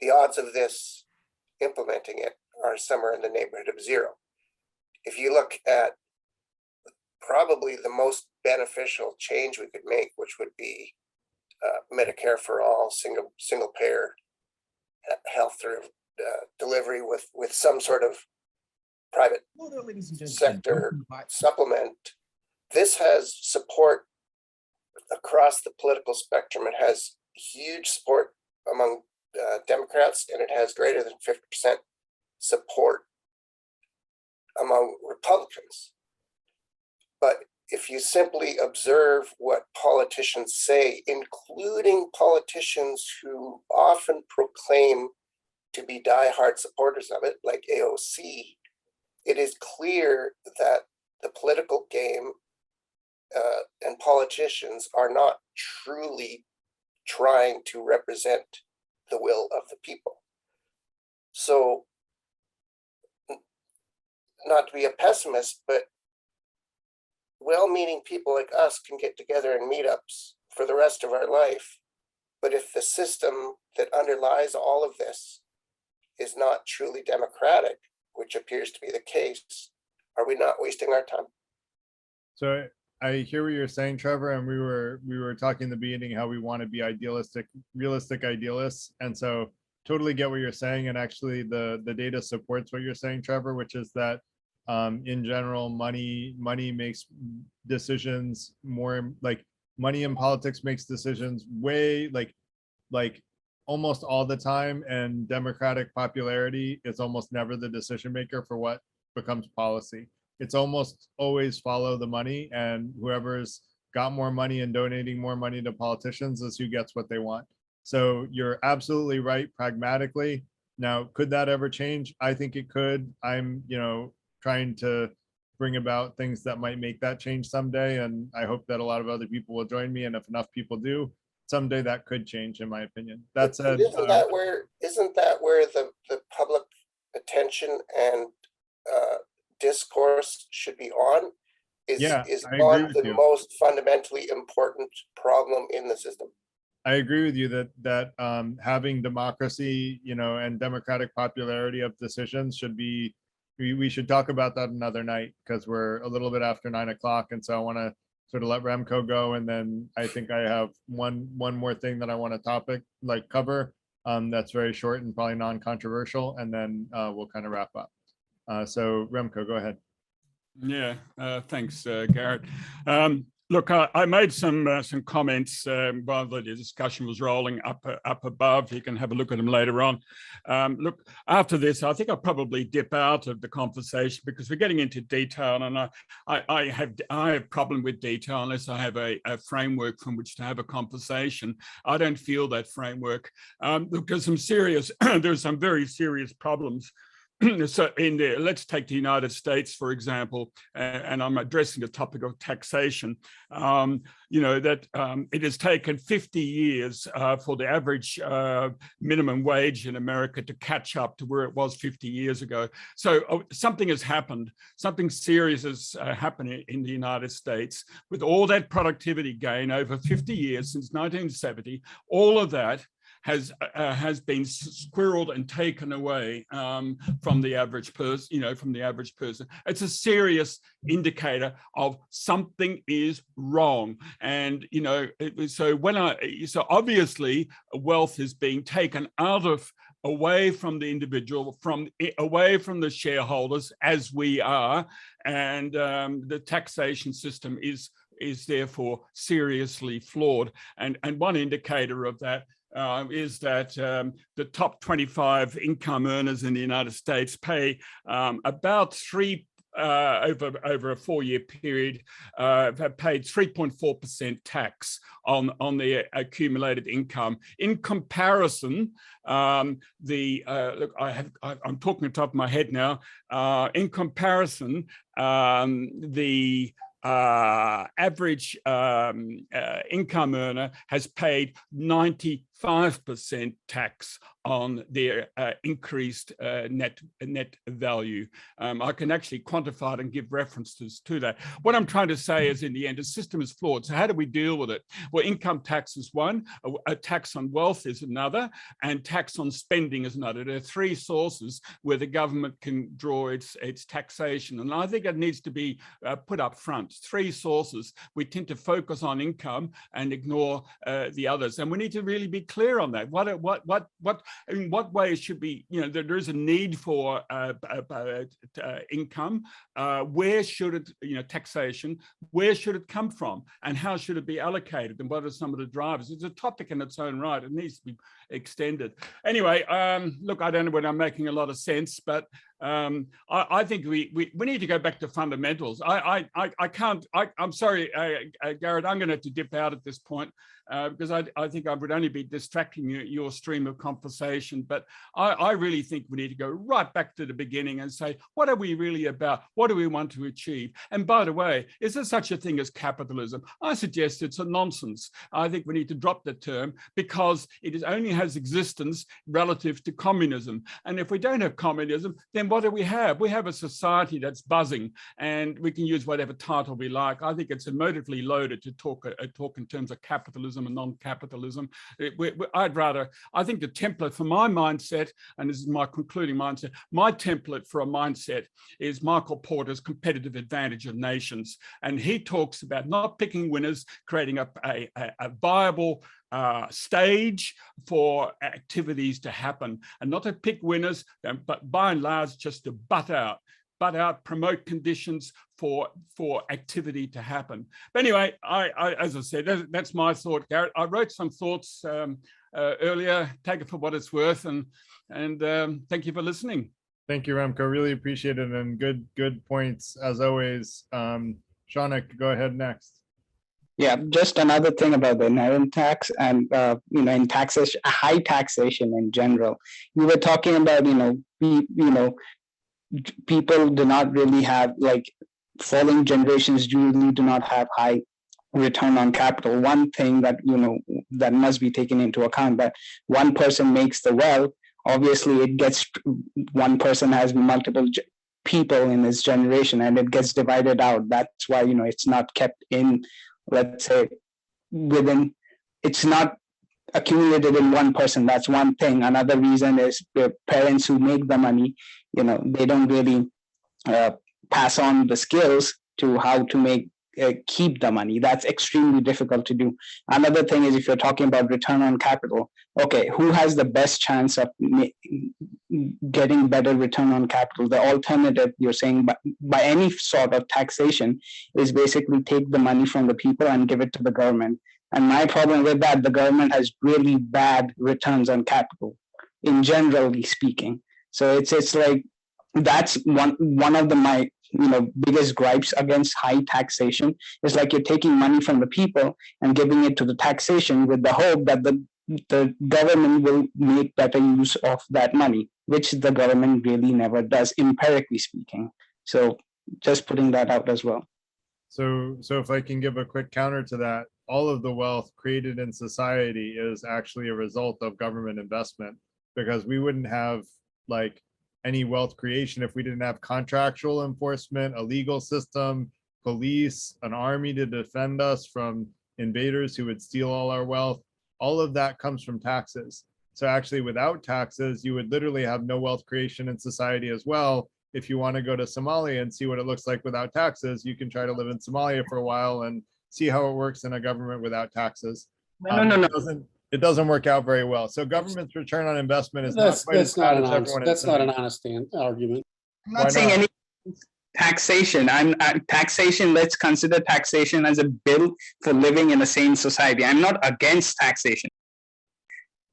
Speaker 9: The odds of this implementing it are somewhere in the neighborhood of 0. If you look at probably the most beneficial change we could make, which would be Medicare for all, single payer health delivery with some sort of private sector supplement. This has support across the political spectrum. It has huge support among Democrats, and it has greater than 50% support among Republicans. But if you simply observe what politicians say, including politicians who often proclaim to be diehard supporters of it, like AOC, it is clear that the political game and politicians are not truly trying to represent the will of the people. So, not to be a pessimist, but well-meaning people like us can get together in meetups for the rest of our life. But if the system that underlies all of this is not truly democratic, which appears to be the case, are we not wasting our time?
Speaker 1: So I hear what you're saying, Trevor, and we were talking in the beginning how we want to be idealistic, realistic idealists. And so totally get what you're saying. And actually the data supports what you're saying, Trevor, which is that in general, money makes decisions more like money in politics makes decisions way like almost all the time, and democratic popularity is almost never the decision maker for what becomes policy. It's almost always follow the money, and whoever's got more money and donating more money to politicians is who gets what they want. So you're absolutely right pragmatically. Now, could that ever change? I think it could. I'm, trying to bring about things that might make that change someday, and I hope that a lot of other people will join me, and if enough people do, someday that could change, in my opinion. That said,
Speaker 9: isn't that where the public attention and discourse should be on? Is on the most fundamentally important problem in the system.
Speaker 1: I agree with you that having democracy, and democratic popularity of decisions should be. We should talk about that another night, because we're a little bit after 9 o'clock, and so I want to sort of let Remco go, and then I think I have one more thing that I want to cover that's very short and probably non-controversial, and then we'll kind of wrap up. So Remco, go ahead.
Speaker 5: Yeah, thanks, Garrett. Look, I made some comments while the discussion was rolling up above. You can have a look at them later on. Look, after this, I think I'll probably dip out of the conversation because we're getting into detail, and I have a problem with detail unless I have a framework from which to have a conversation. I don't feel that framework. Look, there's some very serious problems. So let's take the United States, for example, and I'm addressing the topic of taxation. It has taken 50 years for the average minimum wage in America to catch up to where it was 50 years ago. So something has happened. Something serious has happened in the United States with all that productivity gain over 50 years since 1970. All of that has been squirreled and taken away from the average person, It's a serious indicator of something is wrong. And, so obviously wealth is being taken away from the individual, away from the shareholders, as we are, and the taxation system is therefore seriously flawed. And one indicator of that is that the top 25 income earners in the United States pay about over a 4-year period, have paid 3.4% tax on their accumulated income. In comparison, I'm talking on top of my head now. In comparison, the average income earner has paid 95% tax on their increased net value. I can actually quantify it and give references to that. What I'm trying to say is, in the end, the system is flawed. So how do we deal with it? Well, income tax is one, a tax on wealth is another, and tax on spending is another. There are 3 sources where the government can draw its taxation, and I think it needs to be put up front. 3 sources. We tend to focus on income and ignore the others, and we need to really be clear on that. In what ways should be, there is a need for income. Where should it, taxation, where should it come from, and how should it be allocated, and what are some of the drivers? It's a topic in its own right. It needs to be extended. Anyway, look, I don't know whether I'm making a lot of sense, but I think we need to go back to fundamentals. I'm sorry, Garrett, I'm going to have to dip out at this point because I think I would only be distracting your stream of conversation. But I really think we need to go right back to the beginning and say, what are we really about? What do we want to achieve? And by the way, is there such a thing as capitalism? I suggest it's a nonsense. I think we need to drop the term because it only has existence relative to communism. And if we don't have communism, then what do we have? We have a society that's buzzing, and we can use whatever title we like. I think it's emotively loaded to talk in terms of capitalism and non-capitalism. I think the template for my mindset, and this is my concluding mindset, my template for a mindset is Michael Porter's Competitive Advantage of Nations. And he talks about not picking winners, creating a viable stage for activities to happen, and not to pick winners, but by and large just to butt out, promote conditions for activity to happen. But anyway, I as I said, that's my thought, Garrett. I wrote some thoughts earlier. Take it for what it's worth, and thank you for listening.
Speaker 1: Thank you, Remco. Really appreciate it, and good points as always. Shauna, go ahead next.
Speaker 7: Yeah, just another thing about the inherent tax and, in taxation, high taxation in general. You were talking about, people do not really have, like, falling generations usually do not have high return on capital. One thing that, that must be taken into account, that one person makes the wealth, obviously one person has multiple people in his generation and it gets divided out. That's why, it's not kept in, let's say, it's not accumulated in one person. That's one thing. Another reason is the parents who make the money, they don't really pass on the skills to how to keep the money. That's extremely difficult to do. Another thing is, if you're talking about return on capital, okay, who has the best chance of getting better return on capital? The alternative, you're saying, by any sort of taxation, is basically take the money from the people and give it to the government. And my problem with that, the government has really bad returns on capital, in generally speaking. So it's like, that's one of my biggest gripes against high taxation, is like you're taking money from the people and giving it to the taxation with the hope that the government will make better use of that money, which the government really never does, empirically speaking. So just putting that out as well.
Speaker 1: So if I can give a quick counter to that, all of the wealth created in society is actually a result of government investment, because we wouldn't have like any wealth creation if we didn't have contractual enforcement, a legal system, police, an army to defend us from invaders who would steal all our wealth. All of that comes from taxes. So actually, without taxes, you would literally have no wealth creation in society as well. If you want to go to Somalia and see what it looks like without taxes, you can try to live in Somalia for a while and see how it works in a government without taxes.
Speaker 7: No.
Speaker 1: It doesn't work out very well. So government's return on investment is
Speaker 10: That's not an honest argument.
Speaker 7: I'm not saying any taxation. Taxation. Let's consider taxation as a bill for living in a sane society. I'm not against taxation.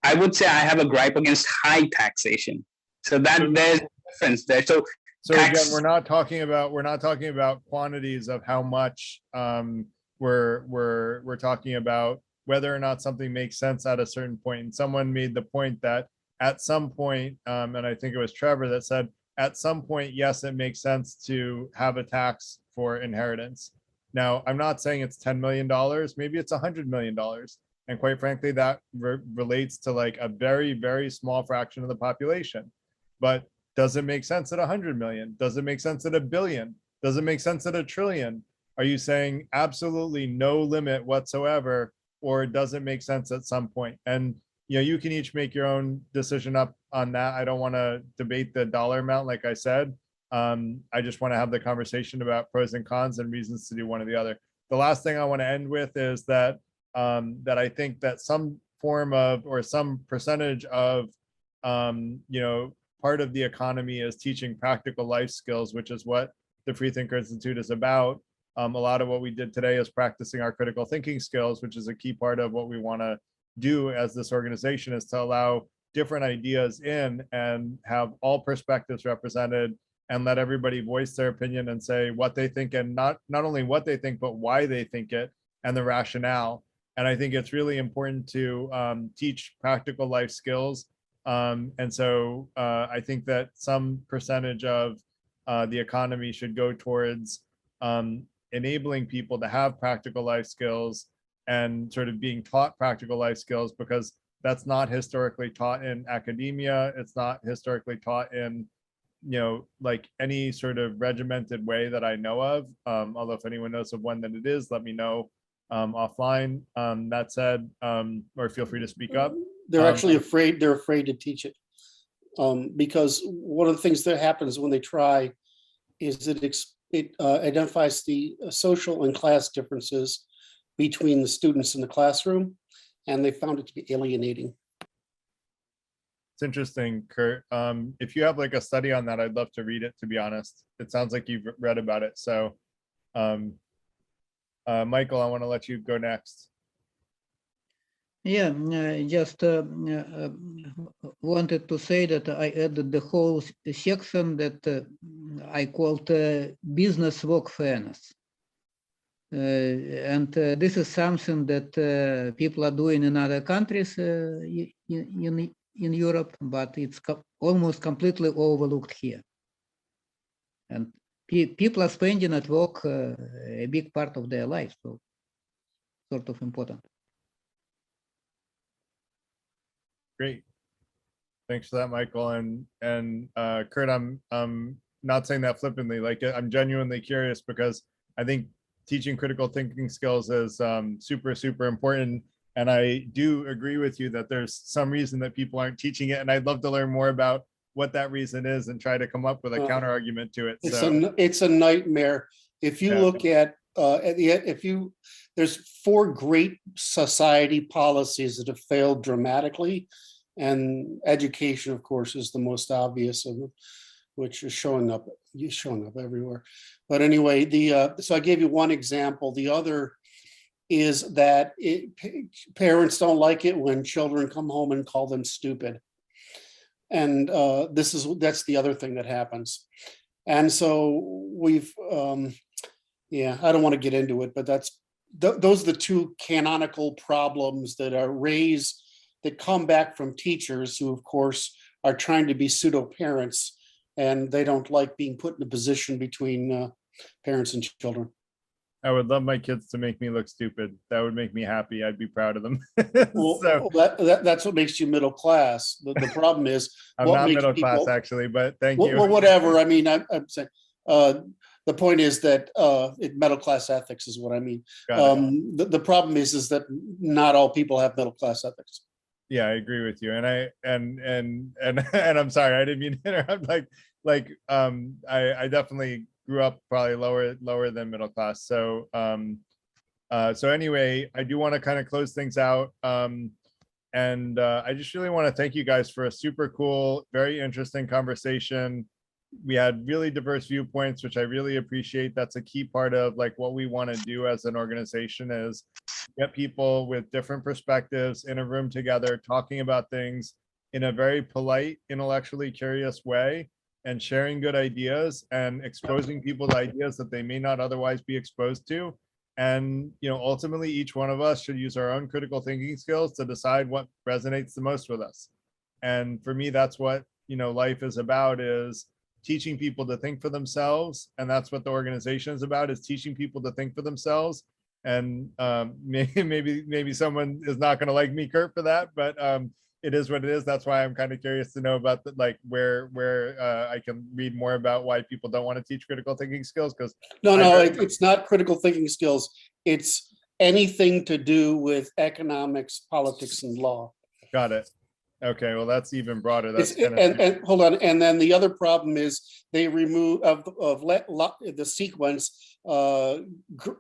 Speaker 7: I would say I have a gripe against high taxation. So there's a difference there. So
Speaker 1: again, we're not talking about quantities of how much. We're talking about whether or not something makes sense at a certain point. And someone made the point that at some point, and I think it was Trevor that said, at some point, yes, it makes sense to have a tax for inheritance. Now, I'm not saying it's $10 million, maybe it's $100 million. And quite frankly, that relates to like a very, very small fraction of the population. But does it make sense at 100 million? Does it make sense at $1 billion? Does it make sense at $1 trillion? Are you saying absolutely no limit whatsoever, or does it make sense at some point? And you can each make your own decision up on that. I don't want to debate the dollar amount, like I said. I just want to have the conversation about pros and cons and reasons to do one or the other. The last thing I want to end with is that I think that some form of, or some percentage of, part of the economy is teaching practical life skills, which is what the Freethinker Institute is about. A lot of what we did today is practicing our critical thinking skills, which is a key part of what we want to do as this organization, is to allow different ideas in and have all perspectives represented and let everybody voice their opinion and say what they think, and not only what they think, but why they think it and the rationale. And I think it's really important to teach practical life skills. And so I think that some percentage of the economy should go towards enabling people to have practical life skills and sort of being taught practical life skills, because that's not historically taught in academia. It's not historically taught in like any sort of regimented way that I know of. Although if anyone knows of one that it is, let me know offline. That said, or feel free to speak up.
Speaker 10: They're actually afraid. They're afraid to teach it because one of the things that happens when they try is it identifies the social and class differences between the students in the classroom, and they found it to be alienating.
Speaker 1: It's interesting, Kurt. If you have like a study on that, I'd love to read it, to be honest. It sounds like you've read about it. So, Michael, I want to let you go next.
Speaker 3: Yeah, just wanted to say that I added the whole section that I called business work fairness. And this is something that people are doing in other countries in Europe, but it's almost completely overlooked here. And people are spending at work a big part of their life, so sort of important.
Speaker 1: Great. Thanks for that, Michael. And Kurt, I'm not saying that flippantly. Like, I'm genuinely curious because I think teaching critical thinking skills is super, super important. And I do agree with you that there's some reason that people aren't teaching it. And I'd love to learn more about what that reason is and try to come up with a counter argument to it.
Speaker 10: It's a nightmare. If you look at there's 4 great society policies that have failed dramatically, and education, of course, is the most obvious of them, which is showing up everywhere. But anyway, so I gave you one example. The other is that parents don't like it when children come home and call them stupid. And that's the other thing that happens. And so we've, I don't want to get into it, but those are the 2 canonical problems that are raised, that come back from teachers who, of course, are trying to be pseudo parents, and they don't like being put in a position between parents and children.
Speaker 1: I would love my kids to make me look stupid. That would make me happy. I'd be proud of them.
Speaker 10: Well, that's what makes you middle class. The problem is,
Speaker 1: I'm not middle class actually, but thank you.
Speaker 10: Well, whatever. I mean, I'm saying the point is that middle class ethics is what I mean. The problem is that not all people have middle class ethics.
Speaker 1: Yeah, I agree with you. And I'm sorry, I didn't mean to interrupt. I definitely grew up probably lower than middle class. So anyway, I do want to kind of close things out. And I just really want to thank you guys for a super cool, very interesting conversation. We had really diverse viewpoints, which I really appreciate. That's a key part of like what we want to do as an organization, is get people with different perspectives in a room together, talking about things in a very polite, intellectually curious way, and sharing good ideas and exposing people to ideas that they may not otherwise be exposed to. And, ultimately each one of us should use our own critical thinking skills to decide what resonates the most with us. And for me, that's what, life is about, is teaching people to think for themselves. And that's what the organization is about, is teaching people to think for themselves. And maybe someone is not going to like me, Kurt, for that, but it is what it is. That's why I'm kind of curious to know about where I can read more about why people don't want to teach critical thinking skills. Because
Speaker 10: it's not critical thinking skills. It's anything to do with economics, politics, and law.
Speaker 1: Got it. Okay, well, that's even broader.
Speaker 10: And hold on. And then the other problem is they remove the sequence,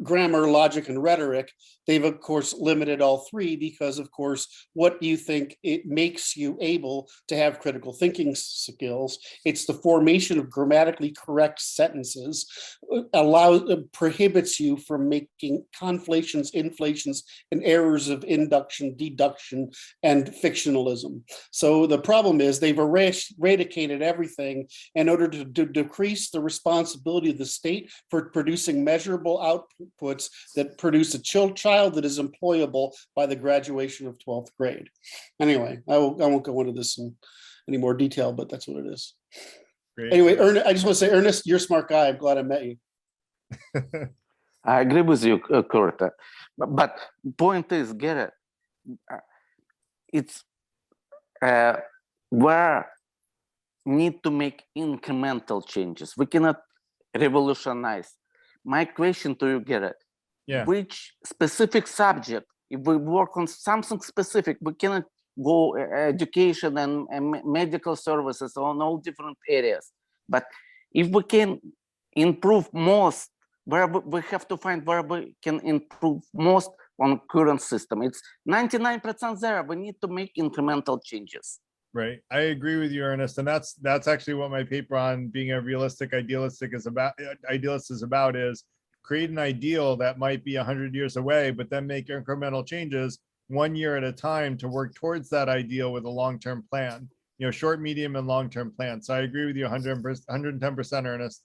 Speaker 10: grammar, logic, and rhetoric. They've, of course, limited all 3 because, of course, what you think it makes you able to have critical thinking skills. It's the formation of grammatically correct sentences, prohibits you from making conflations, inflations, and errors of induction, deduction, and fictionalism. So the problem is they've eradicated everything in order to decrease the responsibility of the state for producing measurable outputs that produce a child that is employable by the graduation of 12th grade. Anyway, I won't go into this in any more detail, but that's what it is. Great. Anyway, Ernest, I just want to say, Ernest, you're a smart guy. I'm glad I met you.
Speaker 11: I agree with you, Kurt. But point is, Garrett, it's where need to make incremental changes. We cannot revolutionize. My question to you, Garrett,
Speaker 1: Yeah.
Speaker 11: which specific subject, if we work on something specific, we cannot go education and medical services on all different areas. But if we can improve most, where we have to find where we can improve most on current system. It's 99% there. We need to make incremental changes.
Speaker 1: Right. I agree with you, Ernest. And that's actually what my paper on being a realistic idealist is about is create an ideal that might be 100 years away, but then make incremental changes 1 year at a time to work towards that ideal with a long-term plan, short, medium, and long-term plan. So I agree with you 110%, Ernest.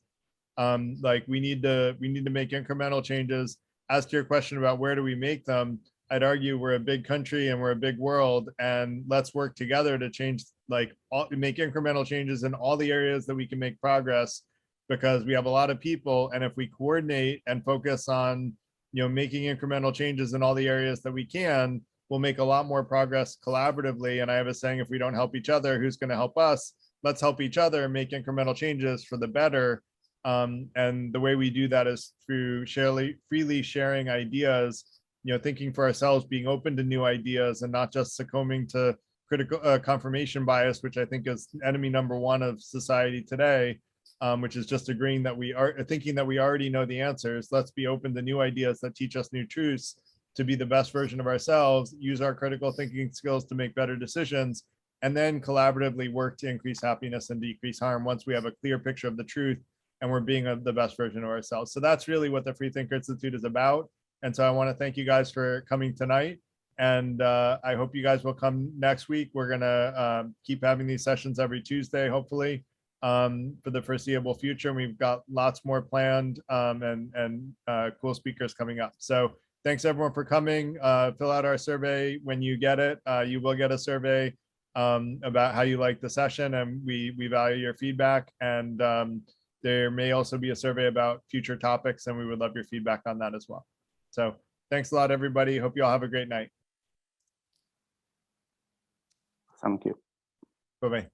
Speaker 1: Like we need to make incremental changes. As to your question about where do we make them, I'd argue we're a big country and we're a big world, and let's work together to change, make incremental changes in all the areas that we can make progress, because we have a lot of people, and if we coordinate and focus on, making incremental changes in all the areas that we can, we'll make a lot more progress collaboratively. And I have a saying, if we don't help each other, who's going to help us? Let's help each other make incremental changes for the better. And the way we do that is through freely sharing ideas, thinking for ourselves, being open to new ideas, and not just succumbing to critical confirmation bias, which I think is enemy number one of society today, which is just agreeing that we are thinking that we already know the answers. Let's be open to new ideas that teach us new truths to be the best version of ourselves, use our critical thinking skills to make better decisions, and then collaboratively work to increase happiness and decrease harm once we have a clear picture of the truth and we're being the best version of ourselves. So that's really what the Free Thinker Institute is about. And so I want to thank you guys for coming tonight. And I hope you guys will come next week. We're going to keep having these sessions every Tuesday, hopefully, for the foreseeable future. And we've got lots more planned and cool speakers coming up. So thanks everyone for coming. Fill out our survey when you get it. You will get a survey about how you like the session, and we value your feedback. And there may also be a survey about future topics, and we would love your feedback on that as well. So thanks a lot, everybody. Hope you all have a great night.
Speaker 11: Thank you.
Speaker 1: Bye-bye.